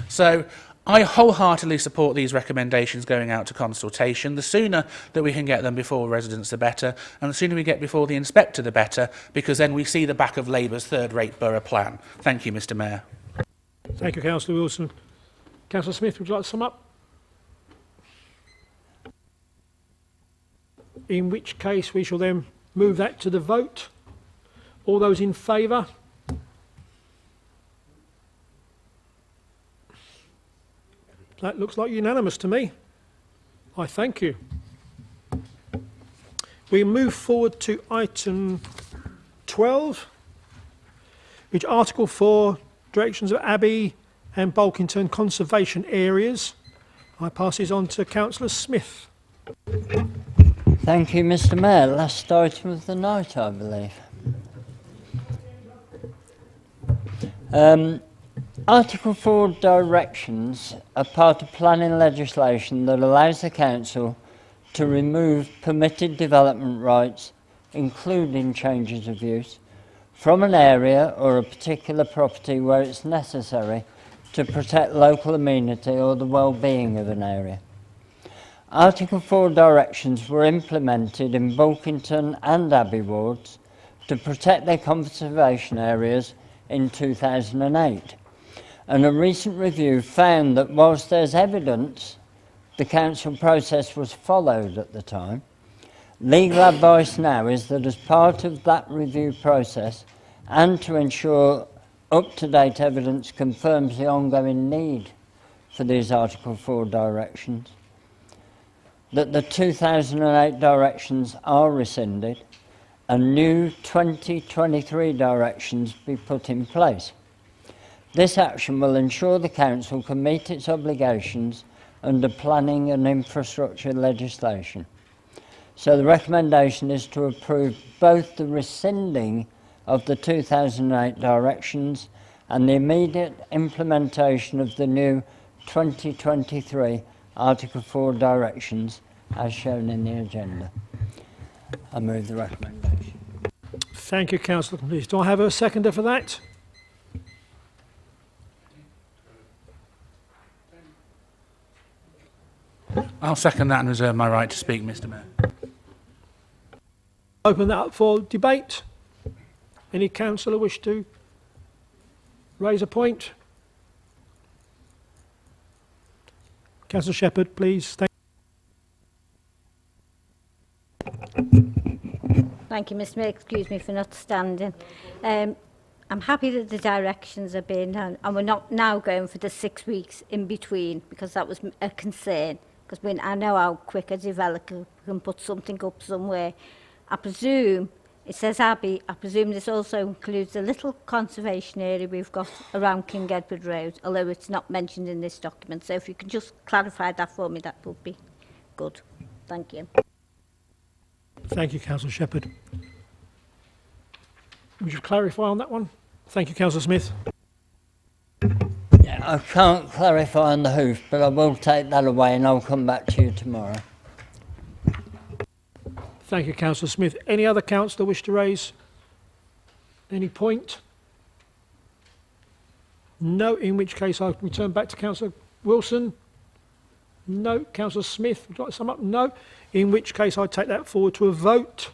So I wholeheartedly support these recommendations going out to consultation. The sooner that we can get them before residents, the better, and the sooner we get before the inspector, the better, because then we see the back of Labour's third-rate borough plan. Thank you, Mr Mayor. Thank you, Councillor Wilson. Councillor Smith, would you like to sum up? In which case we shall then move that to the vote. All those in favour? That looks like unanimous to me. I thank you. We move forward to item 12, which Article 4, directions of Abbey and Bulkington conservation areas. I pass this on to Councillor Smith. Thank you, Mr Mayor. Last item of the night, I believe. Article 4 directions are part of planning legislation that allows the council to remove permitted development rights including changes of use, from an area or a particular property where it's necessary to protect local amenity or the well-being of an area. Article 4 directions were implemented in Bulkington and Abbey wards to protect their conservation areas in 2008. And a recent review found that whilst there's evidence the council process was followed at the time, legal advice now is that as part of that review process and to ensure up-to-date evidence confirms the ongoing need for these Article 4 directions, that the 2008 directions are rescinded and new 2023 directions be put in place. This action will ensure the council can meet its obligations under planning and infrastructure legislation. So the recommendation is to approve both the rescinding of the 2008 directions and the immediate implementation of the new 2023 Article 4 directions as shown in the agenda. I move the recommendation. Thank you, Councillor Completion. Do I have a seconder for that? I'll second that and reserve my right to speak, Mr. Mayor. Open that up for debate. Any councillor wish to raise a point? Councillor Shepherd, please. Thank you, Mr. Mayor. Excuse me for not standing. I'm happy that the directions are being done, and we're not now going for the 6 weeks in between, because that was a concern. Because I know how quick a developer can put something up somewhere. I presume, it says Abbey, I presume this also includes the little conservation area we've got around King Edward Road, although it's not mentioned in this document. So if you could just clarify that for me, that would be good. Thank you. Thank you, Councillor Shepherd. Would you clarify on that one? Thank you, Councillor Smith. Yeah, I can't clarify on the hoof, but I will take that away and I'll come back to you tomorrow. Thank you, Councillor Smith. Any other councillor wish to raise any point? No, in which case I'll return back to Councillor Wilson. No. Councillor Smith, would you like to sum up? No. In which case I'll take that forward to a vote.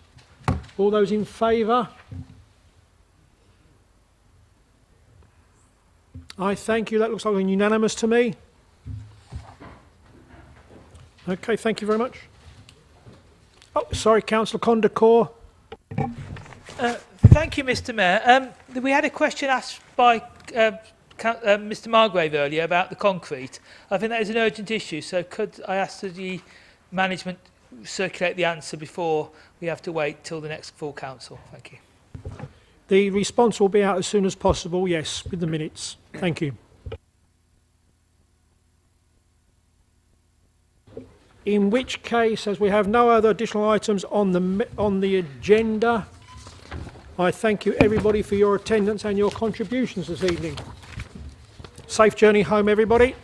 All those in favour? I thank you. That looks like unanimous to me. Okay, thank you very much. Oh, sorry, Councillor Condacor. Thank you, Mr. Mayor. We had a question asked by Mr. Margrave earlier about the concrete. I think that is an urgent issue, so could I ask that the management circulate the answer before we have to wait till the next full council? Thank you. The response will be out as soon as possible, yes, with the minutes. Thank you. In which case, as we have no other additional items on the agenda, I thank you everybody for your attendance and your contributions this evening. Safe journey home, everybody.